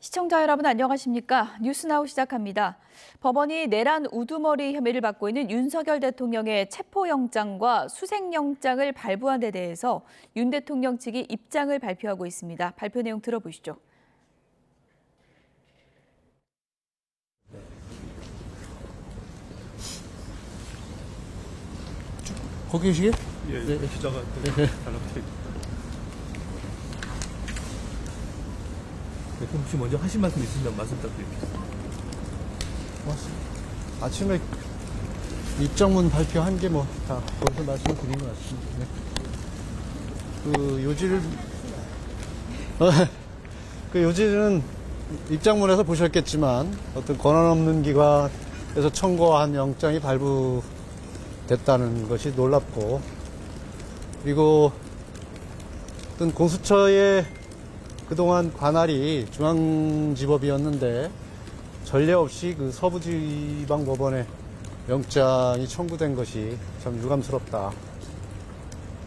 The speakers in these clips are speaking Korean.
시청자 여러분 안녕하십니까? 뉴스나우 시작합니다. 법원이 내란 우두머리 혐의를 받고 있는 윤석열 대통령의 체포영장과 수색영장을 발부한 데 대해서 윤 대통령 측이 입장을 발표하고 있습니다. 발표 내용 들어보시죠. 거기 계시게? 예, 기자가 달라붙어있습니다. 네, 그럼 혹시 먼저 하실 말씀 있으면 말씀 부탁드립니다. 고맙습니다. 아침에 입장문 발표한 게 뭐 다 거기서 말씀을 드린 것 같습니다. 네. 그 요지는 입장문에서 보셨겠지만 어떤 권한 없는 기관에서 청구한 영장이 발부됐다는 것이 놀랍고, 그리고 어떤 공수처의 그동안 관할이 중앙지법이었는데 전례 없이 그 서부지방법원에 영장이 청구된 것이 참 유감스럽다.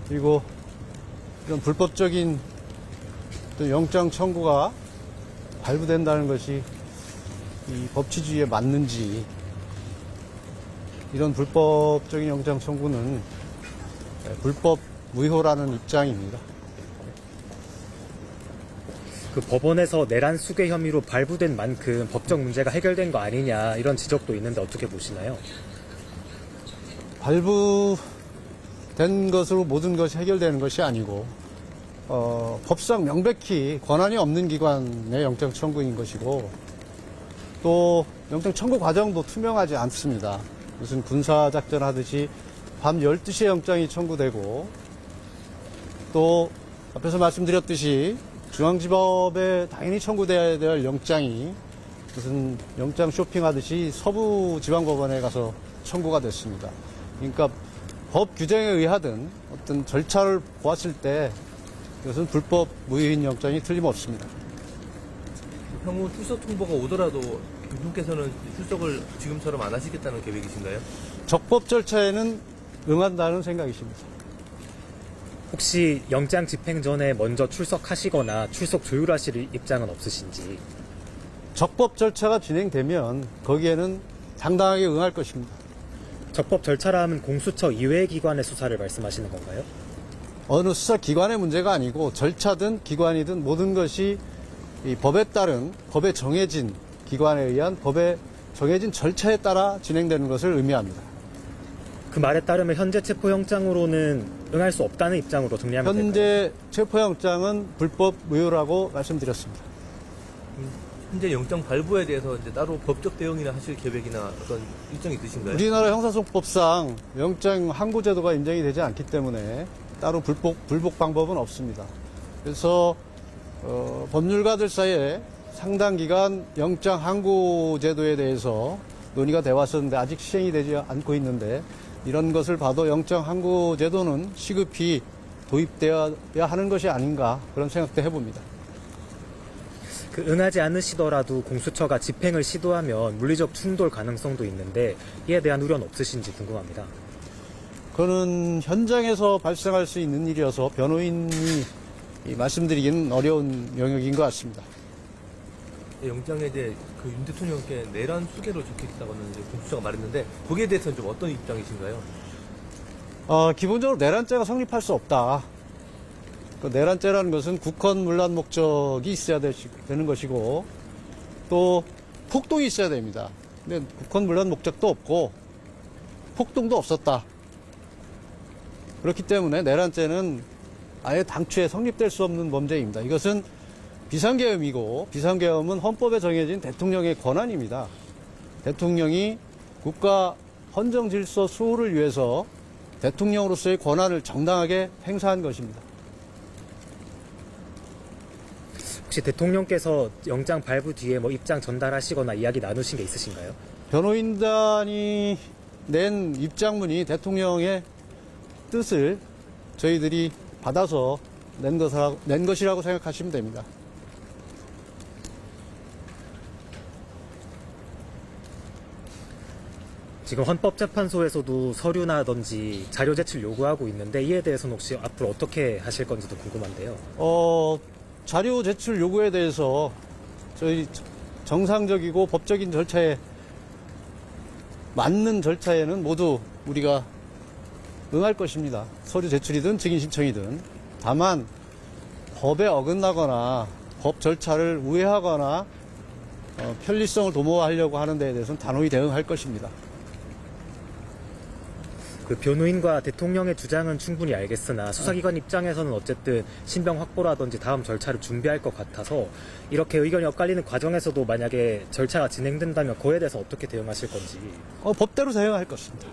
그리고 이런 불법적인 또 영장 청구가 발부된다는 것이 이 법치주의에 맞는지, 이런 불법적인 영장 청구는 불법 무효라는 입장입니다. 그 법원에서 내란 수괴 혐의로 발부된 만큼 법적 문제가 해결된 거 아니냐, 이런 지적도 있는데 어떻게 보시나요? 발부된 것으로 모든 것이 해결되는 것이 아니고 법상 명백히 권한이 없는 기관의 영장 청구인 것이고, 또 영장 청구 과정도 투명하지 않습니다. 무슨 군사작전 하듯이 밤 12시에 영장이 청구되고, 또 앞에서 말씀드렸듯이 중앙지법에 당연히 청구돼야 될 영장이 무슨 영장 쇼핑하듯이 서부지방법원에 가서 청구가 됐습니다. 그러니까 법 규정에 의하든 어떤 절차를 보았을 때 이것은 불법 무효인 영장이 틀림없습니다. 향후 출석 통보가 오더라도 윤께서는 출석을 지금처럼 안 하시겠다는 계획이신가요? 적법 절차에는 응한다는 생각이십니다. 혹시 영장 집행 전에 먼저 출석하시거나 출석 조율하실 입장은 없으신지? 적법 절차가 진행되면 거기에는 당당하게 응할 것입니다. 적법 절차라 하면 공수처 이외의 기관의 수사를 말씀하시는 건가요? 어느 수사기관의 문제가 아니고 절차든 기관이든 모든 것이 이 법에 따른, 법에 정해진 기관에 의한 법에 정해진 절차에 따라 진행되는 것을 의미합니다. 그 말에 따르면 현재 체포영장으로는 응할 수 없다는 입장으로 정리하면 될까요? 현재 체포영장은 불법 무효라고 말씀드렸습니다. 현재 영장 발부에 대해서 이제 따로 법적 대응이나 하실 계획이나 어떤 일정이 있으신가요? 우리나라 형사소송법상 영장 항고 제도가 인정이 되지 않기 때문에 따로 불복 방법은 없습니다. 그래서 법률가들 사이에 상당 기간 영장 항고 제도에 대해서 논의가 돼 왔었는데 아직 시행이 되지 않고 있는데, 이런 것을 봐도 영장 항고 제도는 시급히 도입되어야 하는 것이 아닌가, 그런 생각도 해봅니다. 그 응하지 않으시더라도 공수처가 집행을 시도하면 물리적 충돌 가능성도 있는데 이에 대한 우려는 없으신지 궁금합니다. 그거는 현장에서 발생할 수 있는 일이어서 변호인이 말씀드리기는 어려운 영역인 것 같습니다. 영장에 이제 그 윤 대통령께 내란 수괴로 적혀있다고는 이제 공수처가 말했는데 거기에 대해서는 좀 어떤 입장이신가요? 기본적으로 내란죄가 성립할 수 없다. 그 내란죄라는 것은 국헌 문란 목적이 있어야 되는 것이고, 또 폭동이 있어야 됩니다. 근데 국헌 문란 목적도 없고 폭동도 없었다. 그렇기 때문에 내란죄는 아예 당초에 성립될 수 없는 범죄입니다. 이것은 비상계엄이고, 비상계엄은 헌법에 정해진 대통령의 권한입니다. 대통령이 국가 헌정 질서 수호를 위해서 대통령으로서의 권한을 정당하게 행사한 것입니다. 혹시 대통령께서 영장 발부 뒤에 뭐 입장 전달하시거나 이야기 나누신 게 있으신가요? 변호인단이 낸 입장문이 대통령의 뜻을 저희들이 받아서 낸 것이라고 생각하시면 됩니다. 지금 헌법재판소에서도 서류나든지 자료 제출 요구하고 있는데 이에 대해서는 혹시 앞으로 어떻게 하실 건지도 궁금한데요. 자료 제출 요구에 대해서 저희 정상적이고 법적인 절차에 맞는 절차에는 모두 우리가 응할 것입니다. 서류 제출이든 증인 신청이든. 다만 법에 어긋나거나 법 절차를 우회하거나 편리성을 도모하려고 하는 데에 대해서는 단호히 대응할 것입니다. 그 변호인과 대통령의 주장은 충분히 알겠으나 수사기관 입장에서는 어쨌든 신병 확보라든지 다음 절차를 준비할 것 같아서 이렇게 의견이 엇갈리는 과정에서도 만약에 절차가 진행된다면 그에 대해서 어떻게 대응하실 건지. 법대로 대응할 것입니다.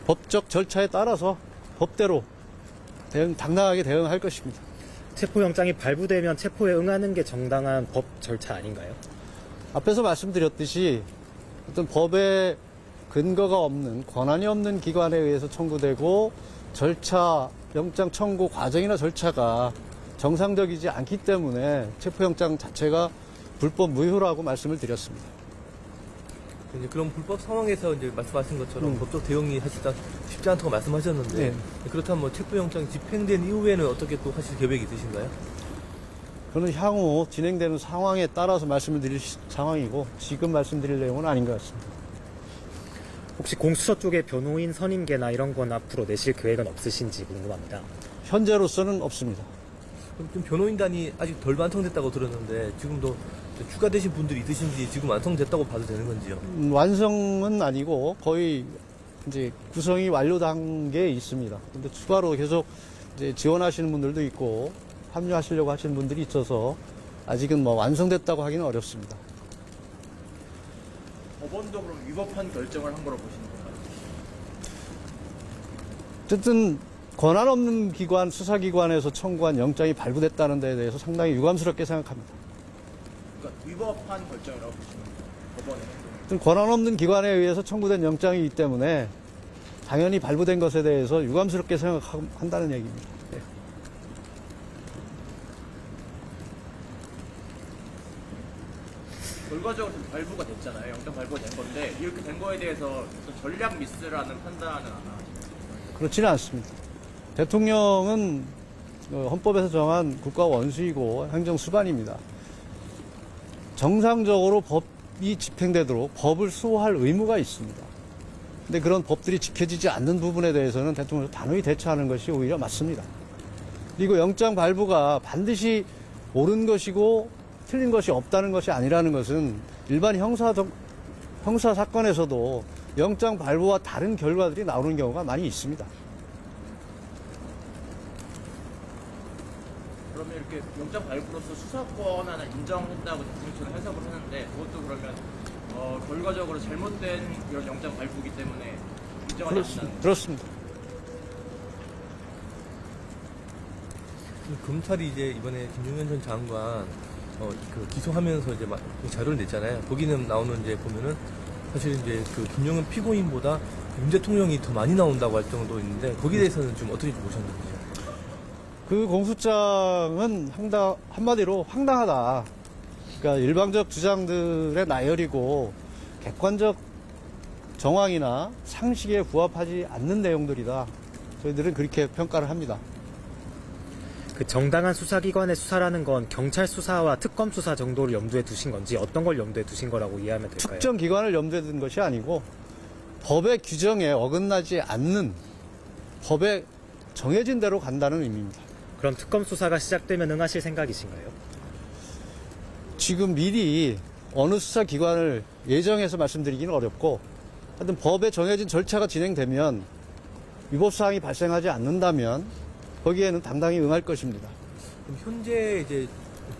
법적 절차에 따라서 법대로 당당하게 대응할 것입니다. 체포영장이 발부되면 체포에 응하는 게 정당한 법 절차 아닌가요? 앞에서 말씀드렸듯이 어떤 법에 근거가 없는, 권한이 없는 기관에 의해서 청구되고 절차, 영장 청구 과정이나 절차가 정상적이지 않기 때문에 체포영장 자체가 불법 무효라고 말씀을 드렸습니다. 이제 그런 불법 상황에서 이제 말씀하신 것처럼 법적 대응이 사실 쉽지 않다고 말씀하셨는데 네. 그렇다면 뭐 체포영장이 집행된 이후에는 어떻게 또 하실 계획이 있으신가요? 그는 향후 진행되는 상황에 따라서 말씀을 드릴 상황이고 지금 말씀드릴 내용은 아닌 것 같습니다. 혹시 공수처 쪽에 변호인 선임계나 이런 건 앞으로 내실 계획은 없으신지 궁금합니다. 현재로서는 없습니다. 그럼 좀 변호인단이 아직 덜 완성됐다고 들었는데 지금도 추가되신 분들이 있으신지 지금 완성됐다고 봐도 되는 건지요? 완성은 아니고 거의 이제 구성이 완료 단계에 있습니다. 근데 추가로 계속 이제 지원하시는 분들도 있고 합류하시려고 하시는 분들이 있어서 아직은 뭐 완성됐다고 하기는 어렵습니다. 법원도 그럼 위법한 결정을 한 거로 보시는 건가요? 어쨌든 권한 없는 기관, 수사기관에서 청구한 영장이 발부됐다는 데에 대해서 상당히 유감스럽게 생각합니다. 그러니까 위법한 결정이라고 보시는 거예요? 법원의 행동을. 어떤 권한 없는 기관에 의해서 청구된 영장이기 때문에 당연히 발부된 것에 대해서 유감스럽게 생각한다는 얘기입니다. 네. 결과적으로 발부가 됐잖아요. 영장 발부가 된 건데 이렇게 된 거에 대해서 어떤 전략 미스라는 판단은 안 하시죠? 그렇지는 않습니다. 대통령은 헌법에서 정한 국가 원수이고 행정수반입니다. 정상적으로 법이 집행되도록 법을 수호할 의무가 있습니다. 근데 그런 법들이 지켜지지 않는 부분에 대해서는 대통령이 단호히 대처하는 것이 오히려 맞습니다. 그리고 영장 발부가 반드시 옳은 것이고 틀린 것이 없다는 것이 아니라는 것은 일반 형사 사건에서도 영장 발부와 다른 결과들이 나오는 경우가 많이 있습니다. 그러면 이렇게 영장 발부로서 수사권 하나 인정했다고 대통령처럼 해석을 하는데 그것도 그러면 결과적으로 잘못된 이런 영장 발부이기 때문에 인정하지 않는다. 그렇습니다. 검찰이 이제 이번에 김용현 전 장관 기소하면서 이제 자료를 냈잖아요. 거기는 나오는 이제 보면은 사실 이제 그 김용현 피고인보다 윤 대통령이 더 많이 나온다고 할 정도 있는데 거기에 대해서는 좀 어떻게 보셨는지요? 그 공소장은 한마디로 황당하다. 그러니까 일방적 주장들의 나열이고 객관적 정황이나 상식에 부합하지 않는 내용들이다. 저희들은 그렇게 평가를 합니다. 그 정당한 수사기관의 수사라는 건 경찰 수사와 특검 수사 정도를 염두에 두신 건지 어떤 걸 염두에 두신 거라고 이해하면 될까요? 특정 기관을 염두에 둔 것이 아니고 법의 규정에 어긋나지 않는 법에 정해진 대로 간다는 의미입니다. 그럼 특검 수사가 시작되면 응하실 생각이신가요? 지금 미리 어느 수사기관을 예정해서 말씀드리기는 어렵고 하여튼 법에 정해진 절차가 진행되면 위법사항이 발생하지 않는다면 거기에는 당당히 응할 것입니다. 그럼 현재 이제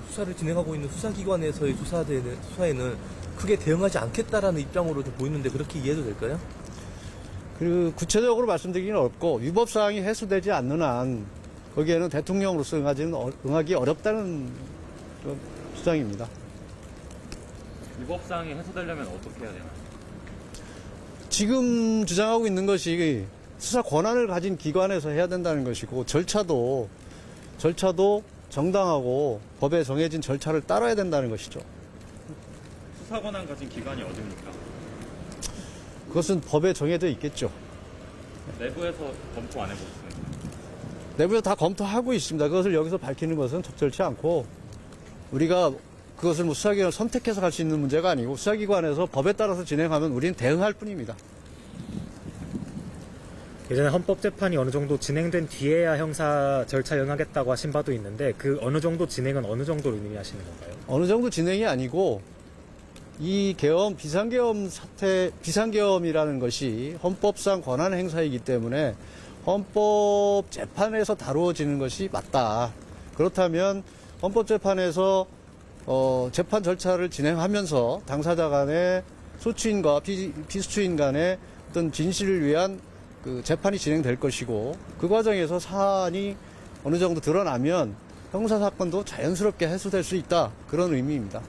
수사를 진행하고 있는 수사기관에서의 수사에는 크게 대응하지 않겠다라는 입장으로 좀 보이는데 그렇게 이해도 될까요? 그 구체적으로 말씀드리기는 어렵고 위법사항이 해소되지 않는 한 거기에는 대통령으로서 응하기 어렵다는 주장입니다. 위법사항이 해소되려면 어떻게 해야 되나요? 지금 주장하고 있는 것이 수사 권한을 가진 기관에서 해야 된다는 것이고 절차도 정당하고 법에 정해진 절차를 따라야 된다는 것이죠. 수사 권한 가진 기관이 어디입니까? 그것은 법에 정해져 있겠죠. 내부에서 검토 안 해보셨어요? 내부에서 다 검토하고 있습니다. 그것을 여기서 밝히는 것은 적절치 않고 우리가 그것을 뭐 수사기관을 선택해서 갈 수 있는 문제가 아니고 수사기관에서 법에 따라서 진행하면 우리는 대응할 뿐입니다. 예전에 헌법재판이 어느 정도 진행된 뒤에야 형사 절차 응하겠다고 하신 바도 있는데 그 어느 정도 진행은 어느 정도로 의미하시는 건가요? 어느 정도 진행이 아니고 이 계엄, 비상계엄 사태, 비상계엄이라는 것이 헌법상 권한 행사이기 때문에 헌법재판에서 다루어지는 것이 맞다. 그렇다면 헌법재판에서 재판 절차를 진행하면서 당사자 간의 소추인과 피소추인 간의 어떤 진실을 위한 그 재판이 진행될 것이고 그 과정에서 사안이 어느 정도 드러나면 형사사건도 자연스럽게 해소될 수 있다. 그런 의미입니다.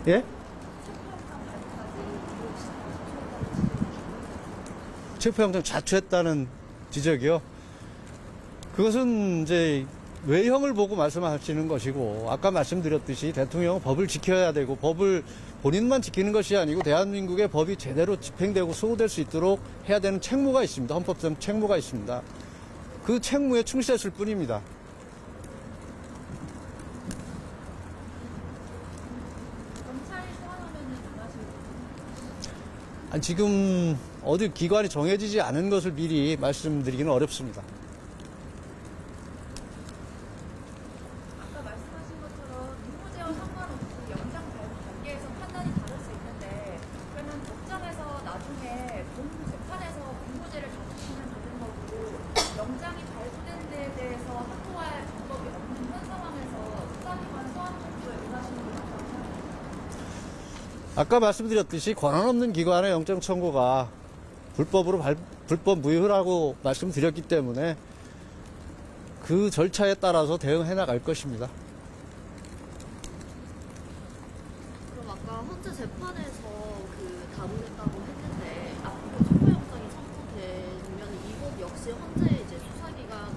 예? 체포영장 자초했다는 지적이요? 그것은 이제 외형을 보고 말씀하시는 것이고 아까 말씀드렸듯이 대통령은 법을 지켜야 되고 법을 본인만 지키는 것이 아니고 대한민국의 법이 제대로 집행되고 수호될 수 있도록 해야 되는 책무가 있습니다. 헌법상 책무가 있습니다. 그 책무에 충실했을 뿐입니다. 아니, 지금 어디 기관이 정해지지 않은 것을 미리 말씀드리기는 어렵습니다. 아까 말씀하신 것처럼 유무죄와 상관없이 영장 발부 단계에서 판단이 다를 수 있는데 그러면 법정에서 나중에 본 재판에서 유무죄를 다투시면 되는 거고 영장이 발부된 데에 대해서 확보할 방법이 없는 현 상황에서 수사기관 소환 정도에 응하시는 게 맞다고 생각합니다. 아까 말씀드렸듯이 권한 없는 기관의 영장 청구가 불법 무효라고 말씀드렸기 때문에 그 절차에 따라서 대응해 나갈 것입니다. 그럼 아까 헌재 재판에서 다루겠다고 했는데 앞으로 체포영장이 청구되면 이것 역시 헌재 이제 수사기관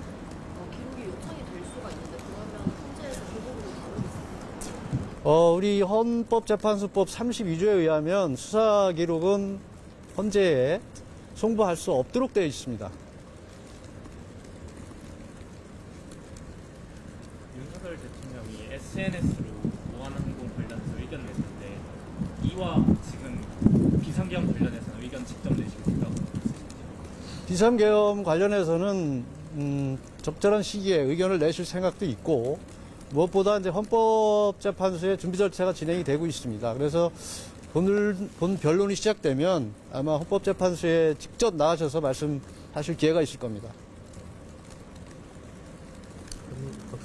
기록이 요청이 될 수가 있는데 그러면 헌재에서 그 부분을 다루겠습니다. 우리 헌법재판소법 32조에 의하면 수사 기록은 헌재에 송부할 수 없도록 되어 있습니다. 윤석열 대통령이 SNS로 무한항공 관련해서 의견 냈는데 이와 지금 비상계엄 관련해서는 의견 직접 내시고 있다고 비상계엄 관련해서는 적절한 시기에 의견을 내실 생각도 있고 무엇보다 이제 헌법재판소의 준비 절차가 진행이 되고 있습니다. 그래서 본 변론이 시작되면 아마 헌법재판소에 직접 나가셔서 말씀하실 기회가 있을 겁니다.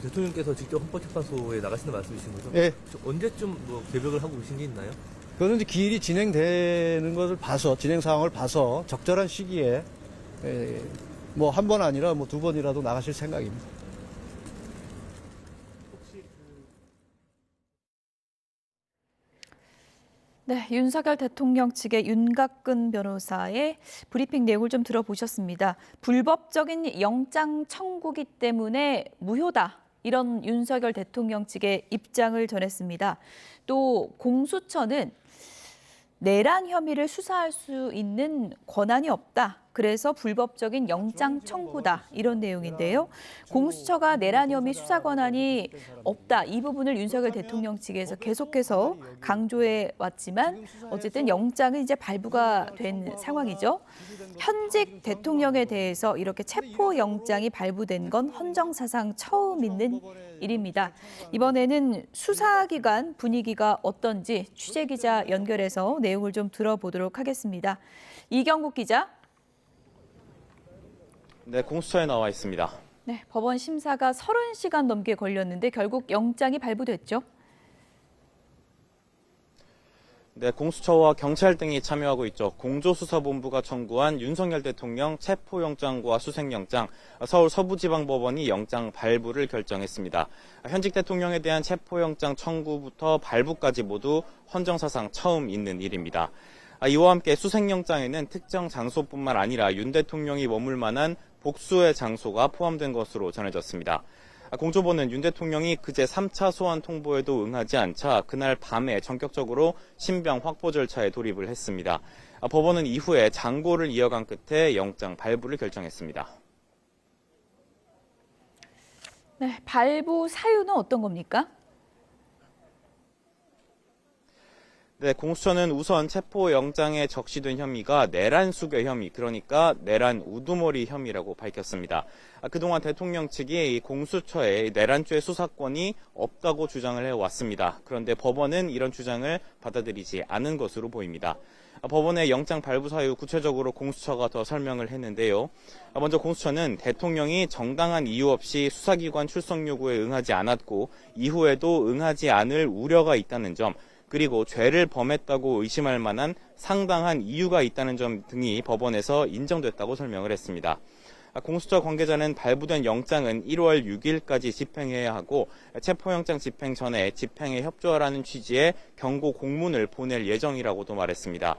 대통령께서 직접 헌법재판소에 나가시는 말씀이신 거죠? 예. 언제쯤 뭐 계획을 하고 계신 게 있나요? 그거는 이제 기일이 진행되는 것을 봐서, 진행 상황을 봐서 적절한 시기에 뭐 한 번 아니라 뭐 두 번이라도 나가실 생각입니다. 네, 윤석열 대통령 측의 윤곽근 변호사의 브리핑 내용을 좀 들어보셨습니다. 불법적인 영장 청구기 때문에 무효다. 이런 윤석열 대통령 측의 입장을 전했습니다. 또 공수처는 내란 혐의를 수사할 수 있는 권한이 없다. 그래서 불법적인 영장 청구다. 이런 내용인데요. 공수처가 내란 혐의 수사 권한이 없다. 이 부분을 윤석열 대통령 측에서 계속해서 강조해 왔지만 어쨌든 영장은 이제 발부가 된 상황이죠. 현직 대통령에 대해서 이렇게 체포 영장이 발부된 건 헌정사상 처음 있는 일입니다. 이번에는 수사기관 분위기가 어떤지 취재기자 연결해서 내용을 좀 들어보도록 하겠습니다. 이경국 기자. 네, 공수처에 나와 있습니다. 네, 법원 심사가 30시간 넘게 걸렸는데 결국 영장이 발부됐죠? 네, 공수처와 경찰 등이 참여하고 있죠. 공조수사본부가 청구한 윤석열 대통령 체포영장과 수색영장, 서울 서부지방법원이 영장 발부를 결정했습니다. 현직 대통령에 대한 체포영장 청구부터 발부까지 모두 헌정사상 처음 있는 일입니다. 이와 함께 수색영장에는 특정 장소뿐만 아니라 윤 대통령이 머물 만한 복수의 장소가 포함된 것으로 전해졌습니다. 공조본은 윤 대통령이 그제 3차 소환 통보에도 응하지 않자 그날 밤에 전격적으로 신병 확보 절차에 돌입을 했습니다. 법원은 이후에 장고를 이어간 끝에 영장 발부를 결정했습니다. 네, 발부 사유는 어떤 겁니까? 네, 공수처는 우선 체포영장에 적시된 혐의가 내란 수괴 혐의, 그러니까 내란 우두머리 혐의라고 밝혔습니다. 그동안 대통령 측이 이 공수처에 내란죄 수사권이 없다고 주장을 해왔습니다. 그런데 법원은 이런 주장을 받아들이지 않은 것으로 보입니다. 법원의 영장 발부 사유 구체적으로 공수처가 더 설명을 했는데요. 먼저 공수처는 대통령이 정당한 이유 없이 수사기관 출석 요구에 응하지 않았고 이후에도 응하지 않을 우려가 있다는 점, 그리고 죄를 범했다고 의심할 만한 상당한 이유가 있다는 점 등이 법원에서 인정됐다고 설명을 했습니다. 공수처 관계자는 발부된 영장은 1월 6일까지 집행해야 하고 체포영장 집행 전에 집행에 협조하라는 취지의 경고 공문을 보낼 예정이라고도 말했습니다.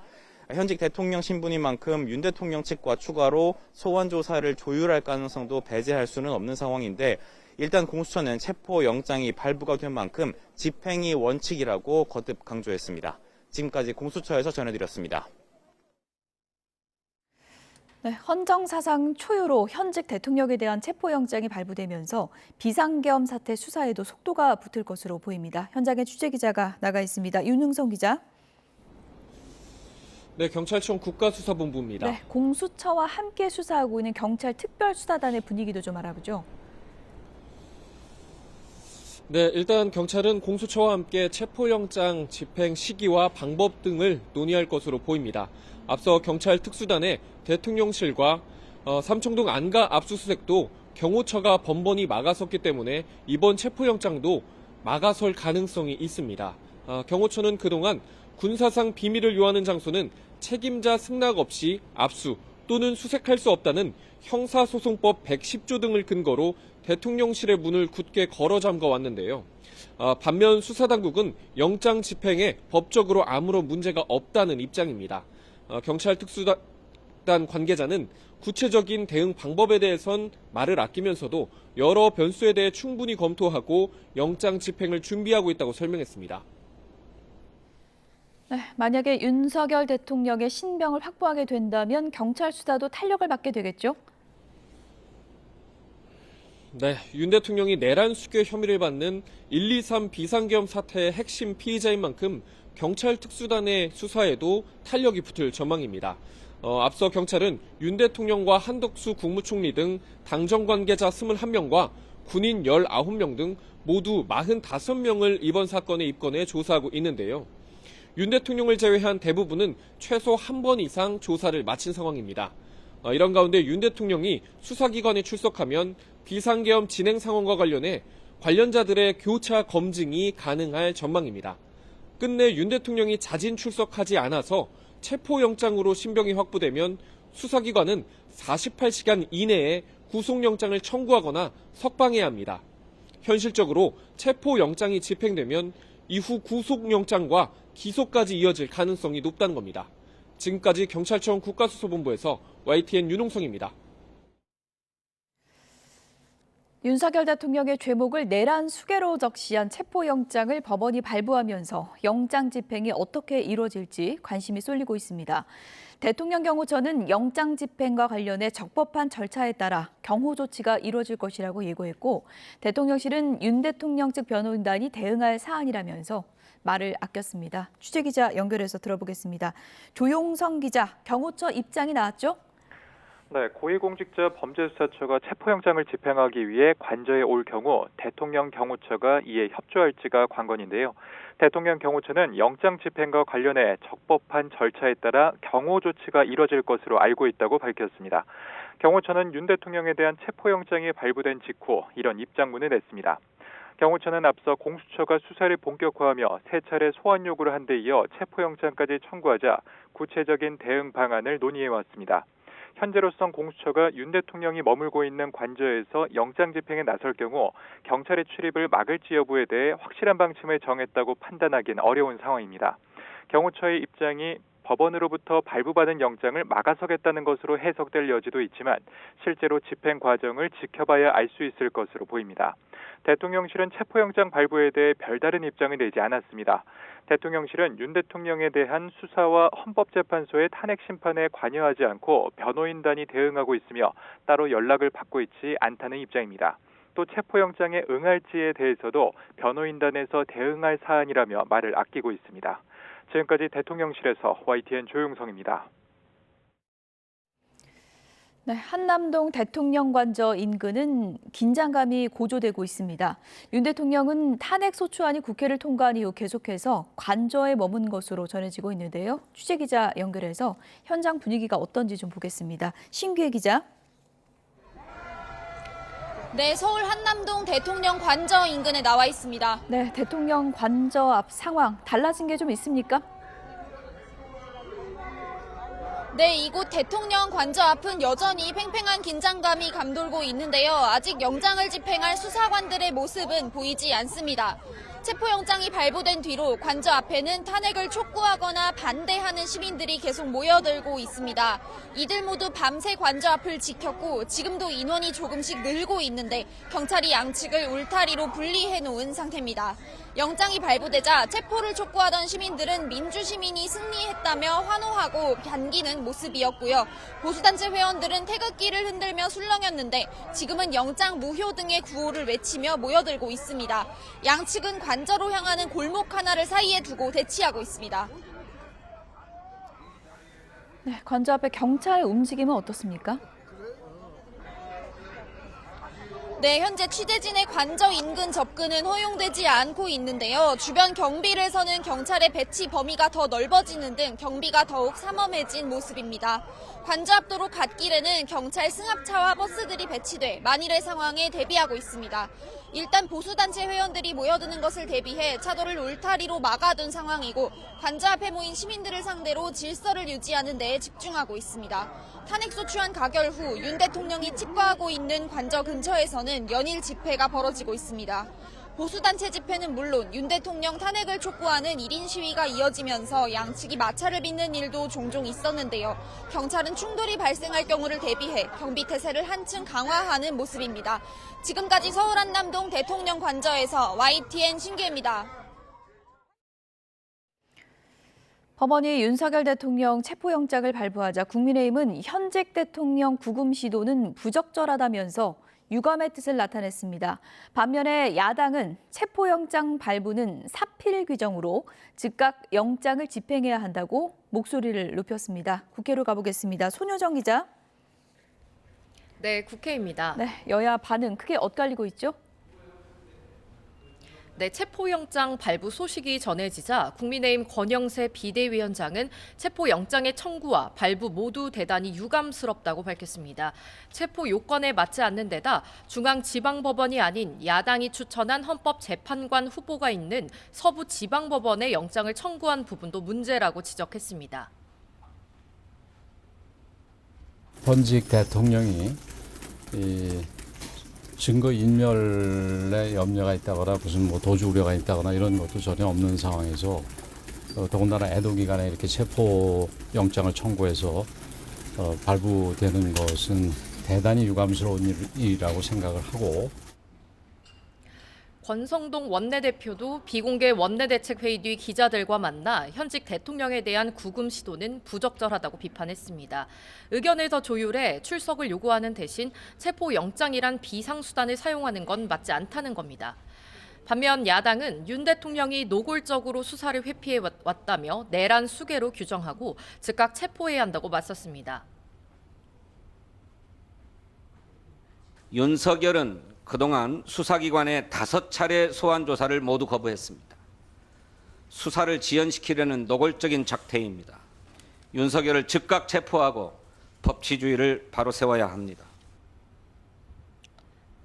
현직 대통령 신분인 만큼 윤 대통령 측과 추가로 소환 조사를 조율할 가능성도 배제할 수는 없는 상황인데 일단 공수처는 체포영장이 발부가 된 만큼 집행이 원칙이라고 거듭 강조했습니다. 지금까지 공수처에서 전해드렸습니다. 네, 헌정사상 초유로 현직 대통령에 대한 체포영장이 발부되면서 비상계엄 사태 수사에도 속도가 붙을 것으로 보입니다. 현장에 취재기자가 나가 있습니다. 윤흥성 기자. 네, 경찰청 국가수사본부입니다. 네, 공수처와 함께 수사하고 있는 경찰 특별수사단의 분위기도 좀 알아보죠. 네, 일단 경찰은 공수처와 함께 체포영장 집행 시기와 방법 등을 논의할 것으로 보입니다. 앞서 경찰 특수단의 대통령실과 삼청동 안가 압수수색도 경호처가 번번이 막아섰기 때문에 이번 체포영장도 막아설 가능성이 있습니다. 경호처는 그동안 군사상 비밀을 요하는 장소는 책임자 승낙 없이 압수 또는 수색할 수 없다는 형사소송법 110조 등을 근거로 대통령실의 문을 굳게 걸어 잠가 왔는데요. 반면 수사당국은 영장 집행에 법적으로 아무런 문제가 없다는 입장입니다. 경찰 특수단 관계자는 구체적인 대응 방법에 대해선 말을 아끼면서도 여러 변수에 대해 충분히 검토하고 영장 집행을 준비하고 있다고 설명했습니다. 네, 만약에 윤석열 대통령의 신병을 확보하게 된다면 경찰 수사도 탄력을 받게 되겠죠? 네, 윤 대통령이 내란 수괴 혐의를 받는 123 비상계엄 사태의 핵심 피의자인 만큼 경찰 특수단의 수사에도 탄력이 붙을 전망입니다. 앞서 경찰은 윤 대통령과 한덕수 국무총리 등 당정 관계자 21명과 군인 19명 등 모두 45명을 이번 사건에 입건해 조사하고 있는데요. 윤 대통령을 제외한 대부분은 최소 한 번 이상 조사를 마친 상황입니다. 이런 가운데 윤 대통령이 수사기관에 출석하면 비상계엄 진행 상황과 관련해 관련자들의 교차 검증이 가능할 전망입니다. 끝내 윤 대통령이 자진 출석하지 않아서 체포영장으로 신병이 확보되면 수사기관은 48시간 이내에 구속영장을 청구하거나 석방해야 합니다. 현실적으로 체포영장이 집행되면 이후 구속영장과 기소까지 이어질 가능성이 높다는 겁니다. 지금까지 경찰청 국가수사본부에서 YTN 윤홍성입니다. 윤석열 대통령의 죄목을 내란 수괴로 적시한 체포영장을 법원이 발부하면서 영장 집행이 어떻게 이루어질지 관심이 쏠리고 있습니다. 대통령 경호처는 영장 집행과 관련해 적법한 절차에 따라 경호 조치가 이루어질 것이라고 예고했고 대통령실은 윤 대통령 측 변호인단이 대응할 사안이라면서 말을 아꼈습니다. 취재기자 연결해서 들어보겠습니다. 조용성 기자, 경호처 입장이 나왔죠? 네, 고위공직자 범죄수사처가 체포영장을 집행하기 위해 관저에 올 경우 대통령 경호처가 이에 협조할지가 관건인데요. 대통령 경호처는 영장 집행과 관련해 적법한 절차에 따라 경호 조치가 이뤄질 것으로 알고 있다고 밝혔습니다. 경호처는 윤 대통령에 대한 체포영장이 발부된 직후 이런 입장문을 냈습니다. 경호처는 앞서 공수처가 수사를 본격화하며 세 차례 소환 요구를 한 데 이어 체포영장까지 청구하자 구체적인 대응 방안을 논의해왔습니다. 현재로선 공수처가 윤 대통령이 머물고 있는 관저에서 영장 집행에 나설 경우 경찰의 출입을 막을지 여부에 대해 확실한 방침을 정했다고 판단하기는 어려운 상황입니다. 경호처의 입장이 법원으로부터 발부받은 영장을 막아서겠다는 것으로 해석될 여지도 있지만 실제로 집행 과정을 지켜봐야 알 수 있을 것으로 보입니다. 대통령실은 체포영장 발부에 대해 별다른 입장을 내지 않았습니다. 대통령실은 윤 대통령에 대한 수사와 헌법재판소의 탄핵 심판에 관여하지 않고 변호인단이 대응하고 있으며 따로 연락을 받고 있지 않다는 입장입니다. 또 체포영장에 응할지에 대해서도 변호인단에서 대응할 사안이라며 말을 아끼고 있습니다. 지금까지 대통령실에서 YTN 조용성입니다. 네, 한남동 대통령 관저 인근은 긴장감이 고조되고 있습니다. 윤 대통령은 탄핵 소추안이 국회를 통과한 이후 계속해서 관저에 머문 것으로 전해지고 있는데요. 취재기자 연결해서 현장 분위기가 어떤지 좀 보겠습니다. 신규혜 기자. 네, 서울 한남동 대통령 관저 인근에 나와 있습니다. 네, 대통령 관저 앞 상황 달라진 게 좀 있습니까? 네, 이곳 대통령 관저 앞은 여전히 팽팽한 긴장감이 감돌고 있는데요. 아직 영장을 집행할 수사관들의 모습은 보이지 않습니다. 체포영장이 발부된 뒤로 관저 앞에는 탄핵을 촉구하거나 반대하는 시민들이 계속 모여들고 있습니다. 이들 모두 밤새 관저 앞을 지켰고 지금도 인원이 조금씩 늘고 있는데 경찰이 양측을 울타리로 분리해 놓은 상태입니다. 영장이 발부되자 체포를 촉구하던 시민들은 민주시민이 승리했다며 환호하고 반기는 모습이었고요. 보수단체 회원들은 태극기를 흔들며 술렁였는데 지금은 영장 무효 등의 구호를 외치며 모여들고 있습니다. 양측은 관저로 향하는 골목 하나를 사이에 두고 대치하고 있습니다. 네, 관저 앞에 경찰 움직임은 어떻습니까? 네, 현재 취재진의 관저 인근 접근은 허용되지 않고 있는데요. 주변 경비를 서는 경찰의 배치 범위가 더 넓어지는 등 경비가 더욱 삼엄해진 모습입니다. 관저 앞 도로 갓길에는 경찰 승합차와 버스들이 배치돼 만일의 상황에 대비하고 있습니다. 일단 보수단체 회원들이 모여드는 것을 대비해 차도를 울타리로 막아둔 상황이고 관저 앞에 모인 시민들을 상대로 질서를 유지하는 데에 집중하고 있습니다. 탄핵소추안 가결 후 윤 대통령이 치과하고 있는 관저 근처에서는 연일 집회가 벌어지고 있습니다. 보수단체 집회는 물론 윤 대통령 탄핵을 촉구하는 1인 시위가 이어지면서 양측이 마찰을 빚는 일도 종종 있었는데요. 경찰은 충돌이 발생할 경우를 대비해 경비 태세를 한층 강화하는 모습입니다. 지금까지 서울 한남동 대통령 관저에서 YTN 신규혜입니다. 법원이 윤석열 대통령 체포영장을 발부하자 국민의힘은 현직 대통령 구금 시도는 부적절하다면서 유감의 뜻을 나타냈습니다. 반면에 야당은 체포영장 발부는 사필 규정으로 즉각 영장을 집행해야 한다고 목소리를 높였습니다. 국회로 가보겠습니다. 손효정 기자. 네, 국회입니다. 네, 여야 반응 크게 엇갈리고 있죠? 네, 체포영장 발부 소식이 전해지자 국민의힘 권영세 비대위원장은 체포영장의 청구와 발부 모두 대단히 유감스럽다고 밝혔습니다. 체포 요건에 맞지 않는 데다 중앙지방법원이 아닌 야당이 추천한 헌법재판관 후보가 있는 서부지방법원에 영장을 청구한 부분도 문제라고 지적했습니다. 현직 대통령이 증거인멸에 염려가 있다거나 무슨 뭐 도주 우려가 있다거나 이런 것도 전혀 없는 상황에서 더군다나 애도기간에 이렇게 체포영장을 청구해서 발부되는 것은 대단히 유감스러운 일이라고 생각을 하고 권성동 원내대표도 비공개 원내대책회의 뒤 기자들과 만나 현직 대통령에 대한 구금 시도는 부적절하다고 비판했습니다. 의견을 더 조율해 출석을 요구하는 대신 체포영장이란 비상수단을 사용하는 건 맞지 않다는 겁니다. 반면 야당은 윤 대통령이 노골적으로 수사를 회피해왔다며 내란 수괴로 규정하고 즉각 체포해야 한다고 맞섰습니다. 윤석열은 그동안 수사기관의 5차례 소환 조사를 모두 거부했습니다. 수사를 지연시키려는 노골적인 작태입니다. 윤석열을 즉각 체포하고 법치주의를 바로 세워야 합니다.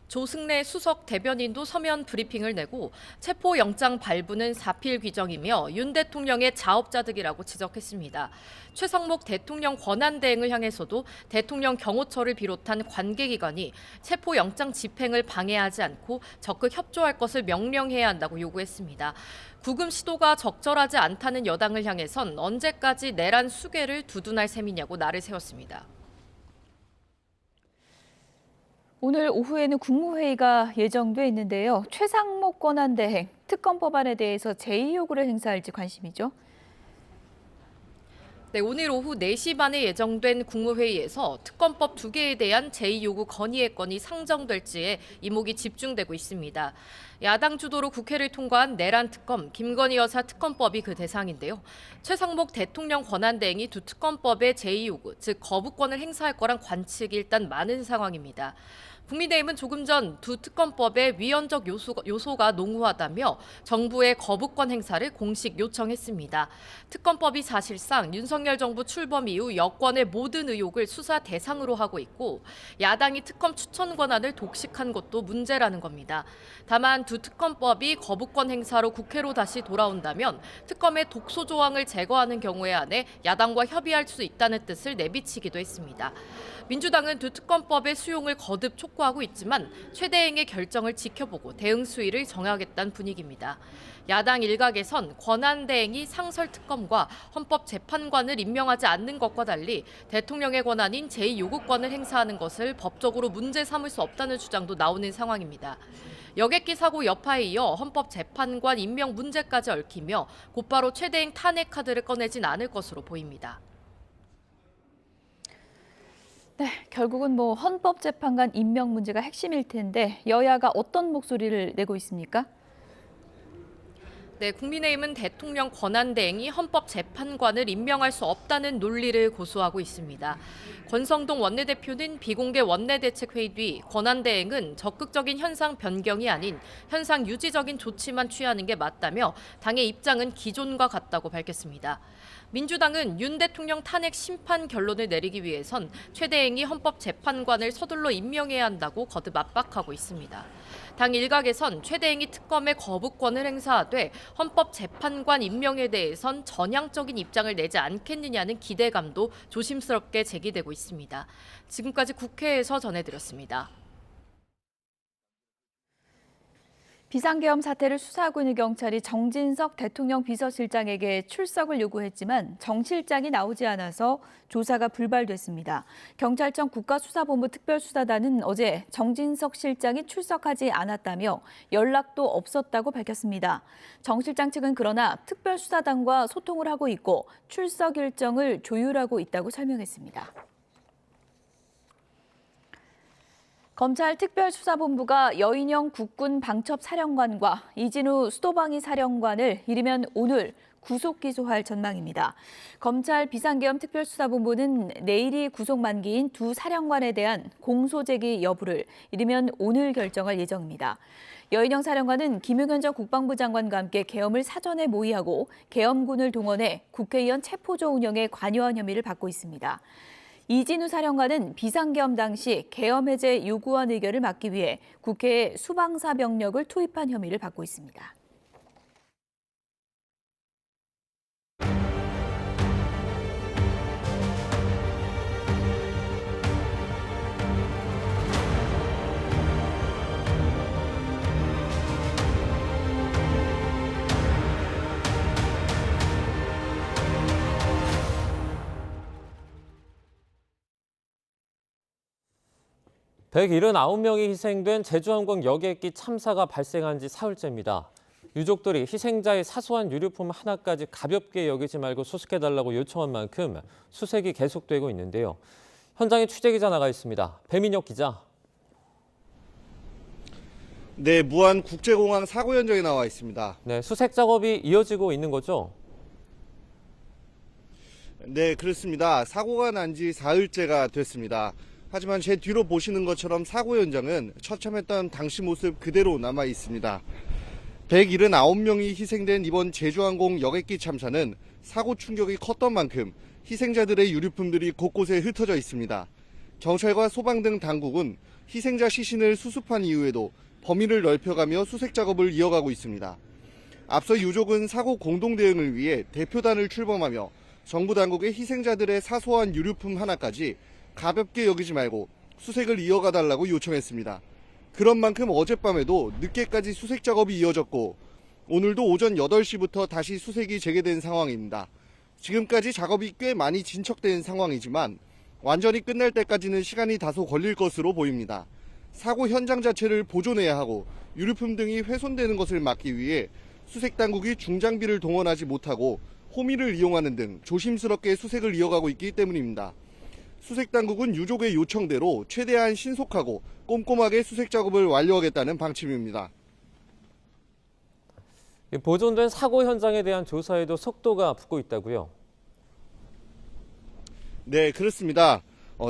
조승래 수석 대변인도 서면 브리핑을 내고 체포영장 발부는 사필 규정이며 윤 대통령의 자업자득이라고 지적했습니다. 최상목 대통령 권한대행을 향해서도 대통령 경호처를 비롯한 관계기관이 체포영장 집행을 방해하지 않고 적극 협조할 것을 명령해야 한다고 요구했습니다. 구금 시도가 적절하지 않다는 여당을 향해선 언제까지 내란 수괴를 두둔할 셈이냐고 날을 세웠습니다. 오늘 오후에는 국무회의가 예정돼 있는데요. 최상목 권한대행 특검 법안에 대해서 제2 요구를 행사할지 관심이죠. 네, 오늘 오후 4시 반에 예정된 국무회의에서 특검법 2개에 대한 제2요구 건의의 건이 상정될지에 이목이 집중되고 있습니다. 야당 주도로 국회를 통과한 내란 특검, 김건희 여사 특검법이 그 대상인데요. 최상목 대통령 권한대행이 두 특검법의 제2요구, 즉 거부권을 행사할 거란 관측이 일단 많은 상황입니다. 국민의힘은 조금 전 두 특검법의 위헌적 요소가 농후하다며 정부의 거부권 행사를 공식 요청했습니다. 특검법이 사실상 윤석열 정부 출범 이후 여권의 모든 의혹을 수사 대상으로 하고 있고 야당이 특검 추천 권한을 독식한 것도 문제라는 겁니다. 다만 두 특검법이 거부권 행사로 국회로 다시 돌아온다면 특검의 독소 조항을 제거하는 경우에 한해 야당과 협의할 수 있다는 뜻을 내비치기도 했습니다. 민주당은 두 특검법의 수용을 거듭 촉구하고 있지만 최대행의 결정을 지켜보고 대응 수위를 정하겠다는 분위기입니다. 야당 일각에선 권한대행이 상설특검과 헌법재판관을 임명하지 않는 것과 달리 대통령의 권한인 제2요구권을 행사하는 것을 법적으로 문제 삼을 수 없다는 주장도 나오는 상황입니다. 여객기 사고 여파에 이어 헌법재판관 임명 문제까지 얽히며 곧바로 최대행 탄핵 카드를 꺼내진 않을 것으로 보입니다. 네, 결국은 헌법재판관 임명 문제가 핵심일 텐데 여야가 어떤 목소리를 내고 있습니까? 네, 국민의힘은 대통령 권한대행이 헌법재판관을 임명할 수 없다는 논리를 고수하고 있습니다. 권성동 원내대표는 비공개 원내대책회의 뒤 권한대행은 적극적인 현상 변경이 아닌 현상 유지적인 조치만 취하는 게 맞다며 당의 입장은 기존과 같다고 밝혔습니다. 민주당은 윤 대통령 탄핵 심판 결론을 내리기 위해선 최대행이 헌법재판관을 서둘러 임명해야 한다고 거듭 압박하고 있습니다. 당 일각에선 최대행이 특검의 거부권을 행사하되 헌법재판관 임명에 대해선 전향적인 입장을 내지 않겠느냐는 기대감도 조심스럽게 제기되고 있습니다. 지금까지 국회에서 전해드렸습니다. 비상계엄 사태를 수사하고 있는 경찰이 정진석 대통령 비서실장에게 출석을 요구했지만 정 실장이 나오지 않아서 조사가 불발됐습니다. 경찰청 국가수사본부 특별수사단은 어제 정진석 실장이 출석하지 않았다며 연락도 없었다고 밝혔습니다. 정 실장 측은 그러나 특별수사단과 소통을 하고 있고 출석 일정을 조율하고 있다고 설명했습니다. 검찰 특별수사본부가 여인영 국군 방첩사령관과 이진우 수도방위 사령관을 이르면 오늘 구속 기소할 전망입니다. 검찰 비상계엄 특별수사본부는 내일이 구속 만기인 두 사령관에 대한 공소제기 여부를 이르면 오늘 결정할 예정입니다. 여인영 사령관은 김용현 전 국방부 장관과 함께 계엄을 사전에 모의하고 계엄군을 동원해 국회의원 체포조 운영에 관여한 혐의를 받고 있습니다. 이진우 사령관은 비상계엄 당시 계엄 해제 요구한 의결을 막기 위해 국회에 수방사 병력을 투입한 혐의를 받고 있습니다. (179명이) 희생된 제주항공 여객기 참사가 발생한 지 사흘째입니다. 유족들이 희생자의 사소한 유류품 하나까지 가볍게 여기지 말고 수색해달라고 요청한 만큼 수색이 계속되고 있는데요. 현장에 취재기자 나가 있습니다. 배민혁 기자. 네, 무안 국제공항 사고 현장에 나와 있습니다. 네, 수색 작업이 이어지고 있는 거죠? 네, 그렇습니다. 사고가 난 지 사흘째가 됐습니다. 하지만 제 뒤로 보시는 것처럼 사고 현장은 처참했던 당시 모습 그대로 남아 있습니다. 179명이 희생된 이번 제주항공 여객기 참사는 사고 충격이 컸던 만큼 희생자들의 유류품들이 곳곳에 흩어져 있습니다. 경찰과 소방 등 당국은 희생자 시신을 수습한 이후에도 범위를 넓혀가며 수색 작업을 이어가고 있습니다. 앞서 유족은 사고 공동 대응을 위해 대표단을 출범하며 정부 당국의 희생자들의 사소한 유류품 하나까지 가볍게 여기지 말고 수색을 이어가달라고 요청했습니다. 그런 만큼 어젯밤에도 늦게까지 수색 작업이 이어졌고 오늘도 오전 8시부터 다시 수색이 재개된 상황입니다. 지금까지 작업이 꽤 많이 진척된 상황이지만 완전히 끝날 때까지는 시간이 다소 걸릴 것으로 보입니다. 사고 현장 자체를 보존해야 하고 유류품 등이 훼손되는 것을 막기 위해 수색당국이 중장비를 동원하지 못하고 호미를 이용하는 등 조심스럽게 수색을 이어가고 있기 때문입니다. 수색당국은 유족의 요청대로 최대한 신속하고 꼼꼼하게 수색 작업을 완료하겠다는 방침입니다. 보존된 사고 현장에 대한 조사에도 속도가 붙고 있다고요? 네, 그렇습니다.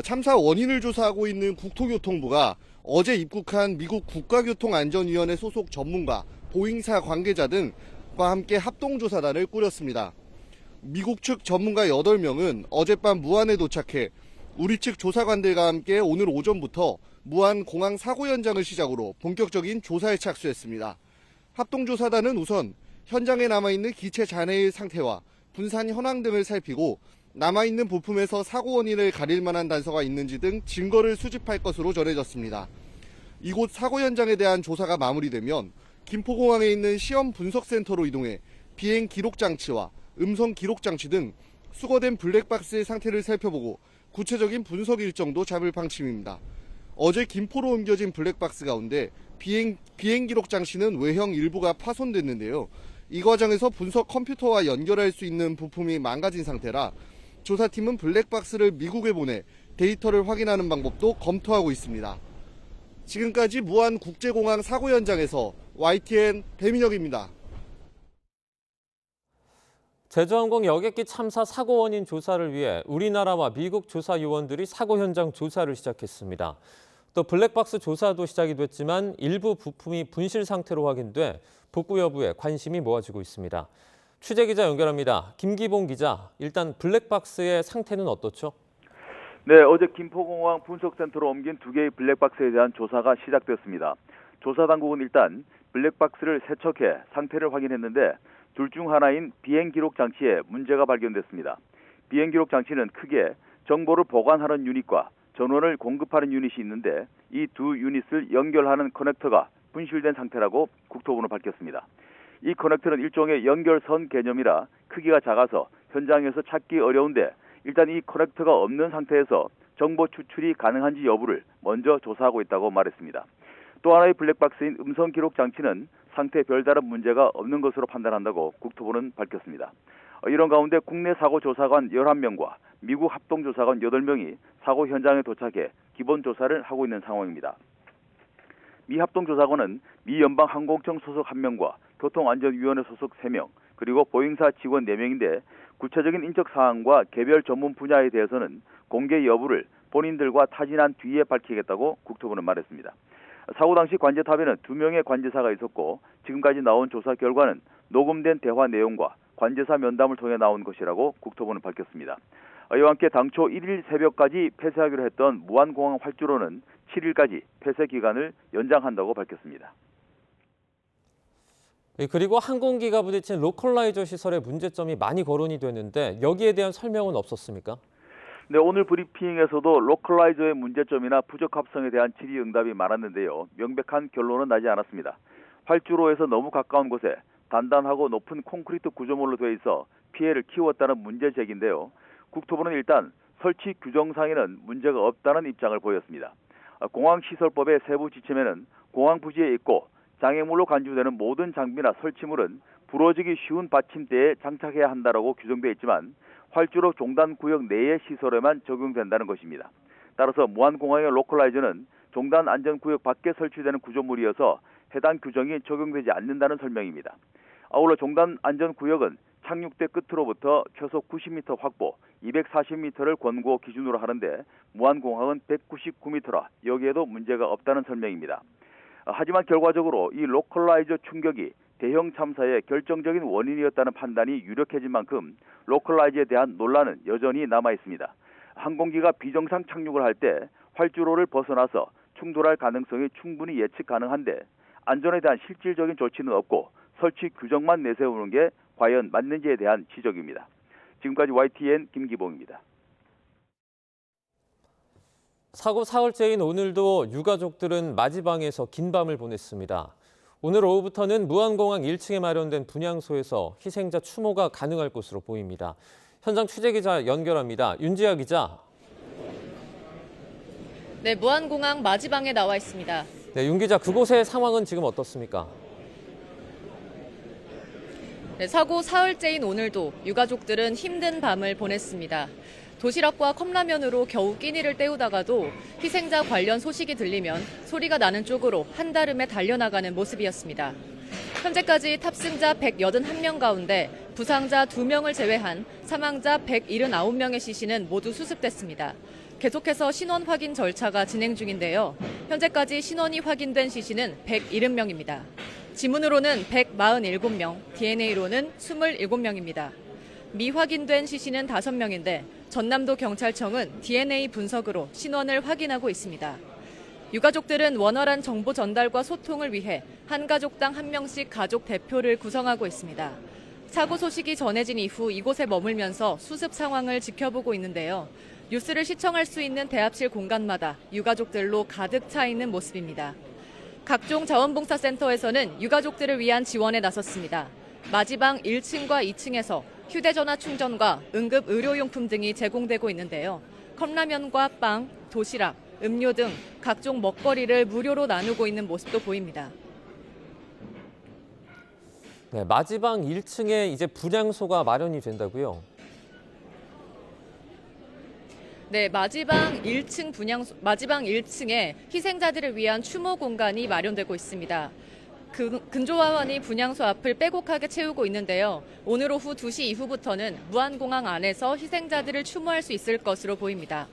참사 원인을 조사하고 있는 국토교통부가 어제 입국한 미국 국가교통안전위원회 소속 전문가, 보잉사 관계자 등과 함께 합동조사단을 꾸렸습니다. 미국 측 전문가 8명은 어젯밤 무안에 도착해 우리 측 조사관들과 함께 오늘 오전부터 무안 공항 사고 현장을 시작으로 본격적인 조사에 착수했습니다. 합동조사단은 우선 현장에 남아있는 기체 잔해의 상태와 분산 현황 등을 살피고 남아있는 부품에서 사고 원인을 가릴 만한 단서가 있는지 등 증거를 수집할 것으로 전해졌습니다. 이곳 사고 현장에 대한 조사가 마무리되면 김포공항에 있는 시험 분석센터로 이동해 비행 기록 장치와 음성 기록 장치 등 수거된 블랙박스의 상태를 살펴보고 구체적인 분석 일정도 잡을 방침입니다. 어제 김포로 옮겨진 블랙박스 가운데 비행 기록 장치는 외형 일부가 파손됐는데요. 이 과정에서 분석 컴퓨터와 연결할 수 있는 부품이 망가진 상태라 조사팀은 블랙박스를 미국에 보내 데이터를 확인하는 방법도 검토하고 있습니다. 지금까지 무안국제공항 사고 현장에서 YTN 배민혁입니다. 제주항공 여객기 참사 사고 원인 조사를 위해 우리나라와 미국 조사 요원들이 사고 현장 조사를 시작했습니다. 또 블랙박스 조사도 시작이 됐지만 일부 부품이 분실 상태로 확인돼 복구 여부에 관심이 모아지고 있습니다. 취재기자 연결합니다. 김기봉 기자, 일단 블랙박스의 상태는 어떻죠? 네, 어제 김포공항 분석센터로 옮긴 2개의 블랙박스에 대한 조사가 시작됐습니다. 조사당국은 일단 블랙박스를 세척해 상태를 확인했는데 둘 중 하나인 비행기록 장치에 문제가 발견됐습니다. 비행기록 장치는 크게 정보를 보관하는 유닛과 전원을 공급하는 유닛이 있는데 이 두 유닛을 연결하는 커넥터가 분실된 상태라고 국토부는 밝혔습니다. 이 커넥터는 일종의 연결선 개념이라 크기가 작아서 현장에서 찾기 어려운데 일단 이 커넥터가 없는 상태에서 정보 추출이 가능한지 여부를 먼저 조사하고 있다고 말했습니다. 또 하나의 블랙박스인 음성 기록 장치는 상태에 별다른 문제가 없는 것으로 판단한다고 국토부는 밝혔습니다. 이런 가운데 국내 사고 조사관 11명과 미국 합동조사관 8명이 사고 현장에 도착해 기본 조사를 하고 있는 상황입니다. 미 합동조사관은 미 연방항공청 소속 1명과 교통안전위원회 소속 3명, 그리고 보잉사 직원 4명인데 구체적인 인적 사항과 개별 전문 분야에 대해서는 공개 여부를 본인들과 타진한 뒤에 밝히겠다고 국토부는 말했습니다. 사고 당시 관제탑에는 2명의 관제사가 있었고 지금까지 나온 조사 결과는 녹음된 대화 내용과 관제사 면담을 통해 나온 것이라고 국토부는 밝혔습니다. 이와 함께 당초 1일 새벽까지 폐쇄하기로 했던 무안공항 활주로는 7일까지 폐쇄 기간을 연장한다고 밝혔습니다. 그리고 항공기가 부딪힌 로컬라이저 시설의 문제점이 많이 거론이 되는데 여기에 대한 설명은 없었습니까? 네, 오늘 브리핑에서도 로컬라이저의 문제점이나 부적합성에 대한 질의응답이 많았는데요. 명백한 결론은 나지 않았습니다. 활주로에서 너무 가까운 곳에 단단하고 높은 콘크리트 구조물로 되어 있어 피해를 키웠다는 문제 제기인데요. 국토부는 일단 설치 규정상에는 문제가 없다는 입장을 보였습니다. 공항시설법의 세부 지침에는 공항 부지에 있고 장애물로 간주되는 모든 장비나 설치물은 부러지기 쉬운 받침대에 장착해야 한다고 규정되어 있지만 활주로 종단 구역 내의 시설에만 적용된다는 것입니다. 따라서 무안공항의 로컬라이저는 종단 안전구역 밖에 설치되는 구조물이어서 해당 규정이 적용되지 않는다는 설명입니다. 아울러 종단 안전구역은 착륙대 끝으로부터 최소 90m 확보, 240m를 권고 기준으로 하는데 무안공항은 199m라 여기에도 문제가 없다는 설명입니다. 하지만 결과적으로 이 로컬라이저 충격이 대형 참사의 결정적인 원인이었다는 판단이 유력해진 만큼 로컬라이저에 대한 논란은 여전히 남아 있습니다. 항공기가 비정상 착륙을 할 때 활주로를 벗어나서 충돌할 가능성이 충분히 예측 가능한데 안전에 대한 실질적인 조치는 없고 설치 규정만 내세우는 게 과연 맞는지에 대한 지적입니다. 지금까지 YTN 김기봉입니다. 사고 사흘째인 오늘도 유가족들은 맞이방에서 긴 밤을 보냈습니다. 오늘 오후부터는 무안공항 1층에 마련된 분향소에서 희생자 추모가 가능할 것으로 보입니다. 현장 취재기자 연결합니다. 윤지아 기자. 네, 무안공항 맞이방에 나와 있습니다. 네, 윤 기자, 그곳의 상황은 지금 어떻습니까? 네, 사고 사흘째인 오늘도 유가족들은 힘든 밤을 보냈습니다. 도시락과 컵라면으로 겨우 끼니를 때우다가도 희생자 관련 소식이 들리면 소리가 나는 쪽으로 한달음에 달려나가는 모습이었습니다. 현재까지 탑승자 181명 가운데 부상자 2명을 제외한 사망자 179명의 시신은 모두 수습됐습니다. 계속해서 신원 확인 절차가 진행 중인데요. 현재까지 신원이 확인된 시신은 170명입니다. 지문으로는 147명, DNA로는 27명입니다. 미확인된 시신은 5명인데 전남도 경찰청은 DNA 분석으로 신원을 확인하고 있습니다. 유가족들은 원활한 정보 전달과 소통을 위해 한 가족당 1명씩 가족 대표를 구성하고 있습니다. 사고 소식이 전해진 이후 이곳에 머물면서 수습 상황을 지켜보고 있는데요. 뉴스를 시청할 수 있는 대합실 공간마다 유가족들로 가득 차 있는 모습입니다. 각종 자원봉사센터에서는 유가족들을 위한 지원에 나섰습니다. 마지방 1층과 2층에서 휴대전화 충전과 응급 의료용품 등이 제공되고 있는데요. 컵라면과 빵, 도시락, 음료 등 각종 먹거리를 무료로 나누고 있는 모습도 보입니다. 네, 마지방 1층에 이제 분향소가 마련이 된다고요? 네, 마지방 1층에 희생자들을 위한 추모 공간이 마련되고 있습니다. 근조화원이 분향소 앞을 빼곡하게 채우고 있는데요. 오늘 오후 2시 이후부터는 무안공항 안에서 희생자들을 추모할 수 있을 것으로 보입니다.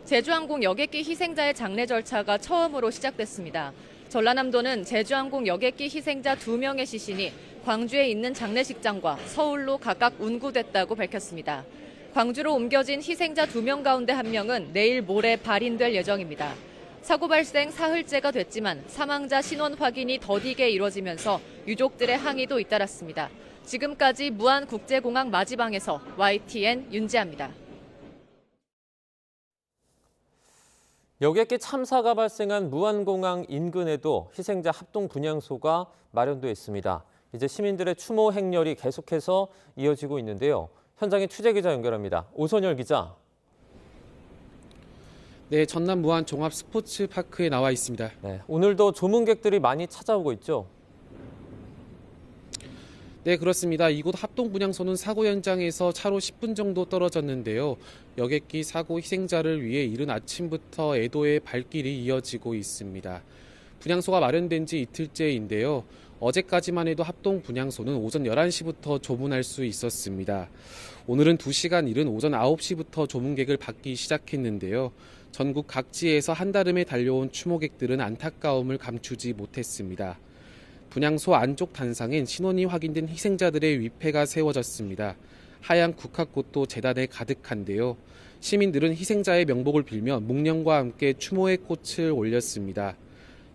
제주항공 여객기 희생자의 장례 절차가 처음으로 시작됐습니다. 전라남도는 제주항공 여객기 희생자 2명의 시신이 광주에 있는 장례식장과 서울로 각각 운구됐다고 밝혔습니다. 광주로 옮겨진 희생자 2명 가운데 1명은 내일 모레 발인될 예정입니다. 사고 발생 사흘째가 됐지만 사망자 신원 확인이 더디게 이뤄지면서 유족들의 항의도 잇따랐습니다. 지금까지 무안국제공항 마지방에서 YTN 윤지아입니다. 여객기 참사가 발생한 무안공항 인근에도 희생자 합동 분향소가 마련돼 있습니다. 이제 시민들의 추모 행렬이 계속해서 이어지고 있는데요. 현장에 취재기자 연결합니다. 오선열 기자. 네, 전남 무안 종합 스포츠 파크에 나와 있습니다. 네, 오늘도 조문객들이 많이 찾아오고 있죠? 네, 그렇습니다. 이곳 합동 분향소는 사고 현장에서 차로 10분 정도 떨어졌는데요. 여객기 사고 희생자를 위해 이른 아침부터 애도의 발길이 이어지고 있습니다. 분향소가 마련된 지 이틀째인데요. 어제까지만 해도 합동 분향소는 오전 11시부터 조문할 수 있었습니다. 오늘은 2시간 이른 오전 9시부터 조문객을 받기 시작했는데요. 전국 각지에서 한달음에 달려온 추모객들은 안타까움을 감추지 못했습니다. 분향소 안쪽 단상엔 신원이 확인된 희생자들의 위패가 세워졌습니다. 하얀 국화꽃도 재단에 가득한데요. 시민들은 희생자의 명복을 빌며 묵념과 함께 추모의 꽃을 올렸습니다.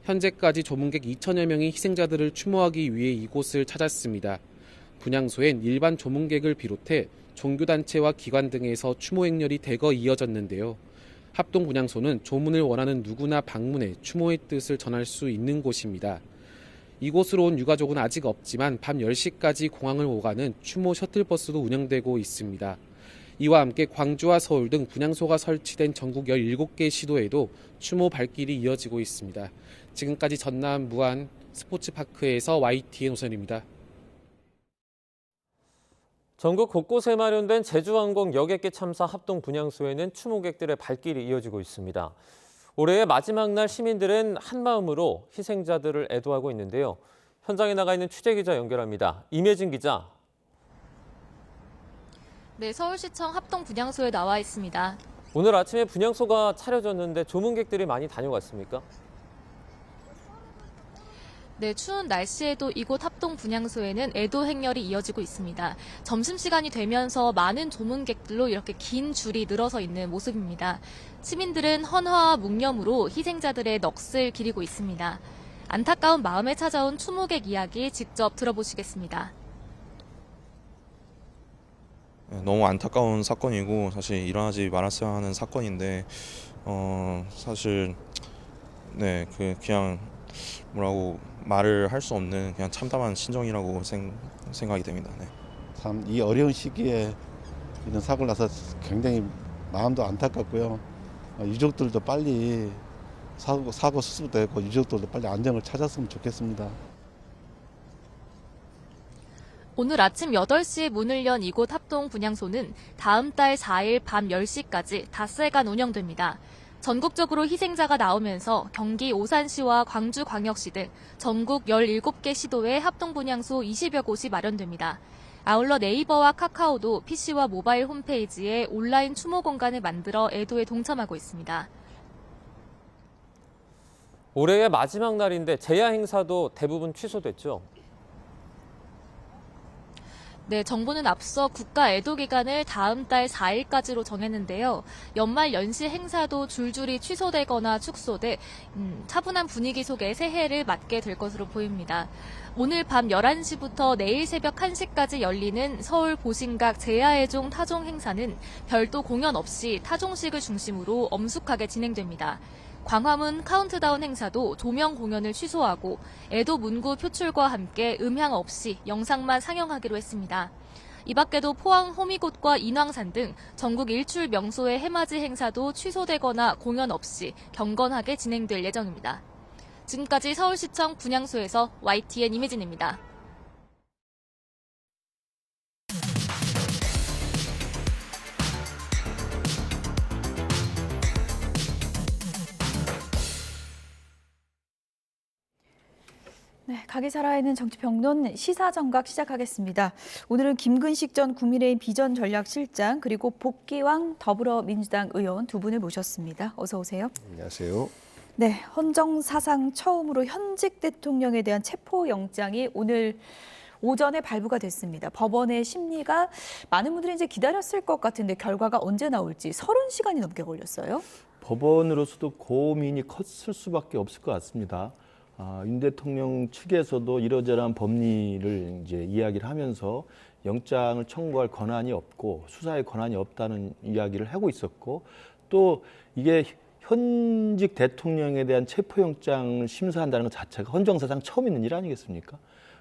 현재까지 조문객 2천여 명이 희생자들을 추모하기 위해 이곳을 찾았습니다. 분향소엔 일반 조문객을 비롯해 종교단체와 기관 등에서 추모 행렬이 대거 이어졌는데요. 합동 분향소는 조문을 원하는 누구나 방문해 추모의 뜻을 전할 수 있는 곳입니다. 이곳으로 온 유가족은 아직 없지만 밤 10시까지 공항을 오가는 추모 셔틀버스도 운영되고 있습니다. 이와 함께 광주와 서울 등 분향소가 설치된 전국 17개 시도에도 추모 발길이 이어지고 있습니다. 지금까지 전남 무안 스포츠파크에서 YTN 오선입니다. 전국 곳곳에 마련된 제주항공 여객기 참사 합동 분향소에는 추모객들의 발길이 이어지고 있습니다. 올해의 마지막 날 시민들은 한마음으로 희생자들을 애도하고 있는데요. 현장에 나가 있는 취재기자 연결합니다. 임혜진 기자. 네, 서울시청 합동 분향소에 나와 있습니다. 오늘 아침에 분향소가 차려졌는데 조문객들이 많이 다녀갔습니까? 네, 추운 날씨에도 이곳 합동 분향소에는 애도 행렬이 이어지고 있습니다. 점심시간이 되면서 많은 조문객들로 이렇게 긴 줄이 늘어서 있는 모습입니다. 시민들은 헌화와 묵념으로 희생자들의 넋을 기리고 있습니다. 안타까운 마음에 찾아온 추모객 이야기 직접 들어보시겠습니다. 너무 안타까운 사건이고 사실 일어나지 말았어야 하는 사건인데 사실 네, 그냥 뭐라고 말을 할 수 없는 그냥 참담한 심정이라고 생각이 됩니다. 네. 참 이 어려운 시기에 이런 사고를 나서 굉장히 마음도 안타깝고요. 유족들도 빨리 사고 수습되고 유족들도 빨리 안정을 찾았으면 좋겠습니다. 오늘 아침 8시에 문을 연 이곳 합동 분향소는 다음 달 4일 밤 10시까지 닷새간 운영됩니다. 전국적으로 희생자가 나오면서 경기 오산시와 광주광역시 등 전국 17개 시도에 합동 분향소 20여 곳이 마련됩니다. 아울러 네이버와 카카오도 PC와 모바일 홈페이지에 온라인 추모 공간을 만들어 애도에 동참하고 있습니다. 올해의 마지막 날인데 제야 행사도 대부분 취소됐죠. 네, 정부는 앞서 국가 애도 기간을 다음 달 4일까지로 정했는데요. 연말 연시 행사도 줄줄이 취소되거나 축소돼 차분한 분위기 속에 새해를 맞게 될 것으로 보입니다. 오늘 밤 11시부터 내일 새벽 1시까지 열리는 서울 보신각 제야애종 타종 행사는 별도 공연 없이 타종식을 중심으로 엄숙하게 진행됩니다. 광화문 카운트다운 행사도 조명 공연을 취소하고 애도 문구 표출과 함께 음향 없이 영상만 상영하기로 했습니다. 이 밖에도 포항 호미곶과 인왕산 등 전국 일출 명소의 해맞이 행사도 취소되거나 공연 없이 경건하게 진행될 예정입니다. 지금까지 서울시청 분향소에서 YTN 임혜진입니다. 네, 가게 살아있는 정치평론 시사정각 시작하겠습니다. 오늘은 김근식 전 국민의힘 비전전략실장 그리고 복귀왕 더불어민주당 의원 두 분을 모셨습니다. 어서 오세요. 안녕하세요. 네, 헌정 사상 처음으로 현직 대통령에 대한 체포영장이 오늘 오전에 발부가 됐습니다. 법원의 심리가 많은 분들이 이제 기다렸을 것 같은데 결과가 언제 나올지 30시간이 넘게 걸렸어요. 법원으로서도 고민이 컸을 수밖에 없을 것 같습니다. 윤 대통령 측에서도 이러저러한 법리를 이제 이야기를 하면서 영장을 청구할 권한이 없고 수사의 권한이 없다는 이야기를 하고 있었고 또 이게 현직 대통령에 대한 체포영장을 심사한다는 것 자체가 헌정사상 처음 있는 일 아니겠습니까?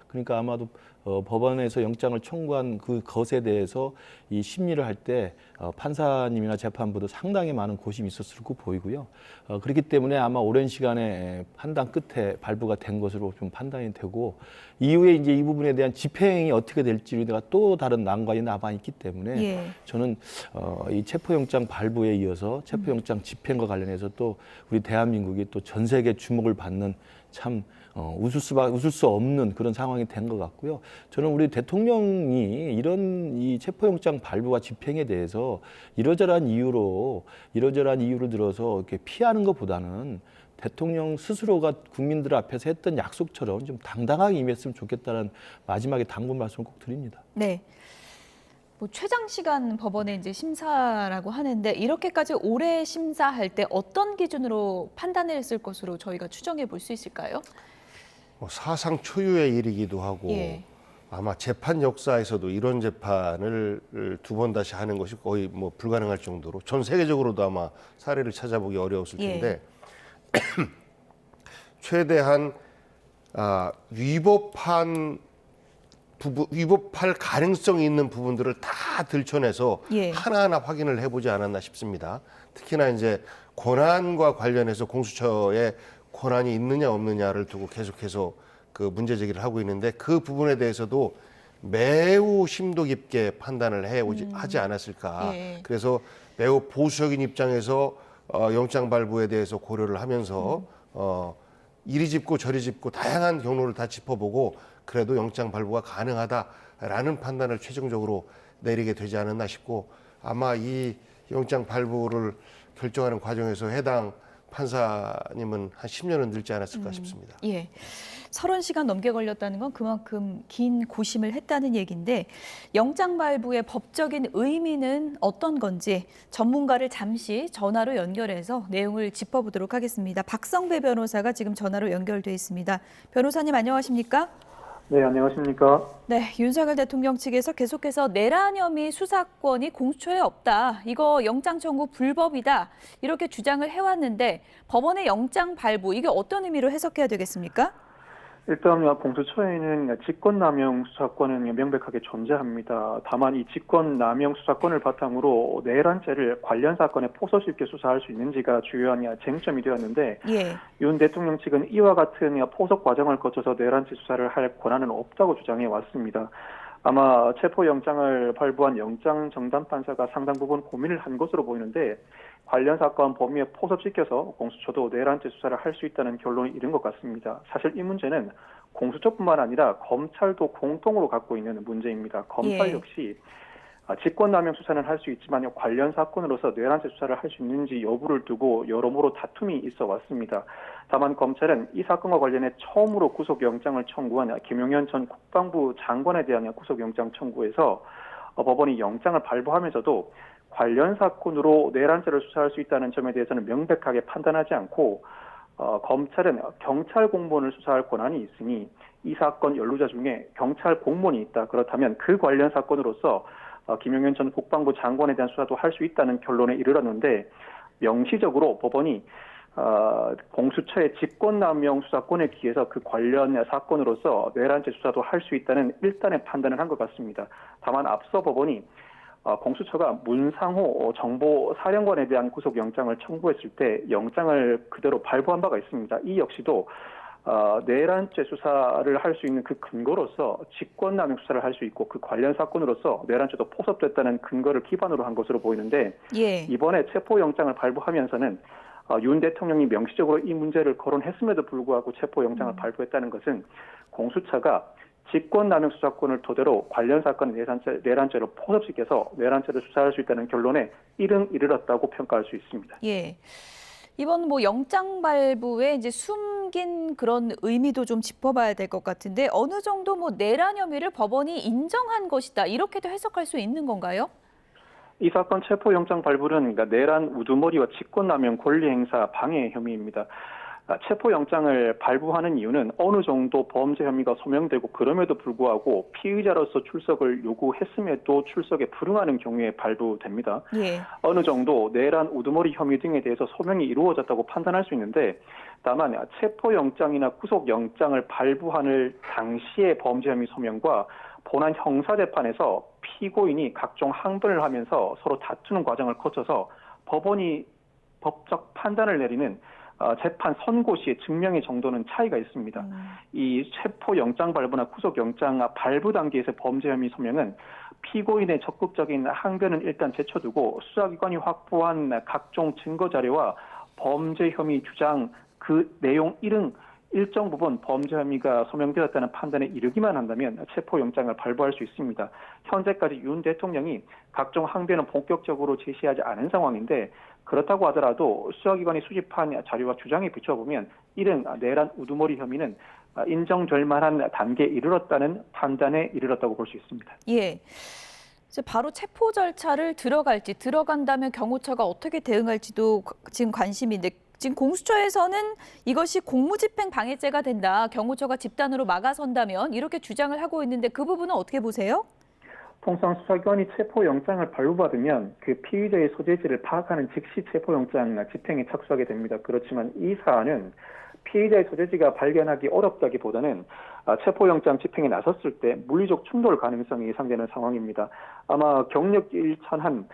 그러니까 아마도 법원에서 영장을 청구한 그 것에 대해서 이 심리를 할 때 판사님이나 재판부도 상당히 많은 고심이 있었을 거 보이고요. 그렇기 때문에 아마 오랜 시간에 판단 끝에 발부가 된 것으로 좀 판단이 되고 이후에 이제 이 부분에 대한 집행이 어떻게 될지에 대한 또 다른 난관이 남아 있기 때문에 예. 저는 이 체포영장 발부에 이어서 체포영장 집행과 관련해서 또 우리 대한민국이 또 전 세계 주목을 받는 참 웃을 수 없는 그런 상황이 된 것 같고요. 저는 우리 대통령이 이런 이 체포영장 발부와 집행에 대해서 이러저러한 이유를 들어서 이렇게 피하는 것보다는 대통령 스스로가 국민들 앞에서 했던 약속처럼 좀 당당하게 임했으면 좋겠다는 마지막에 당부 말씀을 꼭 드립니다. 네. 뭐 최장 시간 법원의 이제 심사라고 하는데 이렇게까지 오래 심사할 때 어떤 기준으로 판단했을 것으로 저희가 추정해 볼 수 있을까요? 사상 초유의 일이기도 하고 예. 아마 재판 역사에서도 이런 재판을 두 번 다시 하는 것이 거의 뭐 불가능할 정도로 전 세계적으로도 아마 사례를 찾아보기 어려웠을 텐데 최대한 위법할 가능성이 있는 부분들을 다 들춰내서 하나하나 확인을 해보지 않았나 싶습니다. 특히나 이제 권한과 관련해서 공수처에 권한이 있느냐 없느냐를 두고 계속해서 그 문제 제기를 하고 있는데 그 부분에 대해서도 매우 심도 깊게 판단을 하지 않았을까. 그래서 매우 보수적인 입장에서 영장 발부에 대해서 고려를 하면서 이리 짚고 저리 짚고 다양한 경로를 다 짚어보고 그래도 영장 발부가 가능하다라는 판단을 최종적으로 내리게 되지 않았나 싶고 아마 이 영장 발부를 결정하는 과정에서 해당 판사님은 한 10년은 늘지 않았을까 싶습니다. 예. 30시간 넘게 걸렸다는 건 그만큼 긴 고심을 했다는 얘기인데 영장 발부의 법적인 의미는 어떤 건지 전문가를 잠시 전화로 연결해서 내용을 짚어보도록 하겠습니다. 박성배 변호사가 지금 전화로 연결돼 있습니다. 변호사님 안녕하십니까? 네, 안녕하십니까? 네, 윤석열 대통령 측에서 계속해서 내란 혐의 수사권이 공수처에 없다. 이거 영장 청구 불법이다. 이렇게 주장을 해왔는데 법원의 영장 발부, 이게 어떤 의미로 해석해야 되겠습니까? 일단 공수처에는 직권남용 수사권은 명백하게 존재합니다. 다만 이 직권남용 수사권을 바탕으로 내란죄를 관련 사건에 폭소시 있게 수사할 수 있는지가 주요한 쟁점이 되었는데 윤 대통령 측은 이와 같은 포석 과정을 거쳐서 내란죄 수사를 할 권한은 없다고 주장해 왔습니다. 아마 체포영장을 발부한 영장정담판사가 상당 부분 고민을 한 것으로 보이는데 관련 사건 범위에 포섭시켜서 공수처도 내란죄 수사를 할 수 있다는 결론이 이른 것 같습니다. 사실 이 문제는 공수처뿐만 아니라 검찰도 공통으로 갖고 있는 문제입니다. 검찰 역시 직권남용 수사는 할 수 있지만 관련 사건으로서 내란죄 수사를 할 수 있는지 여부를 두고 여러모로 다툼이 있어 왔습니다. 다만 검찰은 이 사건과 관련해 처음으로 구속영장을 청구한 김용현 전 국방부 장관에 대한 구속영장 청구에서 법원이 영장을 발부하면서도 관련 사건으로 내란죄를 수사할 수 있다는 점에 대해서는 명백하게 판단하지 않고 검찰은 경찰 공무원을 수사할 권한이 있으니 이 사건 연루자 중에 경찰 공무원이 있다. 그렇다면 그 관련 사건으로서 김용현 전 국방부 장관에 대한 수사도 할 수 있다는 결론에 이르렀는데 명시적으로 법원이 공수처의 직권남용 수사권에 기해서 그 관련 사건으로서 내란죄 수사도 할 수 있다는 일단의 판단을 한 것 같습니다. 다만 앞서 법원이 공수처가 문상호 정보사령관에 대한 구속영장을 청구했을 때 영장을 그대로 발부한 바가 있습니다. 이 역시도 내란죄 수사를 할 수 있는 그 근거로서 직권남용 수사를 할 수 있고 그 관련 사건으로서 내란죄도 포섭됐다는 근거를 기반으로 한 것으로 보이는데 이번에 체포영장을 발부하면서는 윤 대통령이 명시적으로 이 문제를 거론했음에도 불구하고 체포영장을 발부했다는 것은 공수처가 직권남용 수사권을 토대로 관련 사건의 내란죄로 포섭시켜서 내란죄를 수사할 수 있다는 결론에 이르렀다고 평가할 수 있습니다. 예. 이번 영장 발부에 이제 숨긴 그런 의미도 좀 짚어봐야 될 것 같은데 어느 정도 내란 혐의를 법원이 인정한 것이다 이렇게도 해석할 수 있는 건가요? 이 사건 체포영장 발부는 내란 우두머리와 직권남용 권리행사 방해 혐의입니다. 체포영장을 발부하는 이유는 어느 정도 범죄 혐의가 소명되고 그럼에도 불구하고 피의자로서 출석을 요구했음에도 출석에 불응하는 경우에 발부됩니다. 어느 정도 내란 우두머리 혐의 등에 대해서 소명이 이루어졌다고 판단할 수 있는데 다만 체포영장이나 구속영장을 발부하는 당시의 범죄 혐의 소명과 본안 형사재판에서 피고인이 각종 항변을 하면서 서로 다투는 과정을 거쳐서 법원이 법적 판단을 내리는 재판 선고 시의 증명의 정도는 차이가 있습니다. 이 체포영장 발부나 구속영장 발부 단계에서 범죄 혐의 소명은 피고인의 적극적인 항변은 일단 제쳐두고 수사기관이 확보한 각종 증거자료와 범죄 혐의 주장 그 내용 일정 부분 범죄 혐의가 소명되었다는 판단에 이르기만 한다면 체포영장을 발부할 수 있습니다. 현재까지 윤 대통령이 각종 항변은 본격적으로 제시하지 않은 상황인데 그렇다고 하더라도 수사기관이 수집한 자료와 주장에 비춰보면 이른 내란 우두머리 혐의는 인정될 만한 단계에 이르렀다는 판단에 이르렀다고 볼 수 있습니다. 예. 이제 바로 체포 절차를 들어간다면 경호처가 어떻게 대응할지도 지금 관심인데 지금 공수처에서는 이것이 공무집행 방해죄가 된다. 경호처가 집단으로 막아선다면 이렇게 주장을 하고 있는데 그 부분은 어떻게 보세요? 통상 수사기관이 체포영장을 발부받으면 그 피의자의 소재지를 파악하는 즉시 체포영장 집행에 착수하게 됩니다. 그렇지만 이 사안은 피의자의 소재지가 발견하기 어렵다기보다는 체포영장 집행에 나섰을 때 물리적 충돌 가능성이 예상되는 상황입니다. 아마 경력 일천한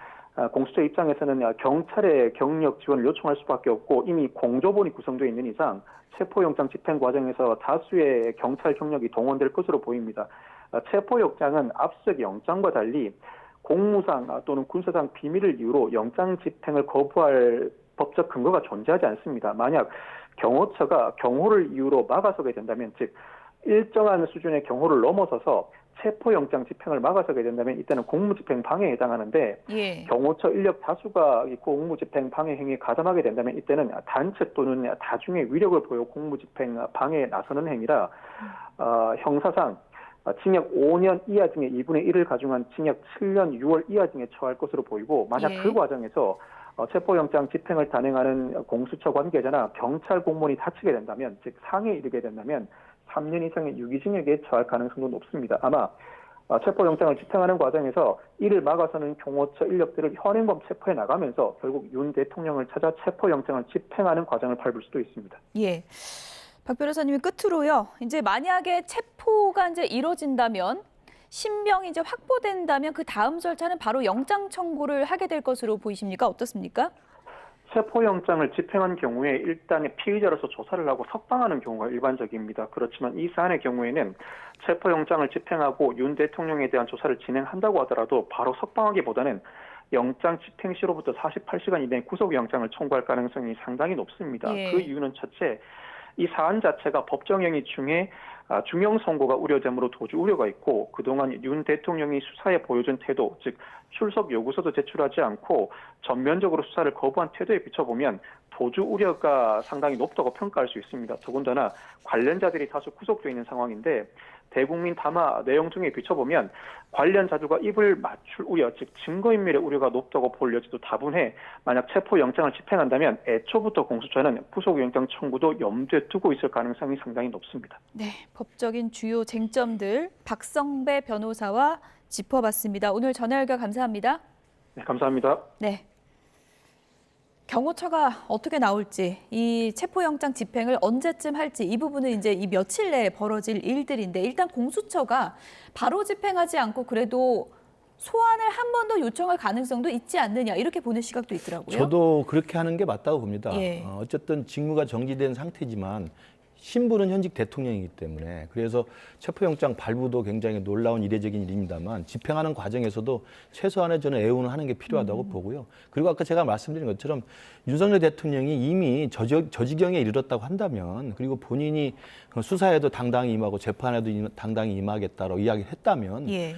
공수처 입장에서는 경찰의 경력 지원을 요청할 수밖에 없고 이미 공조본이 구성되어 있는 이상 체포영장 집행 과정에서 다수의 경찰 경력이 동원될 것으로 보입니다. 체포영장은 앞서 영장과 달리 공무상 또는 군사상 비밀을 이유로 영장 집행을 거부할 법적 근거가 존재하지 않습니다. 만약 경호처가 경호를 이유로 막아서게 된다면 즉 일정한 수준의 경호를 넘어서서 체포영장 집행을 막아서게 된다면 이때는 공무집행 방해에 해당하는데 경호처 인력 다수가 공무집행 방해 행위에 가담하게 된다면 이때는 단체 또는 다중의 위력을 보여 공무집행 방해에 나서는 행위라 형사상 징역 5년 이하 중에 2분의 1을 가중한 징역 7년 6월 이하 중에 처할 것으로 보이고 만약 그 과정에서 체포영장 집행을 단행하는 공수처 관계자나 경찰 공무원이 다치게 된다면 즉 상해에 이르게 된다면 3년 이상의 유기징역에 처할 가능성도 높습니다. 아마 체포영장을 집행하는 과정에서 이를 막아서는 경호처 인력들을 현행범 체포해 나가면서 결국 윤 대통령을 찾아 체포영장을 집행하는 과정을 밟을 수도 있습니다. 예. 박 변호사님이 끝으로요. 이제 만약에 체포가 이제 이뤄진다면 신병이 이제 확보된다면 그 다음 절차는 바로 영장 청구를 하게 될 것으로 보이십니까? 어떻습니까? 체포영장을 집행한 경우에 일단의 피의자로서 조사를 하고 석방하는 경우가 일반적입니다. 그렇지만 이 사안의 경우에는 체포영장을 집행하고 윤 대통령에 대한 조사를 진행한다고 하더라도 바로 석방하기보다는 영장 집행 시로부터 48시간 이내에 구속영장을 청구할 가능성이 상당히 높습니다. 예. 그 이유는 첫째, 이 사안 자체가 법정행위 중에 중형 선고가 우려되므로 도주 우려가 있고 그동안 윤 대통령이 수사에 보여준 태도, 즉 출석 요구서도 제출하지 않고 전면적으로 수사를 거부한 태도에 비춰보면 도주 우려가 상당히 높다고 평가할 수 있습니다. 더군다나 관련자들이 다수 구속돼 있는 상황인데 대국민 담화 내용 중에 비춰보면 관련자들과 입을 맞출 우려, 즉 증거인멸의 우려가 높다고 볼 여지도 다분해 만약 체포영장을 집행한다면 애초부터 공수처는 구속영장 청구도 염두에 두고 있을 가능성이 상당히 높습니다. 네, 법적인 주요 쟁점들 박성배 변호사와 짚어봤습니다. 오늘 전화 연결 감사합니다. 네, 감사합니다. 네. 경호처가 어떻게 나올지, 이 체포영장 집행을 언제쯤 할지 이 부분은 이제 이 며칠 내에 벌어질 일들인데 일단 공수처가 바로 집행하지 않고 그래도 소환을 한 번 더 요청할 가능성도 있지 않느냐 이렇게 보는 시각도 있더라고요. 저도 그렇게 하는 게 맞다고 봅니다. 예. 어쨌든 직무가 정지된 상태지만 신부는 현직 대통령이기 때문에 그래서 체포영장 발부도 굉장히 놀라운 이례적인 일입니다만 집행하는 과정에서도 최소한의 저는 애운을 하는 게 필요하다고 보고요. 그리고 아까 제가 말씀드린 것처럼 윤석열 대통령이 이미 저 지경에 이르렀다고 한다면 그리고 본인이 수사에도 당당히 임하고 재판에도 당당히 임하겠다고 이야기를 했다면 예.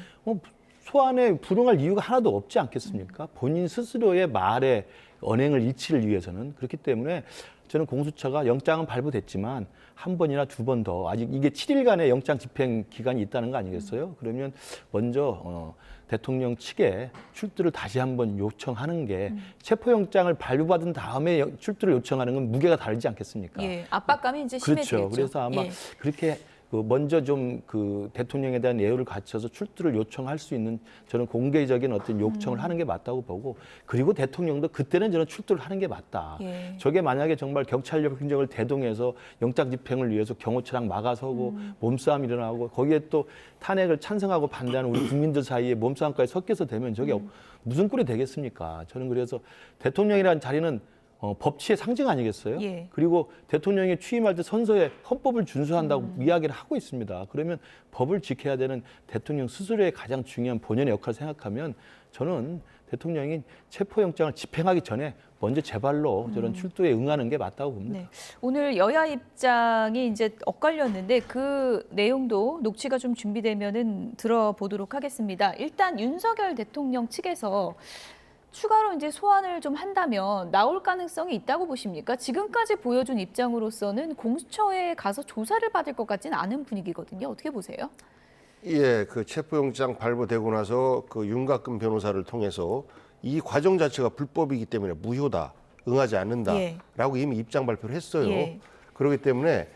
소환에 불응할 이유가 하나도 없지 않겠습니까? 본인 스스로의 말의 언행을 일치를 위해서는. 그렇기 때문에 저는 공수처가 영장은 발부됐지만 한 번이나 두 번 더 아직 이게 7일간의 영장 집행 기간이 있다는 거 아니겠어요? 그러면 먼저 대통령 측에 출두를 다시 한번 요청하는 게 체포영장을 발부받은 다음에 출두를 요청하는 건 무게가 다르지 않겠습니까? 예, 압박감이 이제 심해지겠죠. 그렇죠. 그래서 아마 예. 그렇게 먼저 좀 그 대통령에 대한 예우를 갖춰서 출두를 요청할 수 있는 저는 공개적인 어떤 요청을 하는 게 맞다고 보고 그리고 대통령도 그때는 저는 출두를 하는 게 맞다. 예. 저게 만약에 정말 경찰력 행정을 대동해서 영장 집행을 위해서 경호처랑 막아서고 몸싸움이 일어나고 거기에 또 탄핵을 찬성하고 반대하는 우리 국민들 사이에 몸싸움까지 섞여서 되면 저게 무슨 꼴이 되겠습니까? 저는 그래서 대통령이라는 자리는 법치의 상징 아니겠어요? 예. 그리고 대통령이 취임할 때 선서에 헌법을 준수한다고 이야기를 하고 있습니다. 그러면 법을 지켜야 되는 대통령 스스로의 가장 중요한 본연의 역할을 생각하면 저는 대통령이 체포영장을 집행하기 전에 먼저 제발로 저런 출두에 응하는 게 맞다고 봅니다. 네. 오늘 여야 입장이 이제 엇갈렸는데 그 내용도 녹취가 좀 준비되면은 들어보도록 하겠습니다. 일단 윤석열 대통령 측에서 추가로 이제 소환을 좀 한다면 나올 가능성이 있다고 보십니까? 지금까지 보여준 입장으로서는 공수처에 가서 조사를 받을 것 같지는 않은 분위기거든요. 어떻게 보세요? 예, 그 체포영장 발부되고 나서 그 윤곽근 변호사를 통해서 이 과정 자체가 불법이기 때문에 무효다, 응하지 않는다라고 이미 입장 발표를 했어요. 예. 그렇기 때문에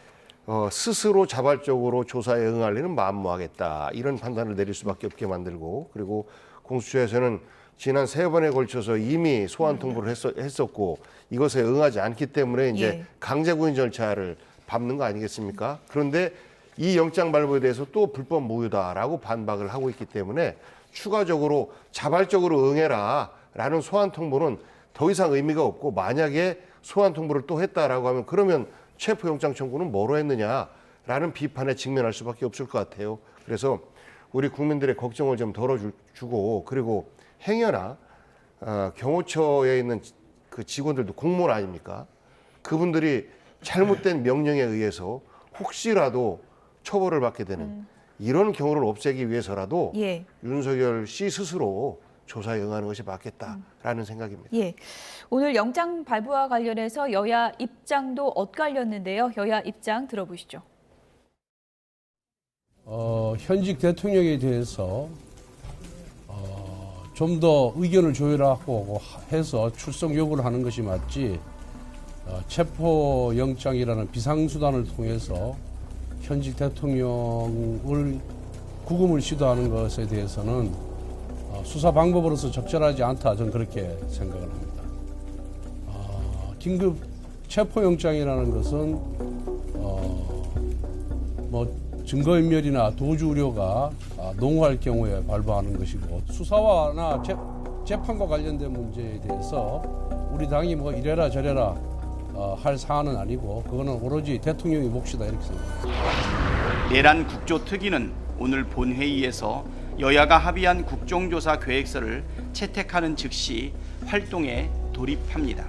스스로 자발적으로 조사에 응할 일은 만무하겠다 이런 판단을 내릴 수밖에 없게 만들고 그리고 공수처에서는 지난 3번에 걸쳐서 이미 소환 통보를 했었고 이것에 응하지 않기 때문에 이제 예. 강제 구인 절차를 밟는 거 아니겠습니까? 그런데 이 영장 발부에 대해서 또 불법 무효다라고 반박을 하고 있기 때문에 추가적으로 자발적으로 응해라라는 소환 통보는 더 이상 의미가 없고 만약에 소환 통보를 또 했다라고 하면 그러면 체포영장 청구는 뭐로 했느냐라는 비판에 직면할 수밖에 없을 것 같아요. 그래서 우리 국민들의 걱정을 좀 덜어주고 그리고 행여나 경호처에 있는 그 직원들도 공무원 아닙니까? 그분들이 잘못된 명령에 의해서 혹시라도 처벌을 받게 되는 이런 경우를 없애기 위해서라도 예. 윤석열 씨 스스로 조사에 응하는 것이 맞겠다라는 생각입니다. 예. 오늘 영장 발부와 관련해서 여야 입장도 엇갈렸는데요. 여야 입장 들어보시죠. 현직 대통령에 대해서 좀 더 의견을 조율하고 해서 출석 요구를 하는 것이 맞지 체포영장이라는 비상수단을 통해서 현직 대통령을 구금을 시도하는 것에 대해서는 수사 방법으로서 적절하지 않다 저는 그렇게 생각을 합니다. 긴급 체포영장이라는 것은 증거인멸이나 도주 우려가 농후할 경우에 발부하는 것이고 수사와나 재판과 관련된 문제에 대해서 우리 당이 뭐 이래라 저래라 할 사안은 아니고 그거는 오로지 대통령의 몫이다 이렇게 생각합니다. 내란 국조특위는 오늘 본회의에서 여야가 합의한 국정조사 계획서를 채택하는 즉시 활동에 돌입합니다.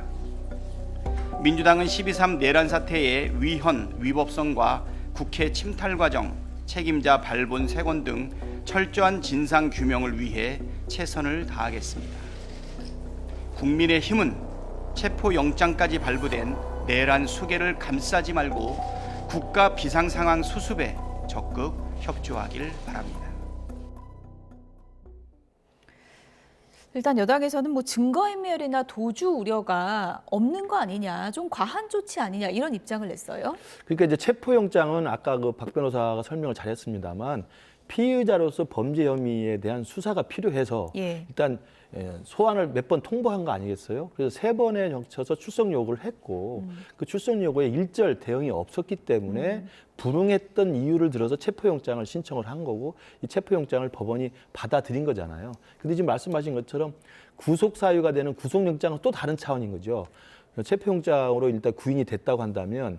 민주당은 12.3 내란 사태의 위헌, 위법성과 국회 침탈 과정, 책임자 발본 세건 등 철저한 진상 규명을 위해 최선을 다하겠습니다. 국민의힘은 체포영장까지 발부된 내란 수괴를 감싸지 말고 국가 비상상황 수습에 적극 협조하길 바랍니다. 일단 여당에서는 뭐 증거인멸이나 도주 우려가 없는 거 아니냐, 좀 과한 조치 아니냐 이런 입장을 냈어요. 그러니까 이제 체포영장은 아까 그 박 변호사가 설명을 잘했습니다만 피의자로서 범죄 혐의에 대한 수사가 필요해서 일단 소환을 몇 번 통보한 거 아니겠어요? 그래서 3번에 걸쳐서 출석 요구를 했고 그 출석 요구에 일절 대응이 없었기 때문에 불응했던 이유를 들어서 체포영장을 신청을 한 거고 이 체포영장을 법원이 받아들인 거잖아요. 근데 지금 말씀하신 것처럼 구속 사유가 되는 구속영장은 또 다른 차원인 거죠. 체포영장으로 일단 구인이 됐다고 한다면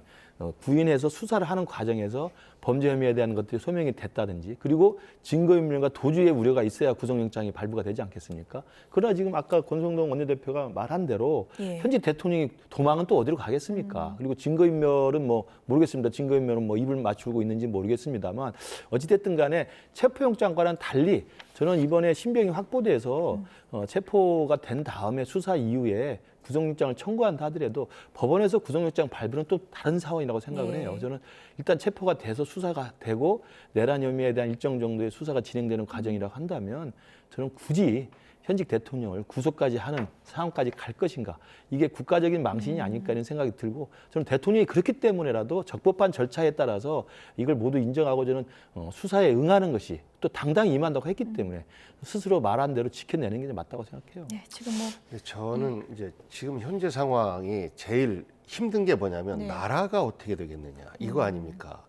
구인해서 수사를 하는 과정에서 범죄 혐의에 대한 것들이 소명이 됐다든지 그리고 증거인멸과 도주의 우려가 있어야 구속영장이 발부가 되지 않겠습니까? 그러나 지금 아까 권성동 원내대표가 말한 대로 현재 대통령이 도망은 또 어디로 가겠습니까? 그리고 증거인멸은 뭐 모르겠습니다. 증거인멸은 뭐 입을 맞추고 있는지 모르겠습니다만 어찌됐든 간에 체포영장과는 달리 저는 이번에 신병이 확보돼서 체포가 된 다음에 수사 이후에 구속영장을 청구한다 하더라도 법원에서 구속영장 발부는 또 다른 상황이라고 생각을 해요. 저는 일단 체포가 돼서 수사가 되고 내란 혐의에 대한 일정 정도의 수사가 진행되는 과정이라고 한다면 저는 굳이 현직 대통령을 구속까지 하는 상황까지 갈 것인가. 이게 국가적인 망신이 아닐까 이런 생각이 들고 저는 대통령이 그렇기 때문에라도 적법한 절차에 따라서 이걸 모두 인정하고 저는 수사에 응하는 것이 또 당당히 임한다고 했기 때문에 스스로 말한 대로 지켜내는 게 맞다고 생각해요. 지금 뭐 저는 이제 지금 현재 상황이 제일 힘든 게 뭐냐면 나라가 어떻게 되겠느냐 이거 아닙니까?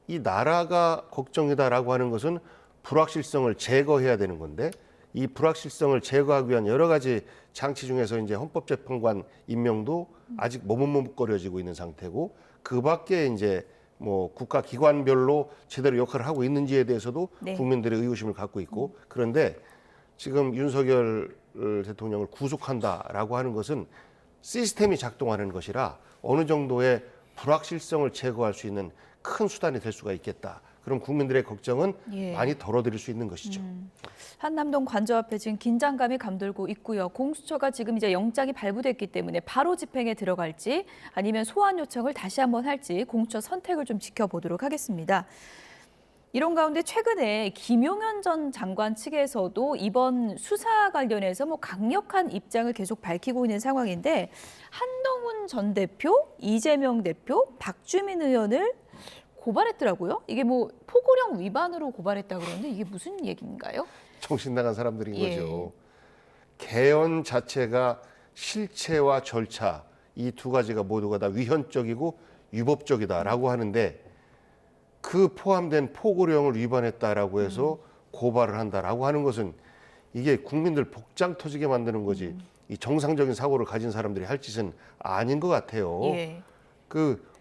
이 나라가 걱정이다라고 하는 것은 불확실성을 제거해야 되는 건데 이 불확실성을 제거하기 위한 여러 가지 장치 중에서 이제 헌법재판관 임명도 아직 머뭇머뭇거려지고 있는 상태고 그 밖에 이제 뭐 국가기관별로 제대로 역할을 하고 있는지에 대해서도 국민들의 의구심을 갖고 있고 그런데 지금 윤석열 대통령을 구속한다라고 하는 것은 시스템이 작동하는 것이라 어느 정도의 불확실성을 제거할 수 있는 큰 수단이 될 수가 있겠다. 그럼 국민들의 걱정은 많이 덜어드릴 수 있는 것이죠. 한남동 관저 앞에 지금 긴장감이 감돌고 있고요. 공수처가 지금 이제 영장이 발부됐기 때문에 바로 집행에 들어갈지 아니면 소환 요청을 다시 한번 할지 공수처 선택을 좀 지켜보도록 하겠습니다. 이런 가운데 최근에 김용현 전 장관 측에서도 이번 수사 관련해서 뭐 강력한 입장을 계속 밝히고 있는 상황인데 한동훈 전 대표, 이재명 대표, 박주민 의원을 고발했더라고요. 이게 뭐 포고령 위반으로 고발했다 그러는데 이게 무슨 얘기인가요? 정신 나간 사람들인 거죠. 개헌 자체가 실체와 절차 이 두 가지가 모두가 다 위헌적이고 유법적이다라고 하는데 그 포함된 포고령을 위반했다라고 해서 고발을 한다라고 하는 것은 이게 국민들 복장 터지게 만드는 거지 이 정상적인 사고를 가진 사람들이 할 짓은 아닌 것 같아요. 그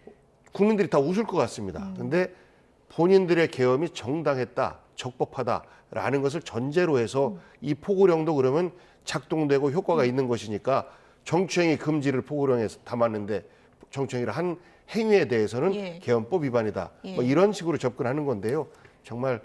국민들이 다 웃을 것 같습니다. 근데 본인들의 계엄이 정당했다, 적법하다라는 것을 전제로 해서 이 포고령도 그러면 작동되고 효과가 있는 것이니까 정치행위 금지를 포고령에 담았는데 정치행위를 한 행위에 대해서는 계엄법 위반이다. 뭐 이런 식으로 접근하는 건데요. 정말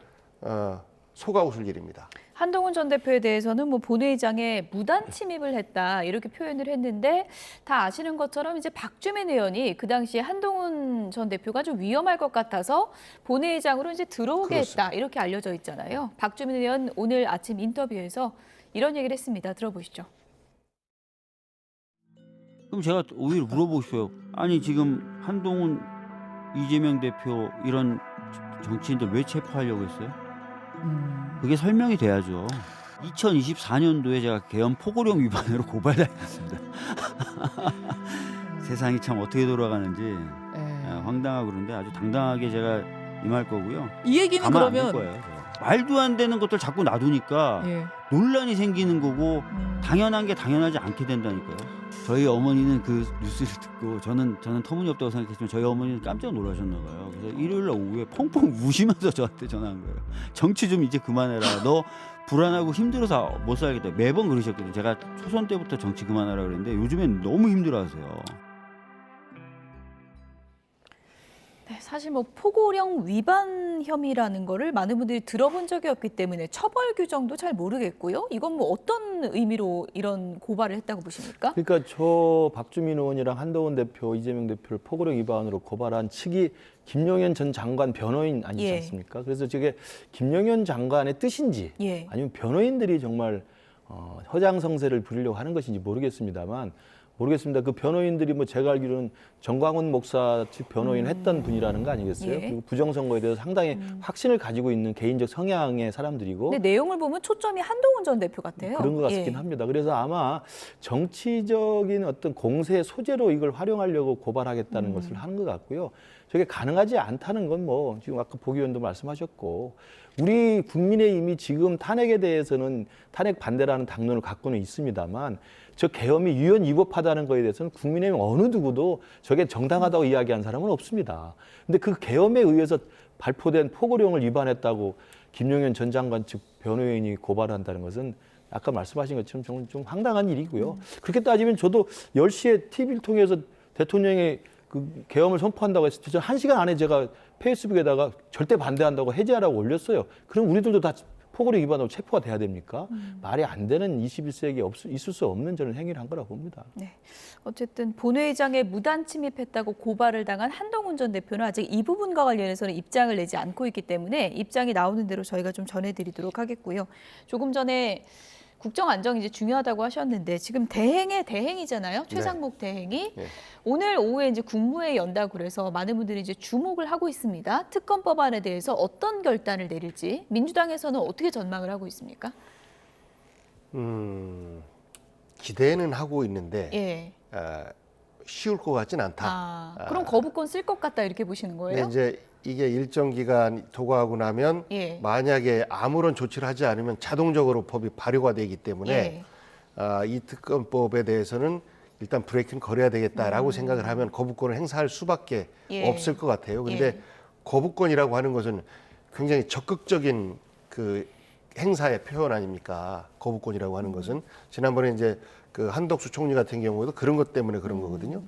속아 웃을 일입니다. 한동훈 전 대표에 대해서는 뭐 본회의장에 무단 침입을 했다 이렇게 표현을 했는데 다 아시는 것처럼 이제 박주민 의원이 그 당시에 한동훈 전 대표가 좀 위험할 것 같아서 본회의장으로 이제 들어오게 했다 이렇게 알려져 있잖아요. 박주민 의원 오늘 아침 인터뷰에서 이런 얘기를 했습니다. 들어보시죠. 그럼 제가 오히려 물어보고 싶어요. 아니 지금 한동훈, 이재명 대표 이런 정치인들 왜 체포하려고 했어요? 그게 설명이 돼야죠. 2024년도에 제가 계엄 포고령 위반으로 고발당했습니다. 세상이 참 어떻게 돌아가는지 황당하고 그런데 아주 당당하게 제가 임할 거고요. 이 얘기는 그러면 말도 안 되는 것들 자꾸 놔두니까 논란이 생기는 거고 당연한 게 당연하지 않게 된다니까요. 저희 어머니는 그 뉴스를 듣고 저는 터무니없다고 생각했지만 저희 어머니는 깜짝 놀라셨나 봐요. 그래서 일요일 날 오후에 펑펑 우시면서 저한테 전화한 거예요. 정치 좀 이제 그만해라. 너 불안하고 힘들어서 못 살겠다. 매번 그러셨거든요. 제가 초선 때부터 정치 그만하라 그랬는데 요즘엔 너무 힘들어하세요. 네, 사실 뭐 포고령 위반 혐의라는 거를 많은 분들이 들어본 적이 없기 때문에 처벌 규정도 잘 모르겠고요. 이건 뭐 어떤 의미로 이런 고발을 했다고 보십니까? 그러니까 저 박주민 의원이랑 한동훈 대표, 이재명 대표를 포고령 위반으로 고발한 측이 김용현 전 장관 변호인 아니지 않습니까? 그래서 저게 김용현 장관의 뜻인지 아니면 변호인들이 정말 허장성세를 부리려고 하는 것인지 모르겠습니다. 그 변호인들이 뭐 제가 알기로는 정광훈 목사 측 변호인 했던 분이라는 거 아니겠어요? 그리고 부정선거에 대해서 상당히 확신을 가지고 있는 개인적 성향의 사람들이고. 근데 내용을 보면 초점이 한동훈 전 대표 같아요. 그런 것 같긴 합니다. 그래서 아마 정치적인 어떤 공세 소재로 이걸 활용하려고 고발하겠다는 것을 하는 것 같고요. 저게 가능하지 않다는 건 뭐 지금 아까 보 의원도 말씀하셨고 우리 국민의힘이 지금 탄핵에 대해서는 탄핵 반대라는 당론을 갖고는 있습니다만 저 계엄이 유연 위법하다는 거에 대해서는 국민의힘 어느 누구도 저게 정당하다고 이야기한 사람은 없습니다. 근데 그 계엄에 의해서 발표된 포고령을 위반했다고 김용현 전 장관 측 변호인이 고발한다는 것은 아까 말씀하신 것처럼 좀 황당한 일이고요. 그렇게 따지면 저도 10시에 TV를 통해서 대통령이 그 계엄을 선포한다고 했을 때 저 1시간 안에 제가 페이스북에다가 절대 반대한다고 해제하라고 올렸어요. 그럼 우리들도 다 포고령 위반으로 체포가 돼야 됩니까? 말이 안 되는 21세기에 있을 수 없는 저는 행위를 한 거라고 봅니다. 네. 어쨌든 본회의장에 무단 침입했다고 고발을 당한 한동훈 전 대표는 아직 이 부분과 관련해서는 입장을 내지 않고 있기 때문에 입장이 나오는 대로 저희가 좀 전해드리도록 하겠고요. 조금 전에 국정 안정이 이제 중요하다고 하셨는데 지금 대행의 대행이잖아요. 최상목 대행이 오늘 오후에 이제 국무회의 연다고 그래서 많은 분들이 이제 주목을 하고 있습니다. 특검 법안에 대해서 어떤 결단을 내릴지 민주당에서는 어떻게 전망을 하고 있습니까? 기대는 하고 있는데 쉬울 것 같진 않다. 그럼 거부권 쓸 것 같다 이렇게 보시는 거예요? 이제 이게 일정 기간 도과하고 나면 만약에 아무런 조치를 하지 않으면 자동적으로 법이 발효가 되기 때문에 이 특검법에 대해서는 일단 브레이크는 걸어야 되겠다라고 생각을 하면 거부권을 행사할 수밖에 없을 것 같아요. 그런데 거부권이라고 하는 것은 굉장히 적극적인 그 행사의 표현 아닙니까? 거부권이라고 하는 것은 지난번에 이제 그 한덕수 총리 같은 경우에도 그런 것 때문에 그런 거거든요.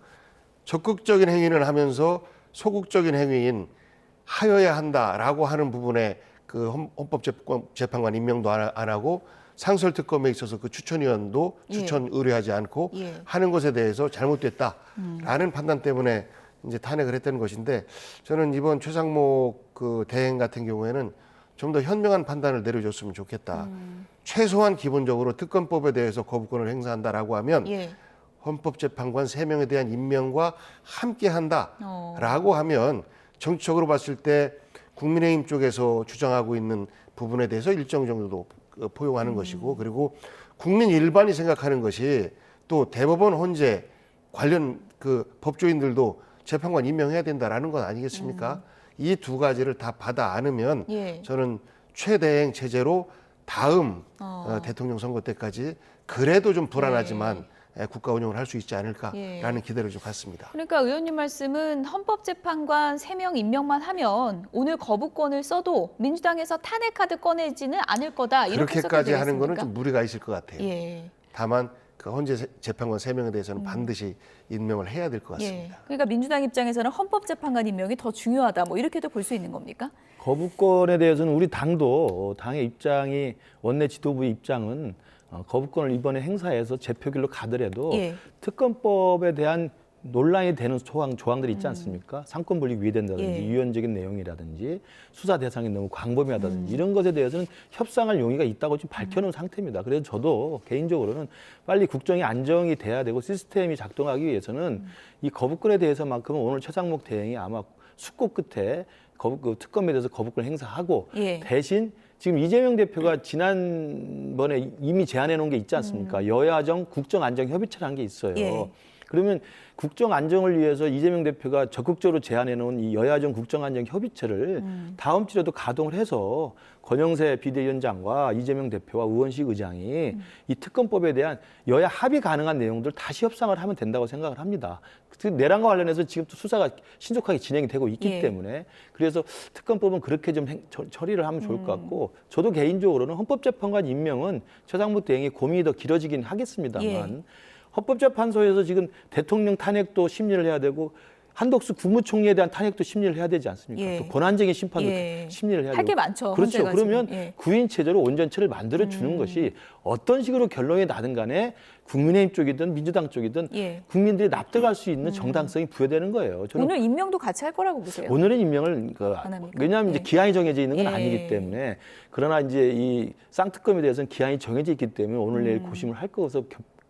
적극적인 행위를 하면서 소극적인 행위인 하여야 한다라고 하는 부분에 그 헌법재판관 임명도 안 하고 상설특검에 있어서 그 추천위원도 추천 의뢰하지 않고 하는 것에 대해서 잘못됐다라는 판단 때문에 이제 탄핵을 했다는 것인데 저는 이번 최상목 그 대행 같은 경우에는 좀 더 현명한 판단을 내려줬으면 좋겠다. 최소한 기본적으로 특검법에 대해서 거부권을 행사한다라고 하면 헌법재판관 3명에 대한 임명과 함께 한다라고 하면 정치적으로 봤을 때 국민의힘 쪽에서 주장하고 있는 부분에 대해서 일정 정도 포용하는 것이고 그리고 국민 일반이 생각하는 것이 또 대법원 헌재 관련 그 법조인들도 재판관 임명해야 된다라는 건 아니겠습니까? 이 두 가지를 다 받아 안으면 저는 최대행 체제로 다음 대통령 선거 때까지 그래도 좀 불안하지만 국가 운영을 할 수 있지 않을까라는 기대를 좀 갖습니다. 그러니까 의원님 말씀은 헌법재판관 3명 임명만 하면 오늘 거부권을 써도 민주당에서 탄핵 카드 꺼내지는 않을 거다. 이렇게 그렇게까지 하는 거는 좀 무리가 있을 것 같아요. 예. 다만 그 헌재 재판관 3명에 대해서는 반드시 임명을 해야 될 것 같습니다. 예. 그러니까 민주당 입장에서는 헌법재판관 임명이 더 중요하다. 뭐 이렇게도 볼 수 있는 겁니까? 거부권에 대해서는 우리 당도 당의 입장이 원내 지도부의 입장은 거부권을 이번에 행사해서 재표결로 가더라도 특검법에 대한 논란이 되는 조항들이 있지 않습니까? 상권 분립 위배된다든지 유연적인 내용이라든지 수사 대상이 너무 광범위하다든지 이런 것에 대해서는 협상할 용의가 있다고 지금 밝혀놓은 상태입니다. 그래서 저도 개인적으로는 빨리 국정이 안정이 돼야 되고 시스템이 작동하기 위해서는 이 거부권에 대해서만큼은 오늘 최상목 대행이 아마 숙고 끝에 특검에 대해서 거부권을 행사하고 대신 지금 이재명 대표가 지난번에 이미 제안해 놓은 게 있지 않습니까? 여야정 국정안정협의체라는 게 있어요. 그러면 국정 안정을 위해서 이재명 대표가 적극적으로 제안해 놓은 이 여야정 국정 안정 협의체를 다음 주에도 가동을 해서 권영세 비대위원장과 이재명 대표와 우원식 의장이 이 특검법에 대한 여야 합의 가능한 내용들 다시 협상을 하면 된다고 생각을 합니다. 내란과 관련해서 지금 또 수사가 신속하게 진행이 되고 있기 때문에 그래서 특검법은 그렇게 좀 처리를 하면 좋을 것 같고 저도 개인적으로는 헌법재판관 임명은 최상무 대행이 고민이 더 길어지긴 하겠습니다만 헌법재판소에서 지금 대통령 탄핵도 심리를 해야 되고 한덕수 국무총리에 대한 탄핵도 심리를 해야 되지 않습니까? 또 권한쟁의 심판도 심리를 해야 되고. 할 게 많죠. 그렇죠. 헌재가 그러면 지금. 구인 체제로 온전체를 만들어 주는 것이 어떤 식으로 결론이 나든 간에 국민의힘 쪽이든 민주당 쪽이든 국민들이 납득할 수 있는 정당성이 부여되는 거예요. 저는 오늘 임명도 같이 할 거라고 보세요. 오늘은 임명을 왜냐하면 이제 기한이 정해져 있는 건 예. 아니기 때문에 그러나 이제 이 쌍특검에 대해서는 기한이 정해져 있기 때문에 오늘 내일 고심을 할 거여서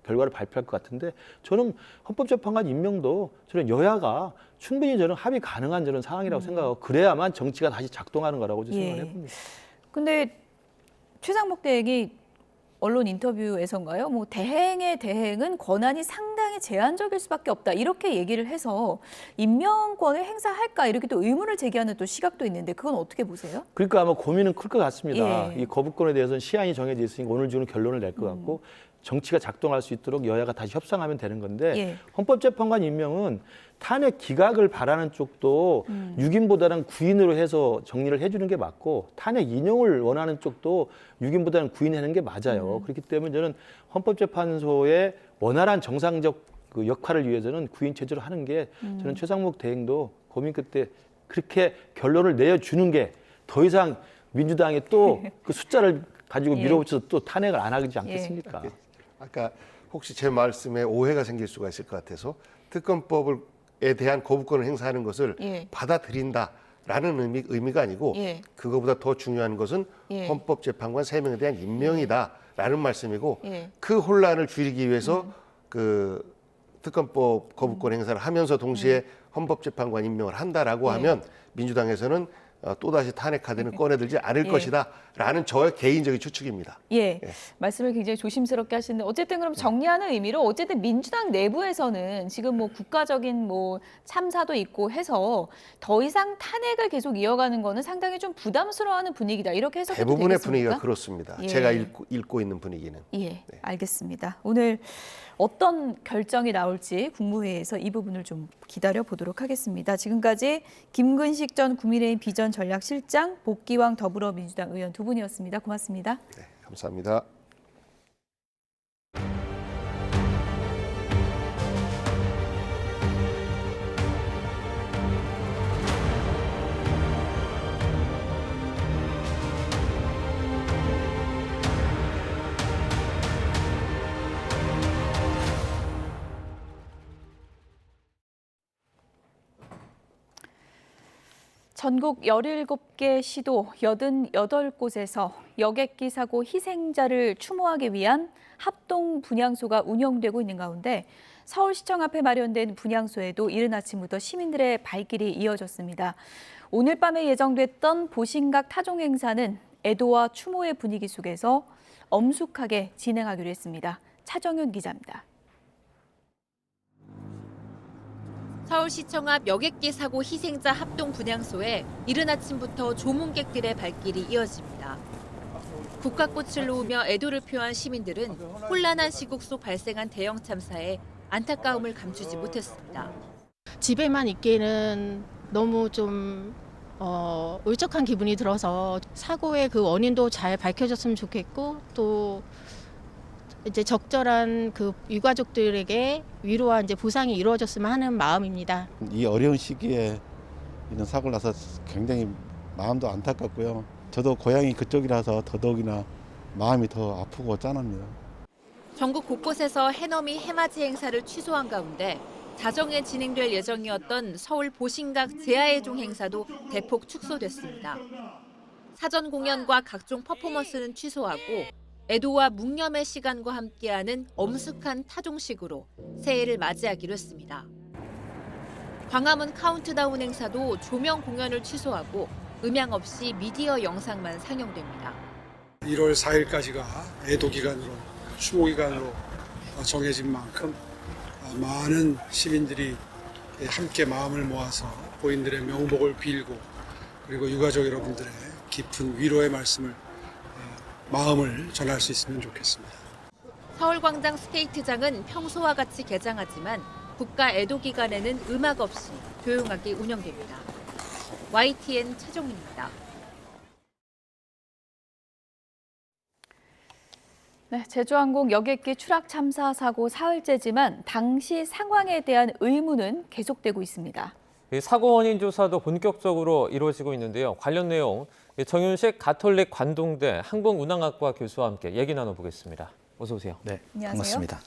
결과를 발표할 것 같은데 저는 헌법재판관 임명도 저는 여야가 충분히 저는 합의 가능한 저는 상황이라고 생각하고 그래야만 정치가 다시 작동하는 거라고 생각을 해봅니다. 근데 최상목 대행이 언론 인터뷰에서인가요? 뭐 대행의 대행은 권한이 상당히 제한적일 수밖에 없다 이렇게 얘기를 해서 임명권을 행사할까 이렇게 또 의문을 제기하는 또 시각도 있는데 그건 어떻게 보세요? 그러니까 아마 고민은 클 것 같습니다. 예. 이 거부권에 대해서는 시한이 정해져 있으니까 오늘 중에 결론을 낼 것 같고 정치가 작동할 수 있도록 여야가 다시 협상하면 되는 건데 헌법재판관 임명은 탄핵 기각을 바라는 쪽도 6인보다는 9인으로 해서 정리를 해주는 게 맞고 탄핵 인용을 원하는 쪽도 6인보다는 9인하는 게 맞아요. 그렇기 때문에 저는 헌법재판소의 원활한 정상적 그 역할을 위해서는 9인 체제로 하는 게 저는 최상목 대행도 고민 끝에 그렇게 결론을 내어주는 게 더 이상 민주당이 또 그 숫자를 가지고 밀어붙여서 또 탄핵을 안 하지 않겠습니까? 아까 혹시 제 말씀에 오해가 생길 수가 있을 것 같아서 특검법에 대한 거부권을 행사하는 것을 받아들인다라는 의미가 아니고 그거보다 더 중요한 것은 헌법재판관 3명에 대한 임명이다라는 말씀이고 그 혼란을 줄이기 위해서 그 특검법 거부권 행사를 하면서 동시에 헌법재판관 임명을 한다라고 하면 민주당에서는 또다시 탄핵 카드는 꺼내들지 않을 것이다라는 저의 개인적인 추측입니다. 말씀을 굉장히 조심스럽게 하시는데 어쨌든 그럼 정리하는 의미로 어쨌든 민주당 내부에서는 지금 뭐 국가적인 뭐 참사도 있고 해서 더 이상 탄핵을 계속 이어가는 거는 상당히 좀 부담스러워하는 분위기다 이렇게 해석해도 대부분의 되겠습니까? 분위기가 그렇습니다. 제가 읽고 있는 분위기는. 알겠습니다. 오늘 어떤 결정이 나올지 국무회의에서 이 부분을 좀 기다려 보도록 하겠습니다. 지금까지 김근식 전 국민의힘 비전전략실장, 복기왕 더불어민주당 의원 두 분이었습니다. 고맙습니다. 네, 감사합니다. 전국 17개 시도 88곳에서 여객기 사고 희생자를 추모하기 위한 합동 분향소가 운영되고 있는 가운데 서울시청 앞에 마련된 분향소에도 이른 아침부터 시민들의 발길이 이어졌습니다. 오늘 밤에 예정됐던 보신각 타종 행사는 애도와 추모의 분위기 속에서 엄숙하게 진행하기로 했습니다. 차정윤 기자입니다. 서울시청 앞 여객기 사고 희생자 합동 분향소에 이른 아침부터 조문객들의 발길이 이어집니다. 국화꽃을 놓으며 애도를 표한 시민들은 혼란한 시국 속 발생한 대형 참사에 안타까움을 감추지 못했습니다. 집에만 있기에는 너무 좀 울적한 기분이 들어서 사고의 그 원인도 잘 밝혀졌으면 좋겠고 또 이제 적절한 그 유가족들에게 위로와 이제 보상이 이루어졌으면 하는 마음입니다. 이 어려운 시기에 이런 사고를 나서 굉장히 마음도 안타깝고요. 저도 고향이 그쪽이라서 더더욱이나 마음이 더 아프고 짠합니다. 전국 곳곳에서 해넘이 해맞이 행사를 취소한 가운데 자정에 진행될 예정이었던 서울 보신각 제아의종 행사도 대폭 축소됐습니다. 사전 공연과 각종 퍼포먼스는 취소하고 애도와 묵념의 시간과 함께하는 엄숙한 타종식으로 새해를 맞이하기로 했습니다. 광화문 카운트다운 행사도 조명 공연을 취소하고 음향 없이 미디어 영상만 상영됩니다. 1월 4일까지가 애도 기간으로 추모 기간으로 정해진 만큼 많은 시민들이 함께 마음을 모아서 고인들의 명복을 빌고 그리고 유가족 여러분들의 깊은 위로의 말씀을 마음을 전할 수 있으면 좋겠습니다. 서울광장 스케이트장은 평소와 같이 개장하지만 국가 애도 기간에는 음악 없이 조용하게 운영됩니다. YTN 최종입니다. 네, 제주항공 여객기 추락 참사 사고 사흘째지만 당시 상황에 대한 의문은 계속되고 있습니다. 사고 원인 조사도 본격적으로 이루어지고 있는데요. 관련 내용 정윤식 가톨릭 관동대 항공운항학과 교수와 함께 얘기 나눠보겠습니다. 어서 오세요. 네, 안녕하세요. 반갑습니다.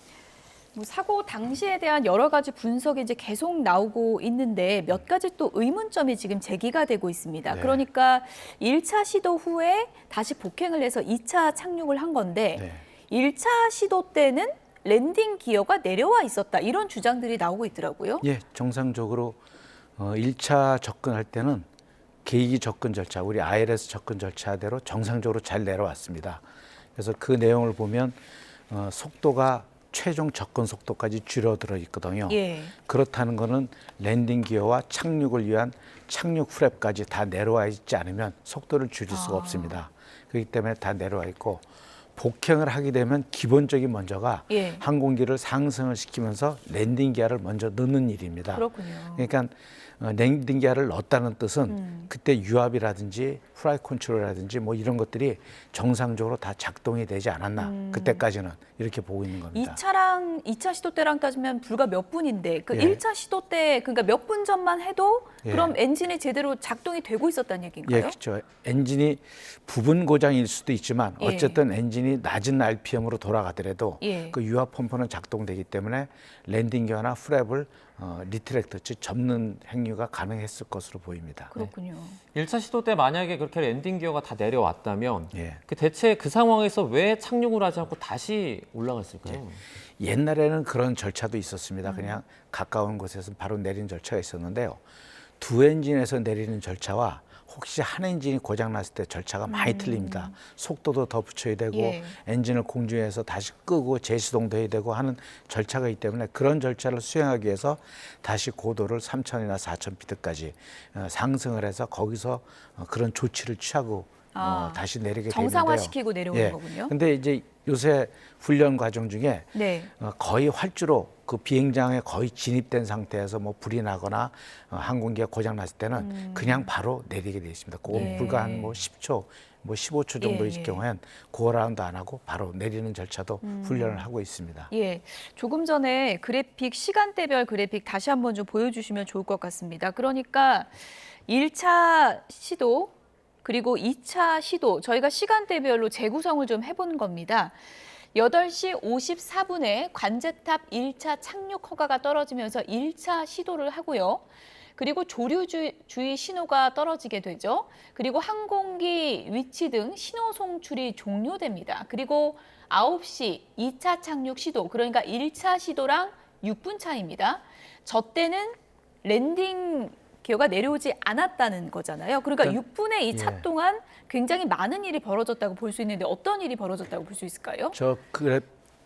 사고 당시에 대한 여러 가지 분석이 이제 계속 나오고 있는데 몇 가지 또 의문점이 지금 제기가 되고 있습니다. 네. 그러니까 1차 시도 후에 다시 복행을 해서 2차 착륙을 한 건데 네. 1차 시도 때는 랜딩 기어가 내려와 있었다. 이런 주장들이 나오고 있더라고요. 예, 정상적으로 1차 접근할 때는 계기 접근 절차, 우리 ILS 접근 절차대로 정상적으로 잘 내려왔습니다. 그래서 그 내용을 보면 속도가 최종 접근 속도까지 줄어들어 있거든요. 예. 그렇다는 거는 랜딩 기어와 착륙을 위한 착륙 프랩까지 다 내려와 있지 않으면 속도를 줄일 수가 없습니다. 그렇기 때문에 다 내려와 있고 복행을 하게 되면 기본적인 먼저가 예. 항공기를 상승을 시키면서 랜딩 기어를 먼저 넣는 일입니다. 그렇군요. 그러니까 랜딩 기어를 넣었다는 뜻은 그때 유압이라든지 프라이 컨트롤이라든지 뭐 이런 것들이 정상적으로 다 작동이 되지 않았나. 그때까지는 이렇게 보고 있는 겁니다. 2차 시도 때랑 따지면 불과 몇 분인데 그 예. 1차 시도 때 그러니까 몇 분 전만 해도 예. 그럼 엔진이 제대로 작동이 되고 있었다는 얘기인가요? 예, 그렇죠. 엔진이 부분 고장일 수도 있지만 예. 어쨌든 엔진이 낮은 RPM으로 돌아가더라도 예. 그 유압 펌프는 작동되기 때문에 랜딩 기어나 프랩을 리트랙트, 즉 접는 행위가 가능했을 것으로 보입니다. 그렇군요. 1차 시도 때 만약에 그렇게 랜딩 기어가 다 내려왔다면 예. 대체 그 상황에서 왜 착륙을 하지 않고 다시 올라갔을까요? 옛날에는 그런 절차도 있었습니다. 그냥 가까운 곳에서 바로 내리는 절차가 있었는데요. 두 엔진에서 내리는 절차와 혹시 한 엔진이 고장났을 때 절차가 많이 틀립니다. 속도도 더 붙여야 되고 예. 엔진을 공중에서 다시 끄고 재시동도 해야 되고 하는 절차가 있기 때문에 그런 절차를 수행하기 위해서 다시 고도를 3,000이나 4,000피트까지 상승을 해서 거기서 그런 조치를 취하고 다시 내리게 되는데요. 정상화시키고 내려오는 거군요. 근데 이제 요새 훈련 과정 중에 네. 거의 활주로 그 비행장에 거의 진입된 상태에서 뭐 불이 나거나 항공기가 고장 났을 때는 그냥 바로 내리게 돼 있습니다. 그건 예. 불과 한 뭐 10초, 뭐 15초 정도일 예. 경우엔 고라운드 안 하고 바로 내리는 절차도 훈련을 하고 있습니다. 예, 조금 전에 그래픽 시간대별 그래픽 다시 한번 좀 보여주시면 좋을 것 같습니다. 그러니까 1차 시도 그리고 2차 시도 저희가 시간대별로 재구성을 좀 해본 겁니다. 8시 54분에 관제탑 1차 착륙 허가가 떨어지면서 1차 시도를 하고요. 그리고 조류주의 신호가 떨어지게 되죠. 그리고 항공기 위치 등 신호 송출이 종료됩니다. 그리고 9시 2차 착륙 시도, 그러니까 1차 시도랑 6분 차이입니다. 저 때는 랜딩 기어가 내려오지 않았다는 거잖아요. 그러니까 6분의 2차 예. 동안 굉장히 많은 일이 벌어졌다고 볼 수 있는데 어떤 일이 벌어졌다고 볼 수 있을까요? 저 그래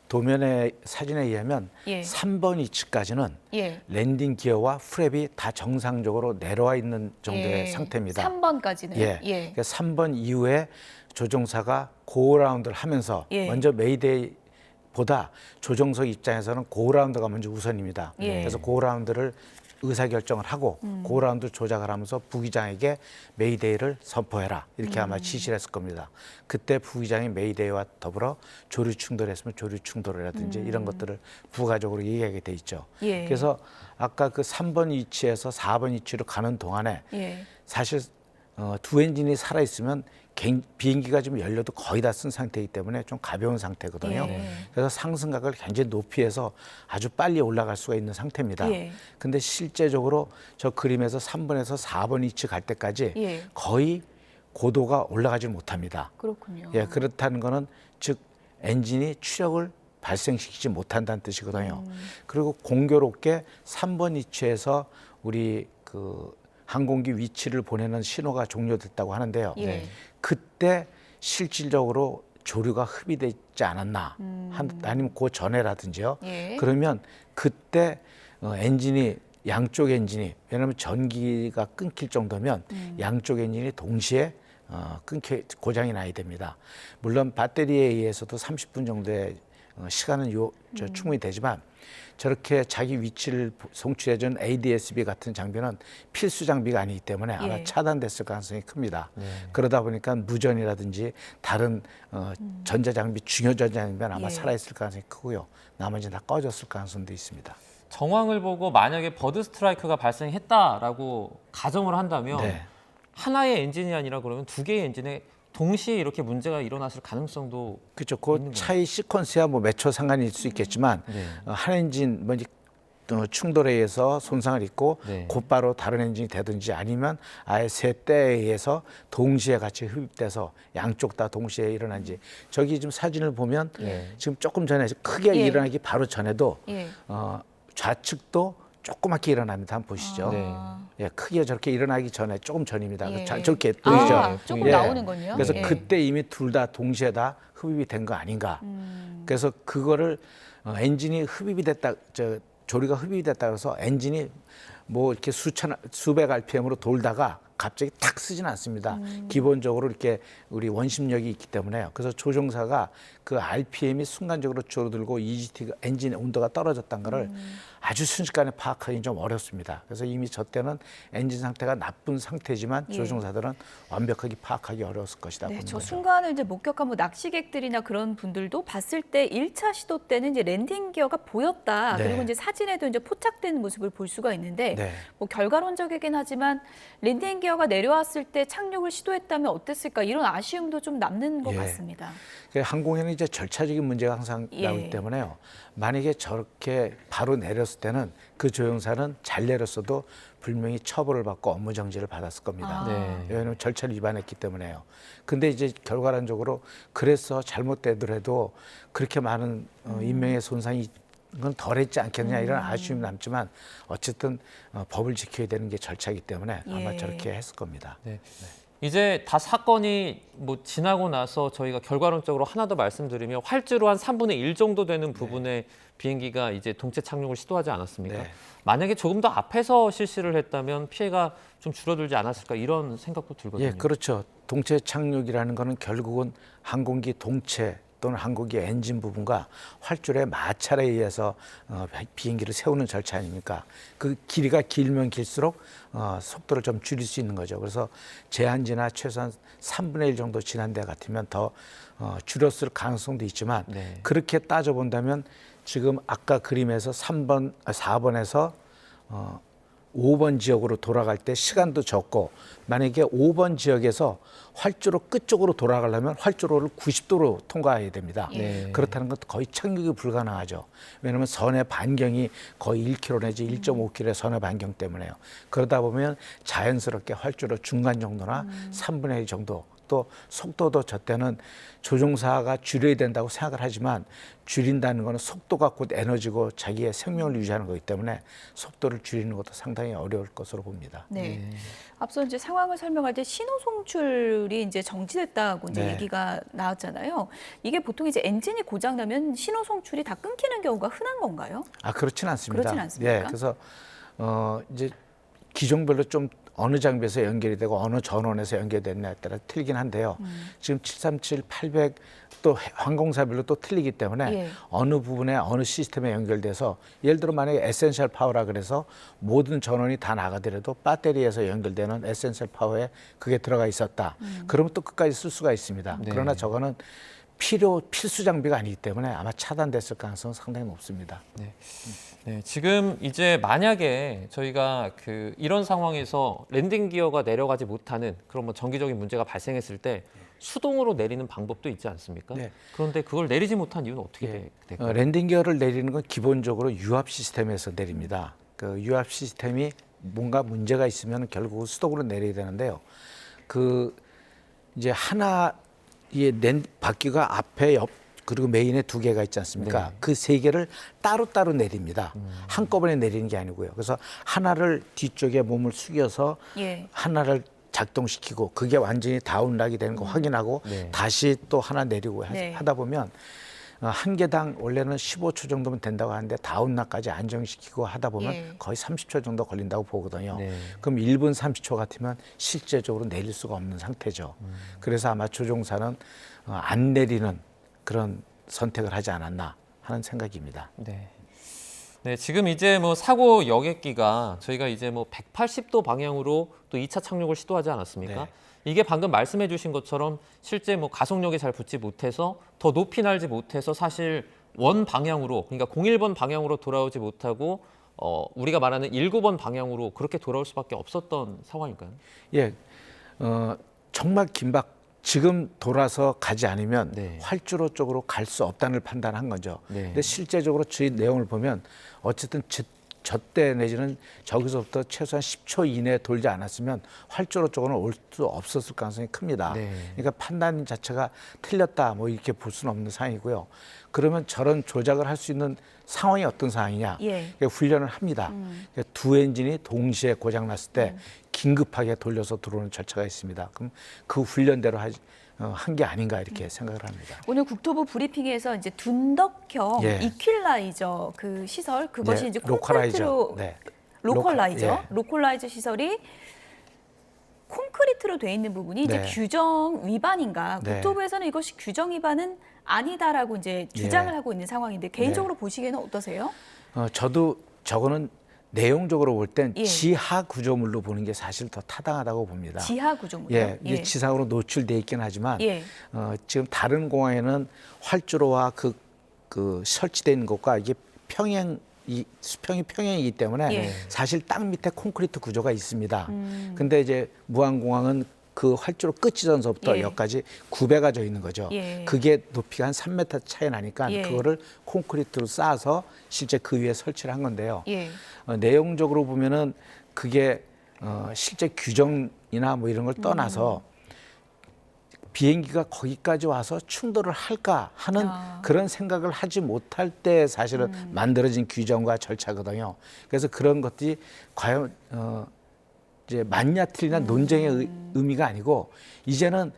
도면의 사진에 의하면 예. 3번 위치까지는 예. 랜딩 기어와 프랩이 다 정상적으로 내려와 있는 정도의 예. 상태입니다. 3번까지는. 예. 예. 그러니까 3번 이후에 조종사가 고라운드를 하면서 예. 먼저 메이데이보다 조종석 입장에서는 고라운드가 먼저 우선입니다. 예. 그래서 고라운드를 의사결정을 하고 고라운드 조작을 하면서 부기장에게 메이데이를 선포해라 이렇게 아마 지시를 했을 겁니다. 그때 부기장이 메이데이와 더불어 조류 충돌했으면 조류 충돌이라든지 이런 것들을 부가적으로 얘기하게 돼 있죠. 예. 그래서 아까 그 3번 위치에서 4번 위치로 가는 동안에 예. 사실 두 엔진이 살아있으면 비행기가 좀 연료도 거의 다 쓴 상태이기 때문에 좀 가벼운 상태거든요. 예. 그래서 상승각을 굉장히 높이 해서 아주 빨리 올라갈 수가 있는 상태입니다. 예. 근데 실제적으로 저 그림에서 3번에서 4번 위치 갈 때까지 예. 거의 고도가 올라가지 못합니다. 그렇군요. 예, 그렇다는 거는 즉 엔진이 추력을 발생시키지 못한다는 뜻이거든요. 그리고 공교롭게 3번 위치에서 우리 그 항공기 위치를 보내는 신호가 종료됐다고 하는데요. 예. 그때 실질적으로 조류가 흡입되지 않았나, 아니면 그 전에라든지요. 예. 그러면 그때 엔진이 양쪽 엔진이 왜냐하면 전기가 끊길 정도면 양쪽 엔진이 동시에 고장이 나야 됩니다. 물론 배터리에 의해서도 30분 정도의 시간은 충분히 되지만 저렇게 자기 위치를 송출해준 ADS-B 같은 장비는 필수 장비가 아니기 때문에 아마 차단됐을 가능성이 큽니다. 그러다 보니까 무전이라든지 다른 전자장비, 중요 전자장비는 아마 살아있을 가능성이 크고요. 나머지는 다 꺼졌을 가능성도 있습니다. 정황을 보고 만약에 버드 스트라이크가 발생했다라고 가정을 한다면 하나의 엔진이 아니라 그러면 두 개의 엔진에 동시에 이렇게 문제가 일어났을 가능성도 그렇죠. 그 차이 시퀀스야 뭐 몇 초 상관일 수 있겠지만 한 엔진 먼저 충돌에 의해서 손상을 입고 곧바로 다른 엔진이 되든지 아니면 아예 세 때에 의해서 동시에 같이 흡입돼서 양쪽 다 동시에 일어난지 저기 지금 사진을 보면 지금 조금 전에 크게 일어나기 바로 전에도 좌측도 조그맣게 일어납니다. 한번 보시죠. 예, 크게 저렇게 일어나기 전에 조금 전입니다. 저렇게 보이죠? 조금 나오는군요. 그래서 그때 이미 둘 다 동시에 다 흡입이 된 거 아닌가. 그래서 그거를 엔진이 흡입이 됐다, 조류가 흡입이 됐다 그래서 엔진이 뭐 이렇게 수백 RPM으로 돌다가 갑자기 탁 쓰지는 않습니다. 기본적으로 이렇게 우리 원심력이 있기 때문에요. 그래서 조종사가 그 RPM이 순간적으로 줄어들고 EGT 엔진 온도가 떨어졌다는 거를 아주 순식간에 파악하기 좀 어렵습니다. 그래서 이미 저 때는 엔진 상태가 나쁜 상태지만 조종사들은 완벽하게 파악하기 어려웠을 것이다. 네, 저 순간을 이제 목격한 뭐 낚시객들이나 그런 분들도 봤을 때 1차 시도 때는 이제 랜딩 기어가 보였다. 그리고 이제 사진에도 이제 포착되는 모습을 볼 수가 있는데 뭐 결과론적이긴 하지만 랜딩 기어가 내려왔을 때 착륙을 시도했다면 어땠을까 이런 아쉬움도 좀 남는 것 같습니다. 항공에는 이제 절차적인 문제가 항상 나오기 때문에요. 만약에 저렇게 바로 내렸을 때는 그 조종사는 잘 내렸어도 분명히 처벌을 받고 업무 정지를 받았을 겁니다. 왜냐하면 절차를 위반했기 때문에요. 근데 이제 결과론적으로 그래서 잘못되더라도 그렇게 많은 인명의 손상이 건 덜했지 않겠느냐 이런 아쉬움이 남지만 어쨌든 법을 지켜야 되는 게 절차이기 때문에 아마 저렇게 했을 겁니다. 이제 다 사건이 뭐 지나고 나서 저희가 결과론적으로 하나 더 말씀드리면 활주로 한 3분의 1 정도 되는 부분에 비행기가 이제 동체 착륙을 시도하지 않았습니까? 만약에 조금 더 앞에서 실시를 했다면 피해가 좀 줄어들지 않았을까 이런 생각도 들거든요. 예, 그렇죠. 동체 착륙이라는 거는 결국은 항공기 동체 또는 항공기 엔진 부분과 활주로의 마찰에 의해서 비행기를 세우는 절차 아닙니까? 그 길이가 길면 길수록 속도를 좀 줄일 수 있는 거죠. 그래서 제한지나 최소한 3분의 1 정도 지난 데 같으면 더 줄였을 가능성도 있지만 그렇게 따져본다면 지금 아까 그림에서 4번에서 5번 지역으로 돌아갈 때 시간도 적고 만약에 5번 지역에서 활주로 끝쪽으로 돌아가려면 활주로를 90도로 통과해야 됩니다. 그렇다는 건 거의 착륙이 불가능하죠. 왜냐하면 선의 반경이 거의 1km 내지 1.5km의 선의 반경 때문에요. 그러다 보면 자연스럽게 활주로 중간 정도나 3분의 1 정도 또 속도도 저 때는 조종사가 줄여야 된다고 생각을 하지만 줄인다는 것은 속도가 곧 에너지고 자기의 생명을 유지하는 거기 때문에 속도를 줄이는 것도 상당히 어려울 것으로 봅니다. 앞서 이제 상황을 설명할 때 신호 송출이 이제 정지됐다고 이제 얘기가 나왔잖아요. 이게 보통 이제 엔진이 고장 나면 신호 송출이 다 끊기는 경우가 흔한 건가요? 그렇진 않습니다. 그렇진 않습니까? 그래서 이제 기종별로 좀 어느 장비에서 연결이 되고 어느 전원에서 연결됐냐에 따라 틀리긴 한데요. 지금 737, 800 또 항공사별로 또 틀리기 때문에 어느 부분에 어느 시스템에 연결돼서 예를 들어 만약에 에센셜 파워라 그래서 모든 전원이 다 나가더라도 배터리에서 연결되는 에센셜 파워에 그게 들어가 있었다. 그러면 또 끝까지 쓸 수가 있습니다. 그러나 저거는 필수 장비가 아니기 때문에 아마 차단됐을 가능성은 상당히 높습니다. 지금 이제 만약에 저희가 이런 상황에서 랜딩 기어가 내려가지 못하는 그런 뭐 정기적인 문제가 발생했을 때 수동으로 내리는 방법도 있지 않습니까? 그런데 그걸 내리지 못한 이유는 어떻게 될까요? 랜딩 기어를 내리는 건 기본적으로 유압 시스템에서 내립니다. 그 유압 시스템이 뭔가 문제가 있으면 결국 수동으로 내려야 되는데요. 이제 하나의 바퀴가 앞에 그리고 메인에 2개가 있지 않습니까? 그 3개를 따로따로 내립니다. 한꺼번에 내리는 게 아니고요. 그래서 하나를 뒤쪽에 몸을 숙여서 하나를 작동시키고 그게 완전히 다운락이 되는 거 확인하고 네. 다시 또 하나 내리고 네. 하다 보면 한 개당 원래는 15초 정도면 된다고 하는데 다운락까지 안정시키고 하다 보면 예. 거의 30초 정도 걸린다고 보거든요. 네. 그럼 1분 30초 같으면 실제적으로 내릴 수가 없는 상태죠. 그래서 아마 조종사는 안 내리는 그런 선택을 하지 않았나 하는 생각입니다. 네. 네, 지금 이제 뭐 사고 여객기가 저희가 이제 뭐 180도 방향으로 또 2차 착륙을 시도하지 않았습니까? 네. 이게 방금 말씀해 주신 것처럼 실제 뭐 가속력이 잘 붙지 못해서 더 높이 날지 못해서 사실 원 방향으로, 그러니까 01번 방향으로 돌아오지 못하고 우리가 말하는 19번 방향으로 그렇게 돌아올 수밖에 없었던 상황일까요? 예, 정말 긴박 지금 돌아서 가지 않으면 네. 활주로 쪽으로 갈 수 없다는 판단한 거죠. 네. 근데 실제적으로 저희 내용을 보면 어쨌든 저때 내지는 저기서부터 최소한 10초 이내에 돌지 않았으면 활주로 쪽으로는 올 수 없었을 가능성이 큽니다. 네. 그러니까 판단 자체가 틀렸다 뭐 이렇게 볼 수는 없는 상황이고요. 그러면 저런 조작을 할 수 있는 상황이 어떤 상황이냐? 예. 그러니까 훈련을 합니다. 그러니까 두 엔진이 동시에 고장 났을 때 긴급하게 돌려서 들어오는 절차가 있습니다. 그럼 그 훈련대로 한 게 아닌가 이렇게 생각을 합니다. 오늘 국토부 브리핑에서 이제 둔덕형 예. 이퀄라이저 그 시설 그것이 네, 이제 로컬라이저. 콘크리트로 네. 로컬라이저 예. 로컬라이저 시설이 콘크리트로 돼 있는 부분이 이제 네. 규정 위반인가? 네. 국토부에서는 이것이 규정 위반은 아니다라고 이제 주장을 예. 하고 있는 상황인데 개인적으로 보시기에는 어떠세요? 저도 저거는 내용적으로 볼 땐 예. 지하 구조물로 보는 게 사실 더 타당하다고 봅니다. 지하 구조물이요? 예, 이제 지상으로 노출돼 있긴 하지만 예. 지금 다른 공항에는 활주로와 그 설치되어 있는 것과 이게 수평이 평행이기 때문에 예. 사실 땅 밑에 콘크리트 구조가 있습니다. 근데 이제 무안공항은 그 활주로 끝지점서부터 예. 여기까지 구배가 져 있는 거죠. 예. 그게 높이가 한 3m 차이 나니까 예. 그거를 콘크리트로 쌓아서 실제 그 위에 설치를 한 건데요. 예. 내용적으로 보면은 그게 실제 규정이나 뭐 이런 걸 떠나서 비행기가 거기까지 와서 충돌을 할까 하는 그런 생각을 하지 못할 때 사실은 만들어진 규정과 절차거든요. 그래서 그런 것들이 과연 이제 맞냐 틀리냐 논쟁의 의미가 아니고 이제는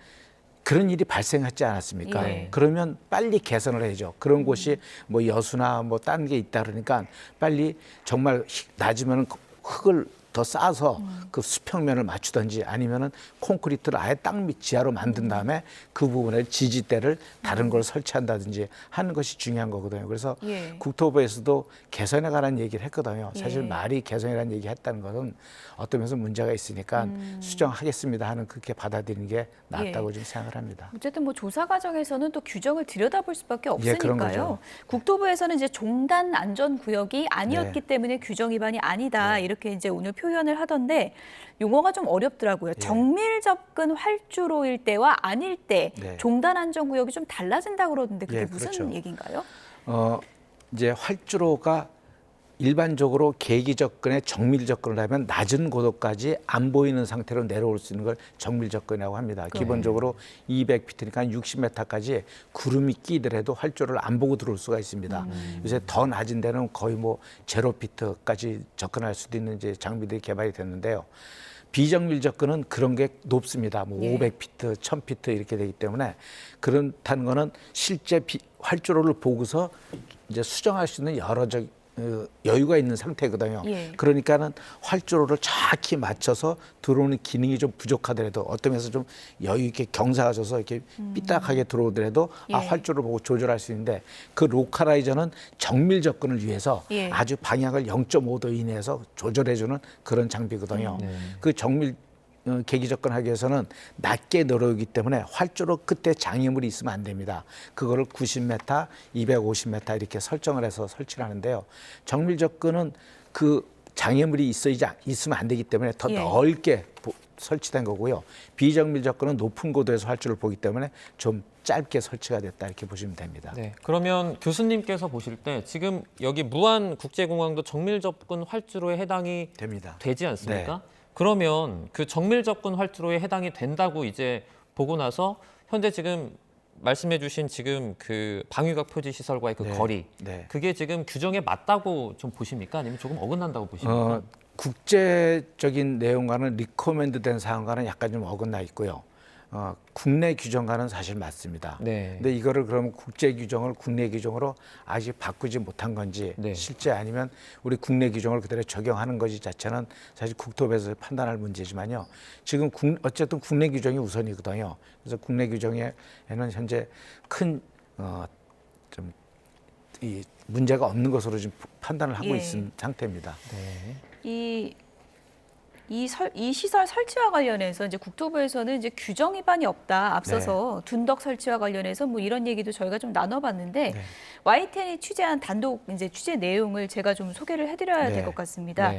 그런 일이 발생하지 않았습니까? 예. 그러면 빨리 개선을 해야죠. 그런 곳이 뭐 여수나 뭐 다른 게 있다 그러니까 빨리 정말 낮으면 흙을 더 쌓아서 그 수평면을 맞추든지 아니면은 콘크리트를 아예 땅 밑 지하로 만든 다음에 그 부분에 지지대를 다른 걸 설치한다든지 하는 것이 중요한 거거든요. 그래서 예. 국토부에서도 개선해 가라는 얘기를 했거든요. 사실 예. 말이 개선이라는 얘기 했다는 것은 어떤 면에서 문제가 있으니까 수정하겠습니다 하는 그렇게 받아들이는 게 낫다고 좀 생각을 합니다. 어쨌든 뭐 조사 과정에서는 또 규정을 들여다볼 수밖에 예, 그런 없으니까요. 거죠. 국토부에서는 이제 종단 안전 구역이 아니었기 때문에 규정 위반이 아니다 이렇게 이제 오늘 표현을 하던데 용어가 좀 어렵더라고요. 정밀 접근 활주로일 때와 아닐 때 종단 안전 구역이 좀 달라진다고 그러는데 그게 예, 무슨 그렇죠. 얘기인가요? 이제 활주로가 일반적으로 계기 접근에 정밀 접근을 하면 낮은 고도까지 안 보이는 상태로 내려올 수 있는 걸 정밀 접근이라고 합니다. 기본적으로 200피트니까 60m까지 구름이 끼더라도 활주로를 안 보고 들어올 수가 있습니다. 요새 더 낮은 데는 거의 뭐 제로피트까지 접근할 수도 있는 이제 장비들이 개발이 됐는데요. 비정밀 접근은 그런 게 높습니다. 뭐 500피트, 1000피트 이렇게 되기 때문에 그렇다는 거는 실제 활주로를 보고서 이제 수정할 수 있는 여러 여유가 있는 상태거든요. 예. 그러니까는 활주로를 정확히 맞춰서 들어오는 기능이 좀 부족하더라도 어떤 면에서 좀 여유 있게 경사가 져서 이렇게 삐딱하게 들어오더라도 활주로를 보고 조절할 수 있는데 그 로컬라이저는 정밀 접근을 위해서 아주 방향을 0.5도 이내에서 조절해주는 그런 장비거든요. 그 정밀 계기 접근하기 위해서는 낮게 내려오기 때문에 활주로 끝에 장애물이 있으면 안 됩니다. 그거를 90m, 250m 이렇게 설정을 해서 설치를 하는데요. 정밀 접근은 그 장애물이 있으면 안 되기 때문에 더 넓게 설치된 거고요. 비정밀 접근은 높은 고도에서 활주로를 보기 때문에 좀 짧게 설치가 됐다 이렇게 보시면 됩니다. 네, 그러면 교수님께서 보실 때 지금 여기 무안국제공항도 정밀 접근 활주로에 해당이 되지 않습니까? 네. 그러면 그 정밀 접근 활주로에 해당이 된다고 이제 보고 나서 현재 지금 말씀해 주신 지금 그 방위각 표지 시설과의 그 거리 그게 지금 규정에 맞다고 좀 보십니까? 아니면 조금 어긋난다고 보십니까? 국제적인 내용과는 리코멘드된 사항과는 약간 좀 어긋나 있고요. 국내 규정과는 사실 맞습니다. 네. 근데 이거를 그러면 국제 규정을 국내 규정으로 아직 바꾸지 못한 건지 네. 실제 아니면 우리 국내 규정을 그대로 적용하는 것이 자체는 사실 국토부에서 판단할 문제지만요. 지금 어쨌든 국내 규정이 우선이거든요. 그래서 국내 규정에는 현재 큰 좀 이 문제가 없는 것으로 지금 판단을 하고 예. 있는 상태입니다. 이 시설 설치와 관련해서 이제 국토부에서는 이제 규정 위반이 없다. 앞서서 둔덕 설치와 관련해서 뭐 이런 얘기도 저희가 좀 나눠봤는데 YTN이 취재한 단독 이제 취재 내용을 제가 좀 소개를 해드려야 될 것 같습니다.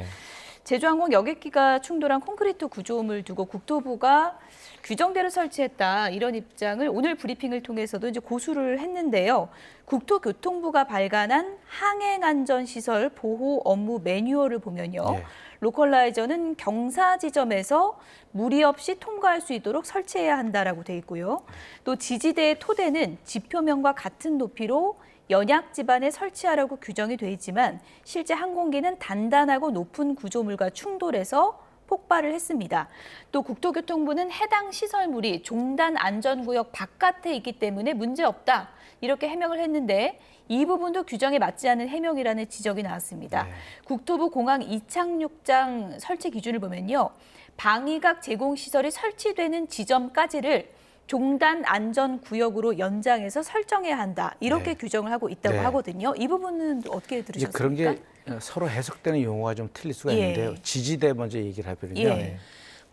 제주항공 여객기가 충돌한 콘크리트 구조물을 두고 국토부가 규정대로 설치했다 이런 입장을 오늘 브리핑을 통해서도 이제 고수를 했는데요. 국토교통부가 발간한 항행안전시설 보호 업무 매뉴얼을 보면요. 로컬라이저는 경사 지점에서 무리 없이 통과할 수 있도록 설치해야 한다라고 돼 있고요. 또 지지대의 토대는 지표면과 같은 높이로 연약 지반에 설치하라고 규정이 돼 있지만 실제 항공기는 단단하고 높은 구조물과 충돌해서 폭발을 했습니다. 또 국토교통부는 해당 시설물이 종단 안전구역 바깥에 있기 때문에 문제없다. 이렇게 해명을 했는데 이 부분도 규정에 맞지 않는 해명이라는 지적이 나왔습니다. 국토부 공항 이착륙장 설치 기준을 보면요. 방위각 제공시설이 설치되는 지점까지를 종단 안전구역으로 연장해서 설정해야 한다. 이렇게 규정을 하고 있다고 하거든요. 이 부분은 어떻게 들으셨습니까? 그런 게 서로 해석되는 용어가 좀 틀릴 수가 있는데요. 지지대 먼저 얘기를 해보면요.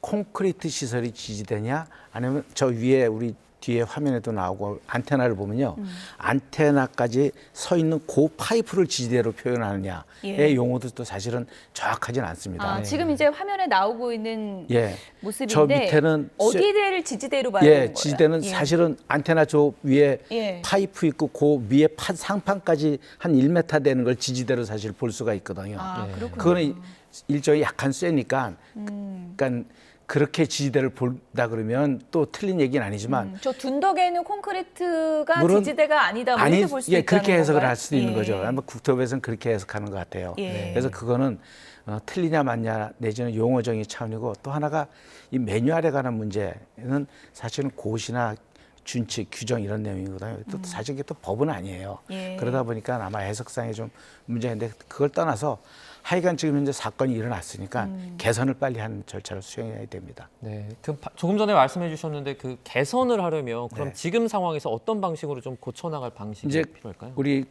콘크리트 시설이 지지대냐 아니면 저 위에 우리 뒤에 화면에도 나오고 안테나를 보면요. 안테나까지 서 있는 그 파이프를 지지대로 표현하느냐의 용어도 사실은 정확하지는 않습니다. 지금 이제 화면에 나오고 있는 모습인데 저 밑에는 어디대를 지지대로 봐야 되는 거예요? 지지대는 사실은 안테나 저 위에 파이프 있고 그 위에 상판까지 한 1m 되는 걸 지지대로 사실 볼 수가 있거든요. 그거는 일종의 약한 쇠니까 그러니까 그렇게 지지대를 본다 그러면 또 틀린 얘기는 아니지만 저 둔덕에 있는 콘크리트가 지지대가 아니다. 뭐 이렇게 볼 수도 있다는 그렇게 해석을 건가요? 할 수도 있는 거죠. 아마 국토부에서는 그렇게 해석하는 것 같아요. 그래서 그거는 틀리냐 맞냐 내지는 용어적인 차원이고 또 하나가 이 매뉴얼에 관한 문제는 사실은 고시나 준칙, 규정 이런 내용이거든요. 또 사실 이게 또 법은 아니에요. 그러다 보니까 아마 해석상에 좀 문제가 있는데 그걸 떠나서 하여간 지금 현재 사건이 일어났으니까 개선을 빨리 하는 절차를 수행해야 됩니다. 네, 조금 전에 말씀해 주셨는데 그 개선을 하려면 그럼 지금 상황에서 어떤 방식으로 좀 고쳐나갈 방식이 필요할까요? 우리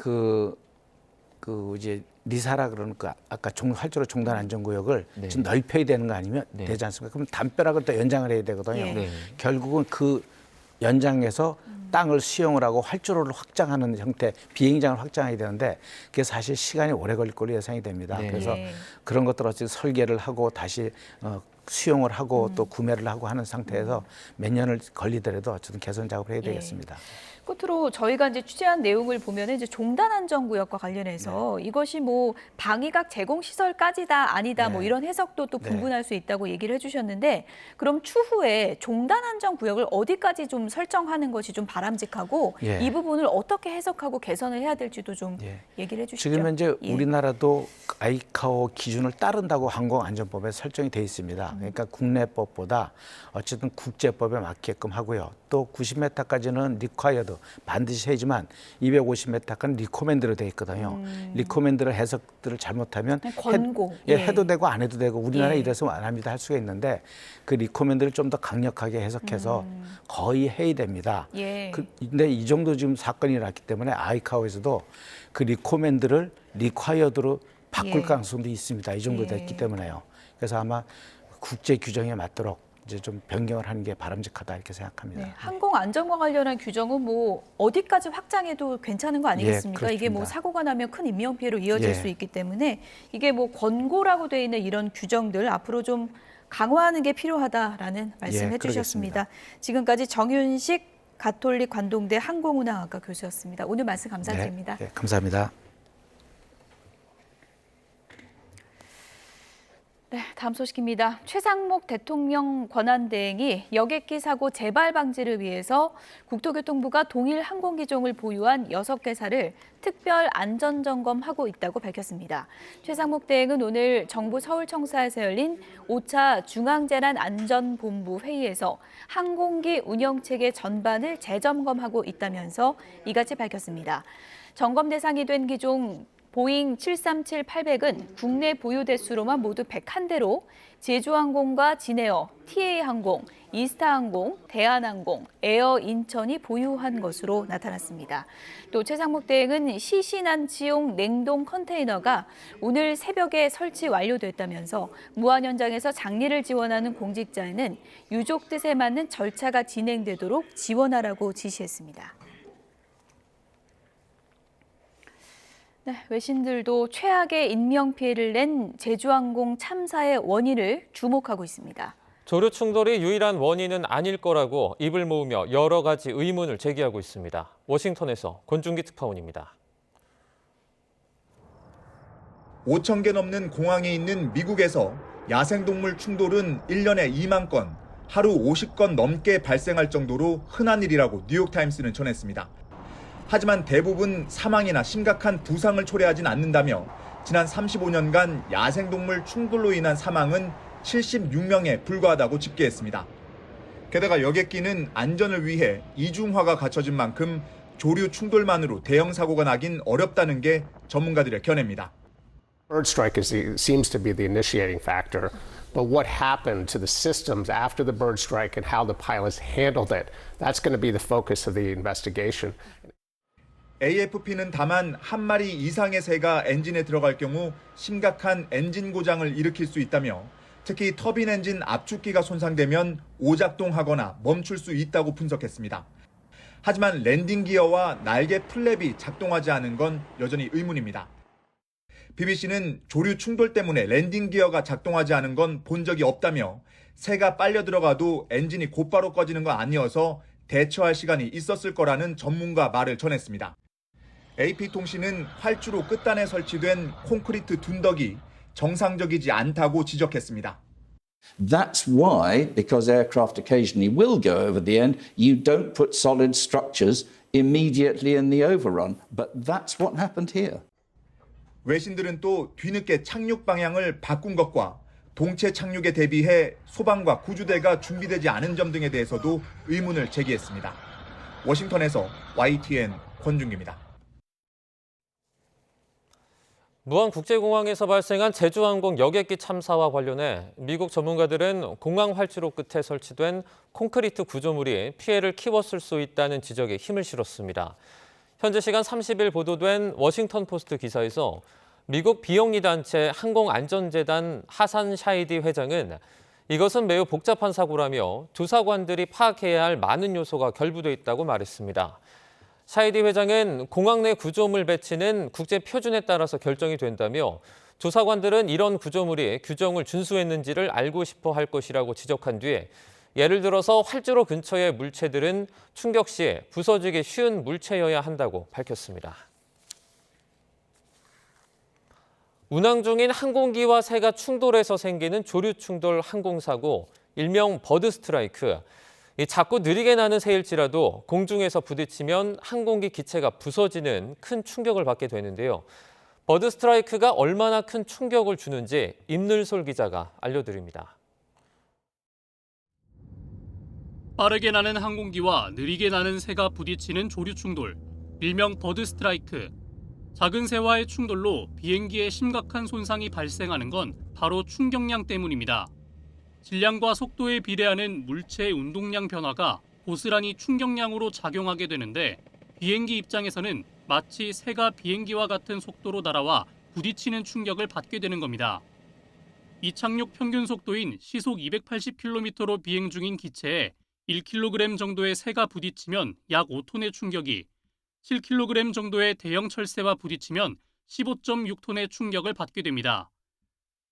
이제 리사라 그러는 그 아까 활주로 종단 안전구역을 좀 넓혀야 되는 거 아니면 되지 않습니까? 그럼 담벼락을 또 연장을 해야 되거든요. 결국은 그 연장해서 땅을 수용을 하고 활주로를 확장하는 형태, 비행장을 확장해야 되는데 그게 사실 시간이 오래 걸릴 걸로 예상이 됩니다. 그래서 그런 것들을 어찌 설계를 하고 다시 수용을 하고 또 구매를 하고 하는 상태에서 몇 년을 걸리더라도 어쨌든 개선 작업을 해야 되겠습니다. 끝으로 저희가 이제 취재한 내용을 보면 이제 종단 안전구역과 관련해서 이것이 뭐 방위각 제공 시설까지다 아니다 뭐 이런 해석도 또 분분할 수 있다고 얘기를 해주셨는데 그럼 추후에 종단 안전구역을 어디까지 좀 설정하는 것이 좀 바람직하고 이 부분을 어떻게 해석하고 개선을 해야 될지도 좀 얘기를 해주시죠. 지금 현재 우리나라도 아이카오 기준을 따른다고 항공안전법에 설정이 돼 있습니다. 그러니까 국내법보다 어쨌든 국제법에 맞게끔 하고요. 또 90m까지는 리콰이어드 반드시 해야지만 250m까지는 리코멘드로 돼 있거든요. 리코멘드를 해석들을 잘못하면 권고. 해도 되고 안 해도 되고 우리나라에 이래서 안 합니다 할 수가 있는데 그 리코멘드를 좀 더 강력하게 해석해서 거의 해야 됩니다. 근데 이 정도 지금 사건이 일어났기 때문에 아이카오에서도 그 리코멘드를 리콰이어드로 바꿀 가능성도 있습니다. 이 정도 됐기 때문에요. 그래서 아마 국제 규정에 맞도록 이제 좀 변경을 하는 게 바람직하다 이렇게 생각합니다. 항공 안전과 관련한 규정은 뭐 어디까지 확장해도 괜찮은 거 아니겠습니까? 이게 뭐 사고가 나면 큰 인명 피해로 이어질 수 있기 때문에 이게 뭐 권고라고 돼 있는 이런 규정들 앞으로 좀 강화하는 게 필요하다라는 말씀해 주셨습니다. 지금까지 정윤식 가톨릭 관동대 항공운항학과 교수였습니다. 오늘 말씀 감사드립니다. 감사합니다. 네, 다음 소식입니다. 최상목 대통령 권한대행이 여객기 사고 재발 방지를 위해서 국토교통부가 동일 항공기종을 보유한 6개사를 특별 안전점검하고 있다고 밝혔습니다. 최상목 대행은 오늘 정부 서울청사에서 열린 5차 중앙재난안전본부 회의에서 항공기 운영체계 전반을 재점검하고 있다면서 이같이 밝혔습니다. 점검 대상이 된 기종 보잉 737-800은 국내 보유 대수로만 모두 101대로 제주항공과 진에어, TA항공, 이스타항공, 대한항공, 에어 인천이 보유한 것으로 나타났습니다. 또 최상목 대행은 시신안치용 냉동 컨테이너가 오늘 새벽에 설치 완료됐다면서 무한 현장에서 장례를 지원하는 공직자에는 유족 뜻에 맞는 절차가 진행되도록 지원하라고 지시했습니다. 네, 외신들도 최악의 인명피해를 낸 제주항공 참사의 원인을 주목하고 있습니다. 조류 충돌이 유일한 원인은 아닐 거라고 입을 모으며 여러 가지 의문을 제기하고 있습니다. 워싱턴에서 권준기 특파원입니다. 5,000개 넘는 공항이 있는 미국에서 야생동물 충돌은 1년에 2만 건, 하루 50건 넘게 발생할 정도로 흔한 일이라고 뉴욕타임스는 전했습니다. 하지만 대부분 사망이나 심각한 부상을 초래하진 않는다며 지난 35년간 야생동물 충돌로 인한 사망은 76명에 불과하다고 집계했습니다. 게다가 여객기는 안전을 위해 이중화가 갖춰진 만큼 조류 충돌만으로 대형 사고가 나긴 어렵다는 게 전문가들의 견해입니다. Bird strike seems to be the initiating factor, but what happened to the systems after the bird strike and how the pilots handled it, that's going to be the focus of the investigation. AFP는 다만 한 마리 이상의 새가 엔진에 들어갈 경우 심각한 엔진 고장을 일으킬 수 있다며 특히 터빈 엔진 압축기가 손상되면 오작동하거나 멈출 수 있다고 분석했습니다. 하지만 랜딩 기어와 날개 플랩이 작동하지 않은 건 여전히 의문입니다. BBC는 조류 충돌 때문에 랜딩 기어가 작동하지 않은 건 본 적이 없다며 새가 빨려 들어가도 엔진이 곧바로 꺼지는 건 아니어서 대처할 시간이 있었을 거라는 전문가 말을 전했습니다. AP통신은 활주로 끝단에 설치된 콘크리트 둔덕이 정상적이지 않다고 지적했습니다. That's why, because aircraft occasionally will go over the end, you don't put solid structures immediately in the overrun. But that's what happened here. 외신들은 또 뒤늦게 착륙 방향을 바꾼 것과 동체 착륙에 대비해 소방과 구조대가 준비되지 않은 점 등에 대해서도 의문을 제기했습니다. 워싱턴에서 YTN 권준기입니다. 무안국제공항에서 발생한 제주항공 여객기 참사와 관련해 미국 전문가들은 공항 활주로 끝에 설치된 콘크리트 구조물이 피해를 키웠을 수 있다는 지적에 힘을 실었습니다. 현재 시간 30일 보도된 워싱턴 포스트 기사에서 미국 비영리 단체 항공안전재단 하산 샤이디 회장은 이것은 매우 복잡한 사고라며 조사관들이 파악해야 할 많은 요소가 결부돼 있다고 말했습니다. 샤이디 회장은 공항 내 구조물 배치는 국제 표준에 따라서 결정이 된다며 조사관들은 이런 구조물이 규정을 준수했는지를 알고 싶어 할 것이라고 지적한 뒤에 예를 들어서 활주로 근처의 물체들은 충격 시 부서지기 쉬운 물체여야 한다고 밝혔습니다. 운항 중인 항공기와 새가 충돌해서 생기는 조류 충돌 항공사고, 일명 버드 스트라이크. 자꾸 느리게 나는 새일지라도 공중에서 부딪히면 항공기 기체가 부서지는 큰 충격을 받게 되는데요. 버드 스트라이크가 얼마나 큰 충격을 주는지 임늘솔 기자가 알려드립니다. 빠르게 나는 항공기와 느리게 나는 새가 부딪히는 조류 충돌, 일명 버드 스트라이크. 작은 새와의 충돌로 비행기에 심각한 손상이 발생하는 건 바로 충격량 때문입니다. 질량과 속도에 비례하는 물체의 운동량 변화가 고스란히 충격량으로 작용하게 되는데, 비행기 입장에서는 마치 새가 비행기와 같은 속도로 날아와 부딪히는 충격을 받게 되는 겁니다. 이착륙 평균 속도인 시속 280km로 비행 중인 기체에 1kg 정도의 새가 부딪히면 약 5톤의 충격이, 7kg 정도의 대형 철새와 부딪히면 15.6톤의 충격을 받게 됩니다.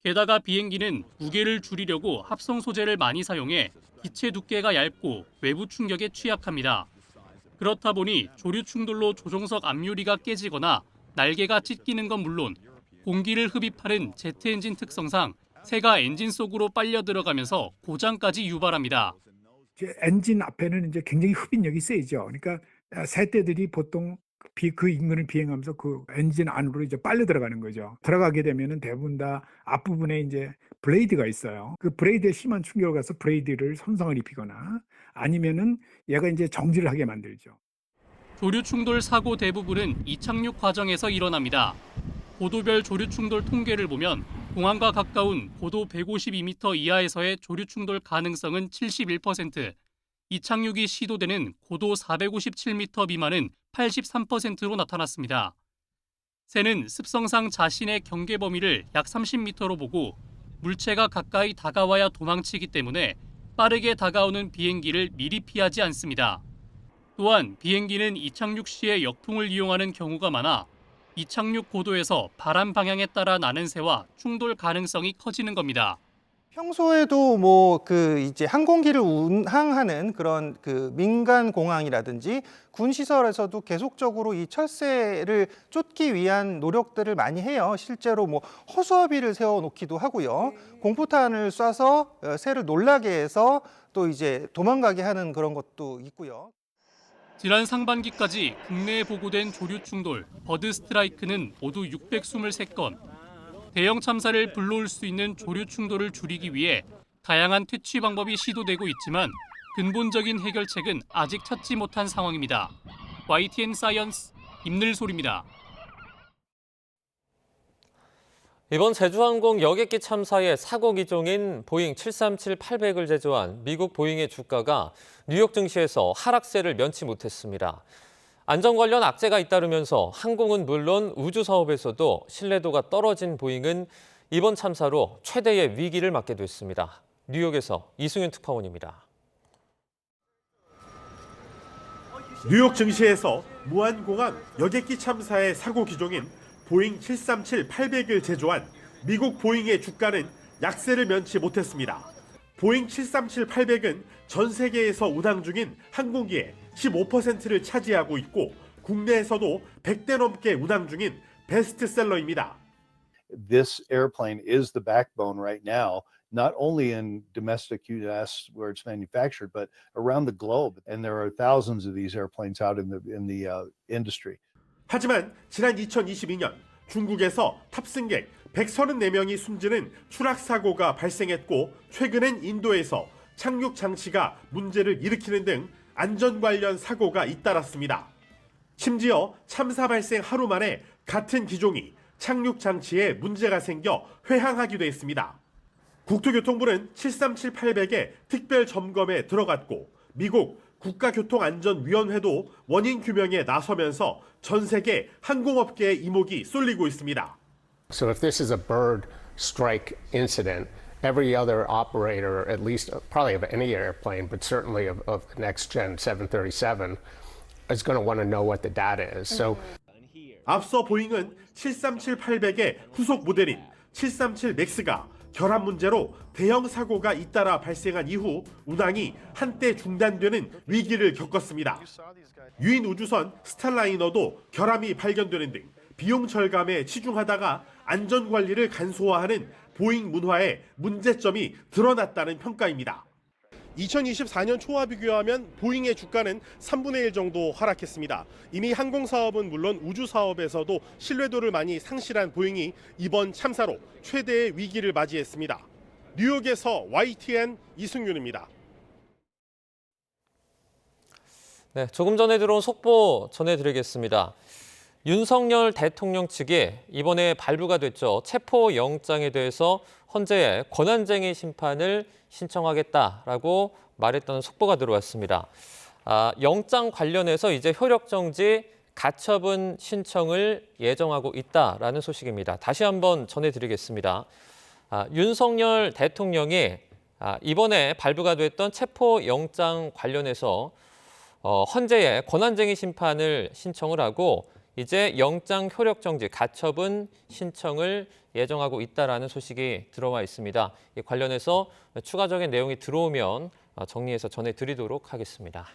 게다가 비행기는 무게를 줄이려고 합성 소재를 많이 사용해 기체 두께가 얇고 외부 충격에 취약합니다. 그렇다 보니 조류 충돌로 조종석 앞유리가 깨지거나 날개가 찢기는 건 물론 공기를 흡입하는 제트 엔진 특성상 새가 엔진 속으로 빨려 들어가면서 고장까지 유발합니다. 엔진 앞에는 이제 굉장히 흡인력이 세죠. 그러니까 새떼들이 보통 그 인근을 비행하면서 그 엔진 안으로 이제 빨려 들어가는 거죠. 들어가게 되면은 대부분 다 앞부분에 이제 블레이드가 있어요. 그 블레이드에 심한 충격을 가서 블레이드를 손상을 입히거나 아니면은 얘가 이제 정지를 하게 만들죠. 조류 충돌 사고 대부분은 이착륙 과정에서 일어납니다. 고도별 조류 충돌 통계를 보면 공항과 가까운 고도 152m 이하에서의 조류 충돌 가능성은 71%, 이착륙이 시도되는 고도 457m 미만은 83%로 나타났습니다. 새는 습성상 자신의 경계 범위를 약 30m로 보고 물체가 가까이 다가와야 도망치기 때문에 빠르게 다가오는 비행기를 미리 피하지 않습니다. 또한 비행기는 이착륙 시에 역풍을 이용하는 경우가 많아 이착륙 고도에서 바람 방향에 따라 나는 새와 충돌 가능성이 커지는 겁니다. 평소에도 이제 항공기를 운항하는 그런 민간 공항이라든지 군 시설에서도 계속적으로 이 철새를 쫓기 위한 노력들을 많이 해요. 실제로 허수아비를 세워 놓기도 하고요. 공포탄을 쏴서 새를 놀라게 해서 또 이제 도망가게 하는 그런 것도 있고요. 지난 상반기까지 국내에 보고된 조류 충돌, 버드 스트라이크는 모두 623건. 대형 참사를 불러올 수 있는 조류 충돌을 줄이기 위해 다양한 퇴치 방법이 시도되고 있지만 근본적인 해결책은 아직 찾지 못한 상황입니다. YTN 사이언스 임늘솔입니다. 이번 제주항공 여객기 참사의 사고 기종인 보잉 737-800을 제조한 미국 보잉의 주가가 뉴욕 증시에서 하락세를 면치 못했습니다. 안전 관련 악재가 잇따르면서 항공은 물론 우주 사업에서도 신뢰도가 떨어진 보잉은 이번 참사로 최대의 위기를 맞게 됐습니다. 뉴욕에서 이승윤 특파원입니다. 뉴욕 증시에서 무안공항 여객기 참사의 사고 기종인 보잉 737-800을 제조한 미국 보잉의 주가는 약세를 면치 못했습니다. 보잉 737-800은 전 세계에서 운항 중인 항공기의 15%를 차지하고 있고 국내에서도 100대 넘게 운항 중인 베스트셀러입니다. This airplane is the backbone right now, not only in domestic US where it's manufactured, but around the globe. And there are thousands of these airplanes out in the industry. 하지만 지난 2022년 중국에서 탑승객 134명이 숨지는 추락 사고가 발생했고 최근엔 인도에서 착륙 장치가 문제를 일으키는 등 안전 관련 사고가 잇따랐습니다. 심지어 참사 발생 하루 만에 같은 기종이 착륙 장치에 문제가 생겨 회항하기도 했습니다. 국토교통부는 737-800의 특별 점검에 들어갔고 미국 국가교통안전위원회도 원인 규명에 나서면서 전 세계 항공업계의 이목이 쏠리고 있습니다. So if this is a bird strike incident, every other operator, at least probably of any airplane, but certainly of the next gen 737, is going to want to know what the data is. So 앞서 보잉은 737-800의 후속 모델인 737 맥스가 결함 문제로 대형 사고가 잇따라 발생한 이후 운항이 한때 중단되는 위기를 겪었습니다. 유인 우주선 스타라이너도 결함이 발견되는 등 비용 절감에 치중하다가 안전 관리를 간소화하는 보잉 문화에 문제점이 드러났다는 평가입니다. 2024년 초와 비교하면 보잉의 주가는 3분의 1 정도 하락했습니다. 이미 항공사업은 물론 우주사업에서도 신뢰도를 많이 상실한 보잉이 이번 참사로 최대의 위기를 맞이했습니다. 뉴욕에서 YTN 이승윤입니다. 네, 조금 전에 들어온 속보 전해드리겠습니다. 윤석열 대통령 측이 이번에 발부가 됐죠. 체포영장에 대해서 헌재에 권한쟁의 심판을 신청하겠다라고 말했다는 속보가 들어왔습니다. 영장 관련해서 이제 효력정지 가처분 신청을 예정하고 있다라는 소식입니다. 다시 한번 전해드리겠습니다. 윤석열 대통령이 이번에 발부가 됐던 체포영장 관련해서 헌재에 권한쟁의 심판을 신청을 하고 이제 영장 효력정지 가처분 신청을 예정하고 있다라는 소식이 들어와 있습니다. 이 관련해서 추가적인 내용이 들어오면 정리해서 전해드리도록 하겠습니다.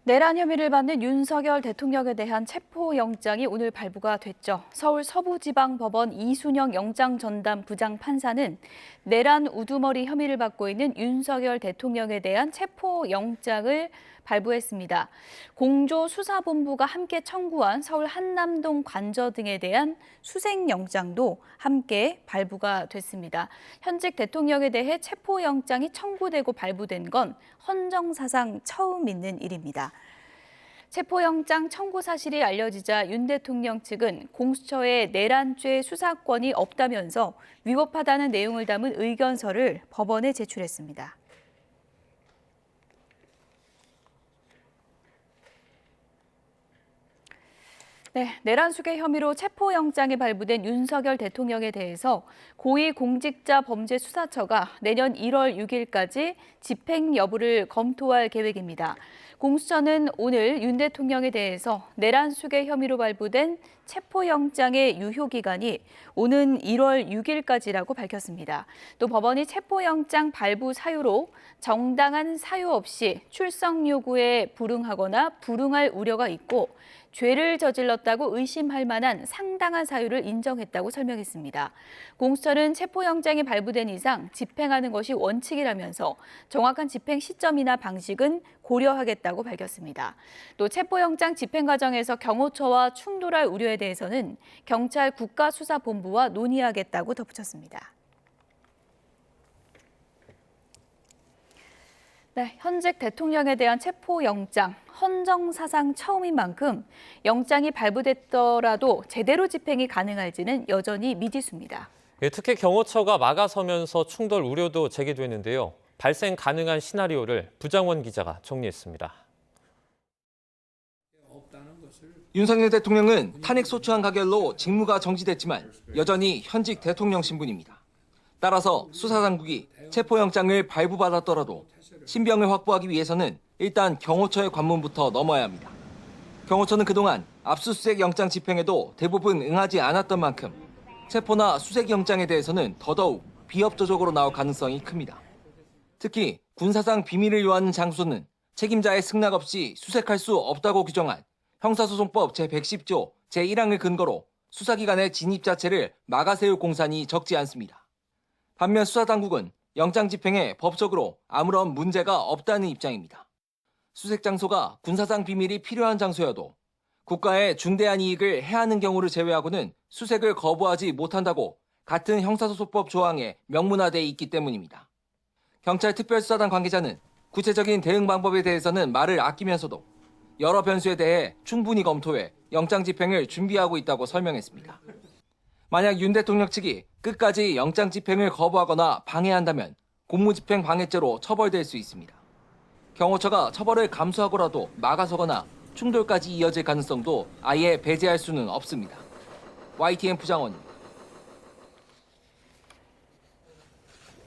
내란 혐의를 받는 윤석열 대통령에 대한 체포영장이 오늘 발부가 됐죠. 서울 서부지방법원 이순영 영장전담 부장판사는 내란 우두머리 혐의를 받고 있는 윤석열 대통령에 대한 체포영장을 발부했습니다. 공조수사본부가 함께 청구한 서울 한남동 관저 등에 대한 수색영장도 함께 발부가 됐습니다. 현직 대통령에 대해 체포영장이 청구되고 발부된 건 헌정사상 처음 있는 일입니다. 체포영장 청구 사실이 알려지자 윤 대통령 측은 공수처에 내란죄 수사권이 없다면서 위법하다는 내용을 담은 의견서를 법원에 제출했습니다. 네, 내란 수괴 혐의로 체포영장이 발부된 윤석열 대통령에 대해서 고위공직자범죄수사처가 내년 1월 6일까지 집행 여부를 검토할 계획입니다. 공수처는 오늘 윤 대통령에 대해서 내란 수괴 혐의로 발부된 체포영장의 유효기간이 오는 1월 6일까지라고 밝혔습니다. 또 법원이 체포영장 발부 사유로 정당한 사유 없이 출석 요구에 불응하거나 불응할 우려가 있고 죄를 저질렀다고 의심할 만한 상당한 사유를 인정했다고 설명했습니다. 공수처는 체포영장이 발부된 이상 집행하는 것이 원칙이라면서 정확한 집행 시점이나 방식은 고려하겠다고 밝혔습니다. 또 체포영장 집행 과정에서 경호처와 충돌할 우려에 대해서는 경찰 국가수사본부와 논의하겠다고 덧붙였습니다. 네, 현직 대통령에 대한 체포영장, 헌정사상 처음인 만큼 영장이 발부됐더라도 제대로 집행이 가능할지는 여전히 미지수입니다. 특히 경호처가 막아서면서 충돌 우려도 제기되는데요. 발생 가능한 시나리오를 부장원 기자가 정리했습니다. 윤석열 대통령은 탄핵소추안 가결로 직무가 정지됐지만 여전히 현직 대통령 신분입니다. 따라서 수사당국이 체포영장을 발부받았더라도 신병을 확보하기 위해서는 일단 경호처의 관문부터 넘어야 합니다. 경호처는 그동안 압수수색 영장 집행에도 대부분 응하지 않았던 만큼 체포나 수색 영장에 대해서는 더더욱 비협조적으로 나올 가능성이 큽니다. 특히 군사상 비밀을 요하는 장소는 책임자의 승낙 없이 수색할 수 없다고 규정한 형사소송법 제110조 제1항을 근거로 수사기관의 진입 자체를 막아세울 공산이 적지 않습니다. 반면 수사당국은 영장 집행에 법적으로 아무런 문제가 없다는 입장입니다. 수색 장소가 군사상 비밀이 필요한 장소여도 국가의 중대한 이익을 해하는 경우를 제외하고는 수색을 거부하지 못한다고 같은 형사소송법 조항에 명문화돼 있기 때문입니다. 경찰 특별수사단 관계자는 구체적인 대응 방법에 대해서는 말을 아끼면서도 여러 변수에 대해 충분히 검토해 영장 집행을 준비하고 있다고 설명했습니다. 만약 윤 대통령 측이 끝까지 영장 집행을 거부하거나 방해한다면 공무집행 방해죄로 처벌될 수 있습니다. 경호처가 처벌을 감수하고라도 막아서거나 충돌까지 이어질 가능성도 아예 배제할 수는 없습니다. YTN 부장원입니다.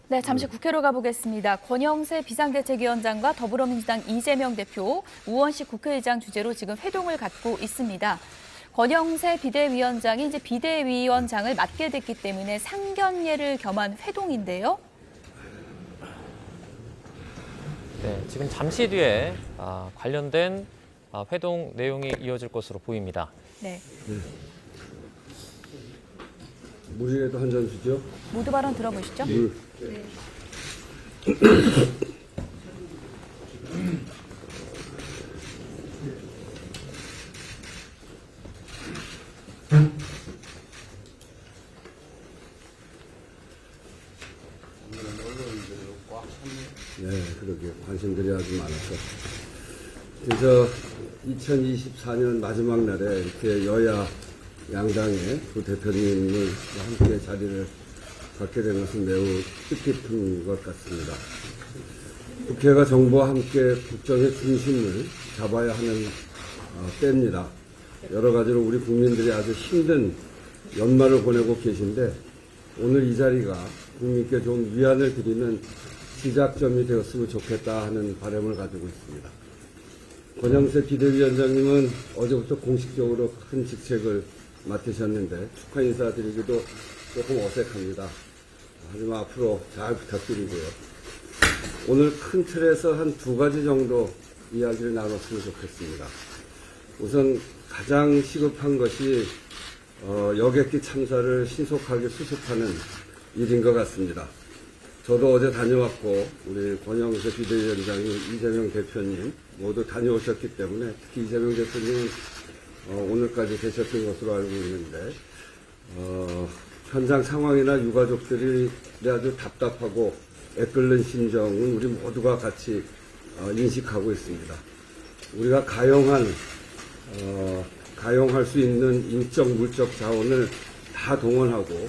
네, 잠시 국회로 가보겠습니다. 권영세 비상대책위원장과 더불어민주당 이재명 대표, 우원식 국회의장 주재로 지금 회동을 갖고 있습니다. 권영세 비대위원장이 이제 비대위원장을 맡게 됐기 때문에 상견례를 겸한 회동인데요. 네, 지금 잠시 뒤에 관련된 회동 내용이 이어질 것으로 보입니다. 네. 물이라도 한 잔 주죠. 모두 발언 들어보시죠. 물. 네. 네, 그러게 관심들이 아주 많았어. 그래서 2024년 마지막 날에 이렇게 여야 양당의 두 대표님을 함께 자리를 갖게 된 것은 매우 뜻깊은 것 같습니다. 국회가 정부와 함께 국정의 중심을 잡아야 하는 때입니다. 여러 가지로 우리 국민들이 아주 힘든 연말을 보내고 계신데 오늘 이 자리가 국민께 좀 위안을 드리는 시작점이 되었으면 좋겠다 하는 바람을 가지고 있습니다. 권영세 비대위원장님은 어제부터 공식적으로 큰 직책을 맡으셨는데 축하 인사드리기도 조금 어색합니다. 하지만 앞으로 잘 부탁드리고요. 오늘 큰 틀에서 한 두 가지 정도 이야기를 나눴으면 좋겠습니다. 우선 가장 시급한 것이 여객기 참사를 신속하게 수습하는 일인 것 같습니다. 저도 어제 다녀왔고 우리 권영세 비대위원장님, 이재명 대표님 모두 다녀오셨기 때문에 특히 이재명 대표님은 오늘까지 계셨던 것으로 알고 있는데 현장 상황이나 유가족들이 아주 답답하고 애끓는 심정은 우리 모두가 같이 인식하고 있습니다. 우리가 가용할 수 있는 인적, 물적 자원을 다 동원하고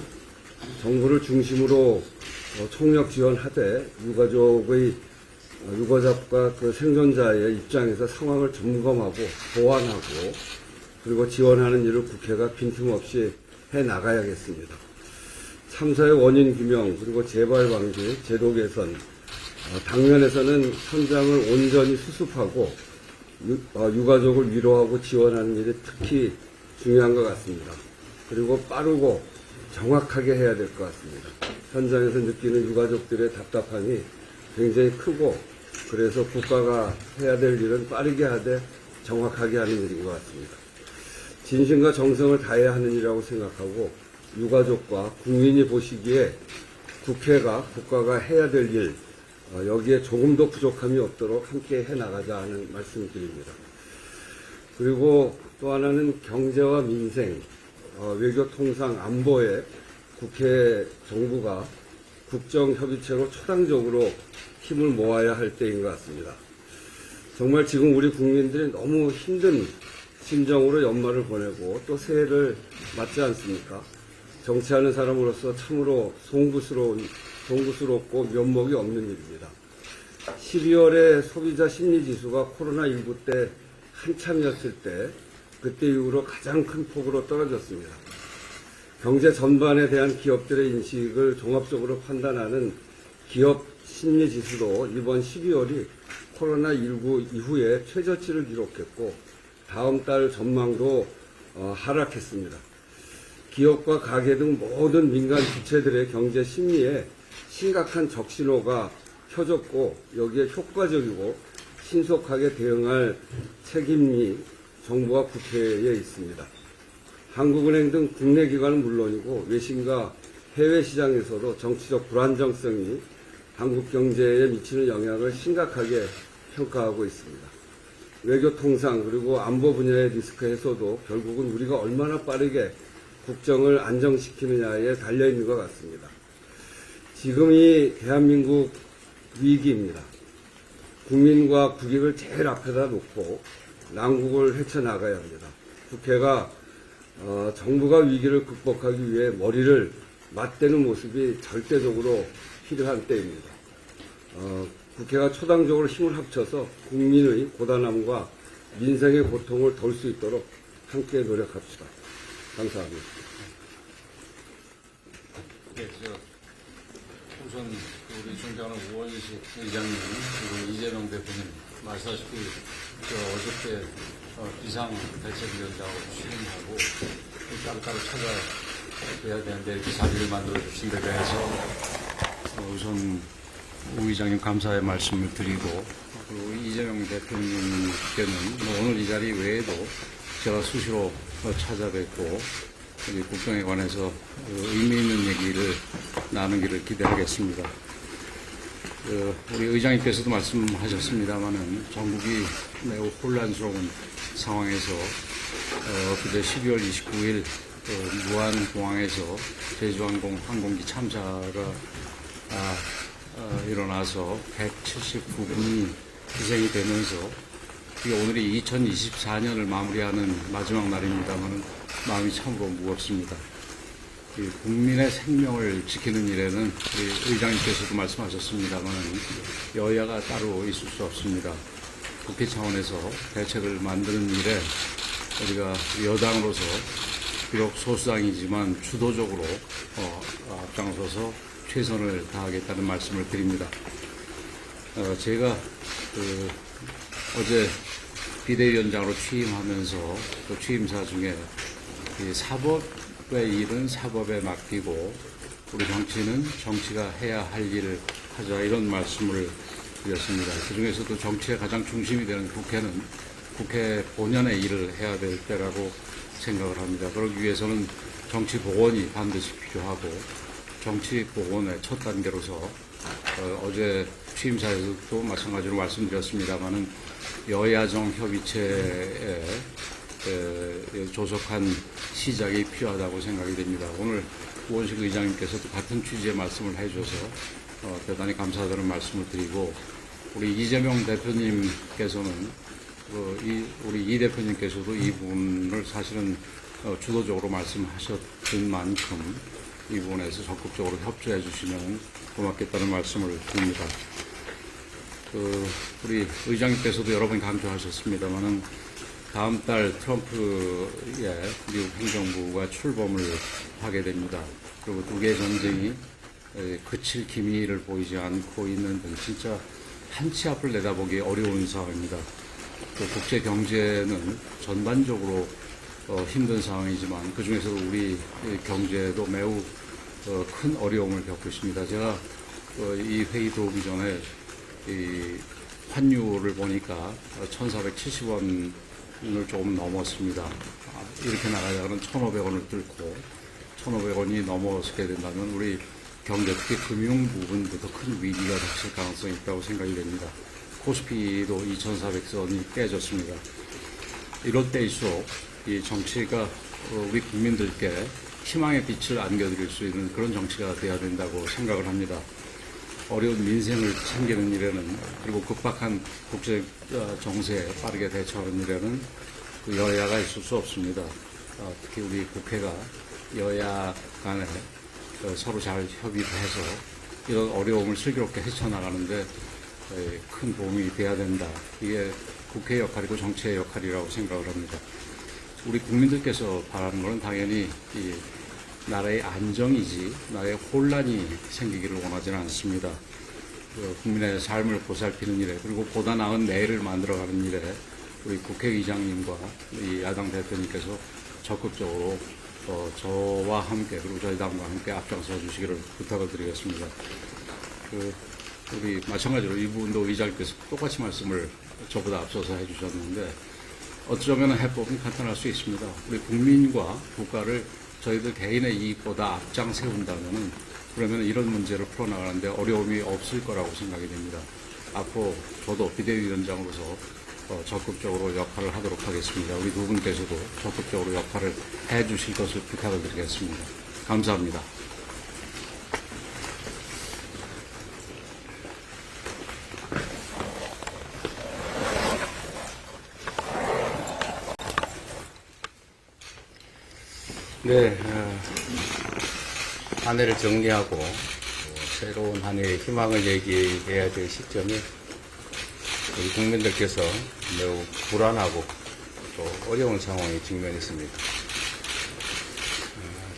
정부를 중심으로 총력 지원하되 유가족과 그 생존자의 입장에서 상황을 점검하고 보완하고 그리고 지원하는 일을 국회가 빈틈없이 해 나가야겠습니다. 참사의 원인 규명 그리고 재발 방지, 제도 개선, 당면에서는 현장을 온전히 수습하고 유가족을 위로하고 지원하는 일이 특히 중요한 것 같습니다. 그리고 빠르고 정확하게 해야 될 것 같습니다. 현장에서 느끼는 유가족들의 답답함이 굉장히 크고 그래서 국가가 해야 될 일은 빠르게 하되 정확하게 하는 일인 것 같습니다. 진심과 정성을 다해야 하는 일이라고 생각하고 유가족과 국민이 보시기에 국가가 해야 될 일, 여기에 조금도 부족함이 없도록 함께 해나가자 하는 말씀을 드립니다. 그리고 또 하나는 경제와 민생, 외교 통상 안보에 국회 정부가 국정협의체로 초당적으로 힘을 모아야 할 때인 것 같습니다. 정말 지금 우리 국민들이 너무 힘든 심정으로 연말을 보내고 또 새해를 맞지 않습니까? 정치하는 사람으로서 참으로 송구스럽고 면목이 없는 일입니다. 12월에 소비자 심리지수가 코로나19 때 한참이었을 때 그때 이후로 가장 큰 폭으로 떨어졌습니다. 경제 전반에 대한 기업들의 인식을 종합적으로 판단하는 기업 심리지수도 이번 12월이 코로나19 이후에 최저치를 기록했고 다음 달 전망도 하락했습니다. 기업과 가계 등 모든 민간 주체들의 경제 심리에 심각한 적신호가 켜졌고 여기에 효과적이고 신속하게 대응할 책임이 정부와 국회에 있습니다. 한국은행 등 국내 기관은 물론이고 외신과 해외 시장에서도 정치적 불안정성이 한국 경제에 미치는 영향을 심각하게 평가하고 있습니다. 외교 통상 그리고 안보 분야의 리스크 해소도 결국은 우리가 얼마나 빠르게 국정을 안정시키느냐에 달려있는 것 같습니다. 지금이 대한민국 위기입니다. 국민과 국익을 제일 앞에다 놓고 난국을 헤쳐나가야 합니다. 국회가 정부가 위기를 극복하기 위해 머리를 맞대는 모습이 절대적으로 필요한 때입니다. 국회가 초당적으로 힘을 합쳐서 국민의 고단함과 민생의 고통을 덜 수 있도록 함께 노력합시다. 감사합니다. 네, 우선 우리 존경하는 우원식 의장님 그리고 이재명 대표님 말씀하셨듯이 어저께 비상대책위원장으로 취임하고 따로따로 찾아뵈야 되는데 이렇게 자리를 만들어 주신 데 대해서 우선 우 의장님 감사의 말씀을 드리고 그리고 이재명 대표님께는 오늘 이 자리 외에도 제가 수시로 찾아뵙고 우리 국정에 관해서 의미 있는 얘기를 나누기를 기대하겠습니다. 우리 의장님께서도 말씀하셨습니다마는 전국이 매우 혼란스러운 상황에서 그제 12월 29일 무안공항에서 제주항공 항공기 참사가 일어나서 179분이 희생이 되면서 오늘이 2024년을 마무리하는 마지막 날입니다만 마음이 참으로 무겁습니다. 국민의 생명을 지키는 일에는 우리 의장님께서도 말씀하셨습니다만 여야가 따로 있을 수 없습니다. 국회 차원에서 대책을 만드는 일에 우리가 여당으로서 비록 소수당이지만 주도적으로 앞장서서 최선을 다하겠다는 말씀을 드립니다. 제가 어제 비대위원장으로 취임하면서 또 취임사 중에 사법의 일은 사법에 맡기고 우리 정치는 정치가 해야 할 일을 하자 이런 말씀을 드렸습니다. 그중에서도 정치의 가장 중심이 되는 국회는 국회 본연의 일을 해야 될 때라고 생각을 합니다. 그러기 위해서는 정치 복원이 반드시 필요하고 정치 복원의 첫 단계로서 어제 취임사에서도 마찬가지로 말씀드렸습니다마는 여야정 협의체에 조속한 시작이 필요하다고 생각이 됩니다. 오늘 우원식 의장님께서도 같은 취지의 말씀을 해주셔서 대단히 감사하다는 말씀을 드리고 우리 이재명 대표님께서는 우리 이 대표님께서도 이 부분을 사실은 주도적으로 말씀하셨던 만큼 이 부분에서 적극적으로 협조해 주시면 고맙겠다는 말씀을 드립니다. 우리 의장님께서도 여러 번 강조하셨습니다만은 다음 달 트럼프의 미국 행정부가 출범을 하게 됩니다. 그리고 두 개의 전쟁이 그칠 기미를 보이지 않고 있는 등 진짜 한치 앞을 내다보기 어려운 상황입니다. 국제 경제는 전반적으로 힘든 상황이지만 그중에서도 우리 경제도 매우 큰 어려움을 겪고 있습니다. 제가 이 회의 들어오기 전에 이 환율을 보니까 1,470원을 조금 넘었습니다. 이렇게 나가다가는 1,500원을 뚫고 1,500원이 넘어서게 된다면 우리 경제 특히 금융 부분부터 큰 위기가 닥칠 가능성이 있다고 생각이 됩니다. 코스피도 2,400선이 깨졌습니다. 이럴 때일수록 이 정치가 우리 국민들께 희망의 빛을 안겨드릴 수 있는 그런 정치가 되어야 된다고 생각을 합니다. 어려운 민생을 챙기는 일에는 그리고 급박한 국제 정세에 빠르게 대처하는 일에는 그 여야가 있을 수 없습니다. 특히 우리 국회가 여야 간에 서로 잘 협의해서 이런 어려움을 슬기롭게 헤쳐나가는데 큰 도움이 돼야 된다. 이게 국회의 역할이고 정치의 역할이라고 생각을 합니다. 우리 국민들께서 바라는 것은 당연히 이 나라의 안정이지 나라의 혼란이 생기기를 원하지는 않습니다. 국민의 삶을 보살피는 일에 그리고 보다 나은 내일을 만들어가는 일에 우리 국회의장님과 이 야당 대표님께서 적극적으로 저와 함께 그리고 저희 당과 함께 앞장서 주시기를 부탁을 드리겠습니다. 우리 마찬가지로 이 부분도 의장님께서 똑같이 말씀을 저보다 앞서서 해주셨는데 어쩌면 해법은 간단할 수 있습니다. 우리 국민과 국가를 저희들 개인의 이익보다 앞장 세운다면은 그러면 이런 문제를 풀어나가는데 어려움이 없을 거라고 생각이 됩니다. 앞으로 저도 비대위원장으로서 적극적으로 역할을 하도록 하겠습니다. 우리 두 분께서도 적극적으로 역할을 해 주실 것을 부탁을 드리겠습니다. 감사합니다. 네, 한 해를 정리하고 새로운 한 해의 희망을 얘기해야 될 시점에 우리 국민들께서 매우 불안하고 또 어려운 상황에 직면했습니다.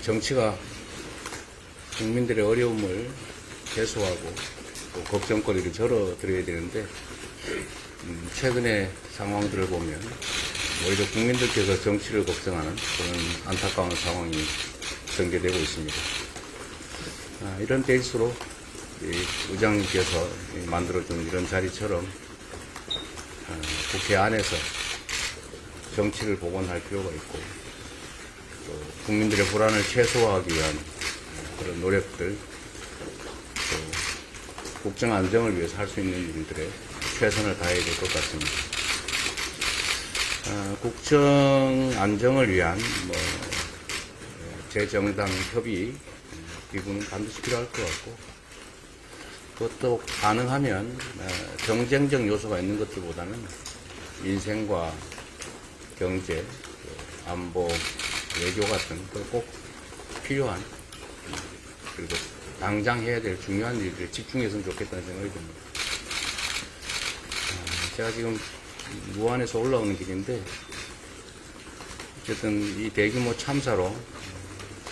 정치가 국민들의 어려움을 해소하고 또 걱정거리를 절어드려야 되는데 최근의 상황들을 보면 오히려 국민들께서 정치를 걱정하는 그런 안타까운 상황이 전개되고 있습니다. 이런 때일수록 의장님께서 만들어준 이런 자리처럼 국회 안에서 정치를 복원할 필요가 있고 또 국민들의 불안을 최소화하기 위한 그런 노력들 또 국정 안정을 위해서 할 수 있는 일들에 최선을 다해야 될 것 같습니다. 국정 안정을 위한 재정당 협의 기구는 반드시 필요할 것 같고 그것도 가능하면 경쟁적 요소가 있는 것들보다는 민생과 경제, 안보, 외교 같은 꼭 필요한 그리고 당장 해야 될 중요한 일들에 집중했으면 좋겠다는 생각이 듭니다. 제가 지금 무안에서 올라오는 길인데 어쨌든 이 대규모 참사로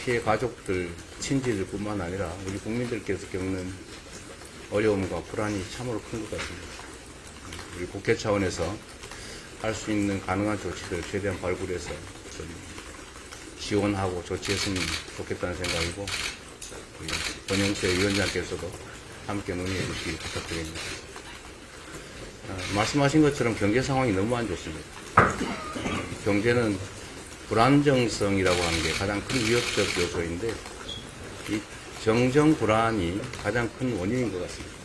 피해 가족들, 친지들뿐만 아니라 우리 국민들께서 겪는 어려움과 불안이 참으로 큰 것 같습니다. 우리 국회 차원에서 할 수 있는 가능한 조치들 최대한 발굴해서 좀 지원하고 조치했으면 좋겠다는 생각이고 권영세 위원장께서도 함께 논의해 주시기 부탁드립니다. 말씀하신 것처럼 경제 상황이 너무 안 좋습니다. 경제는 불안정성이라고 하는 게 가장 큰 위협적 요소인데 이 정정 불안이 가장 큰 원인인 것 같습니다.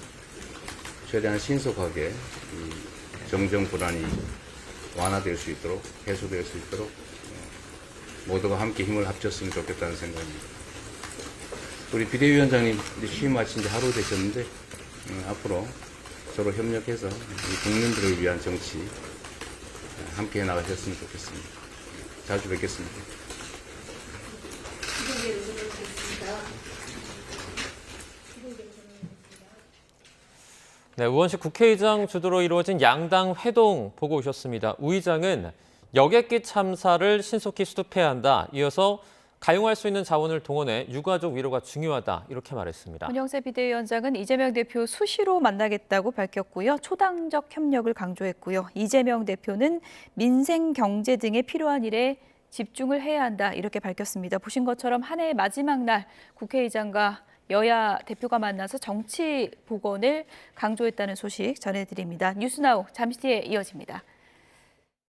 최대한 신속하게 이 정정 불안이 완화될 수 있도록 해소될 수 있도록 모두가 함께 힘을 합쳤으면 좋겠다는 생각입니다. 우리 비대위원장님 취임하신 지 하루 되셨는데 앞으로 서로 협력해서 우리 국민들을 위한 정치 함께 나가셨으면 좋겠습니다. 자주 뵙겠습니다. 네, 우원식 국회의장 주도로 이루어진 양당 회동 보고 오셨습니다. 우 의장은 여객기 참사를 신속히 수습해야 한다. 이어서 가용할 수 있는 자원을 동원해 유가족 위로가 중요하다. 이렇게 말했습니다. 권영세 비대위원장은 이재명 대표 수시로 만나겠다고 밝혔고요. 초당적 협력을 강조했고요. 이재명 대표는 민생, 경제 등에 필요한 일에 집중을 해야 한다. 이렇게 밝혔습니다. 보신 것처럼 한 해의 마지막 날 국회의장과 여야 대표가 만나서 정치 복원을 강조했다는 소식 전해드립니다. 뉴스나우 잠시 뒤에 이어집니다.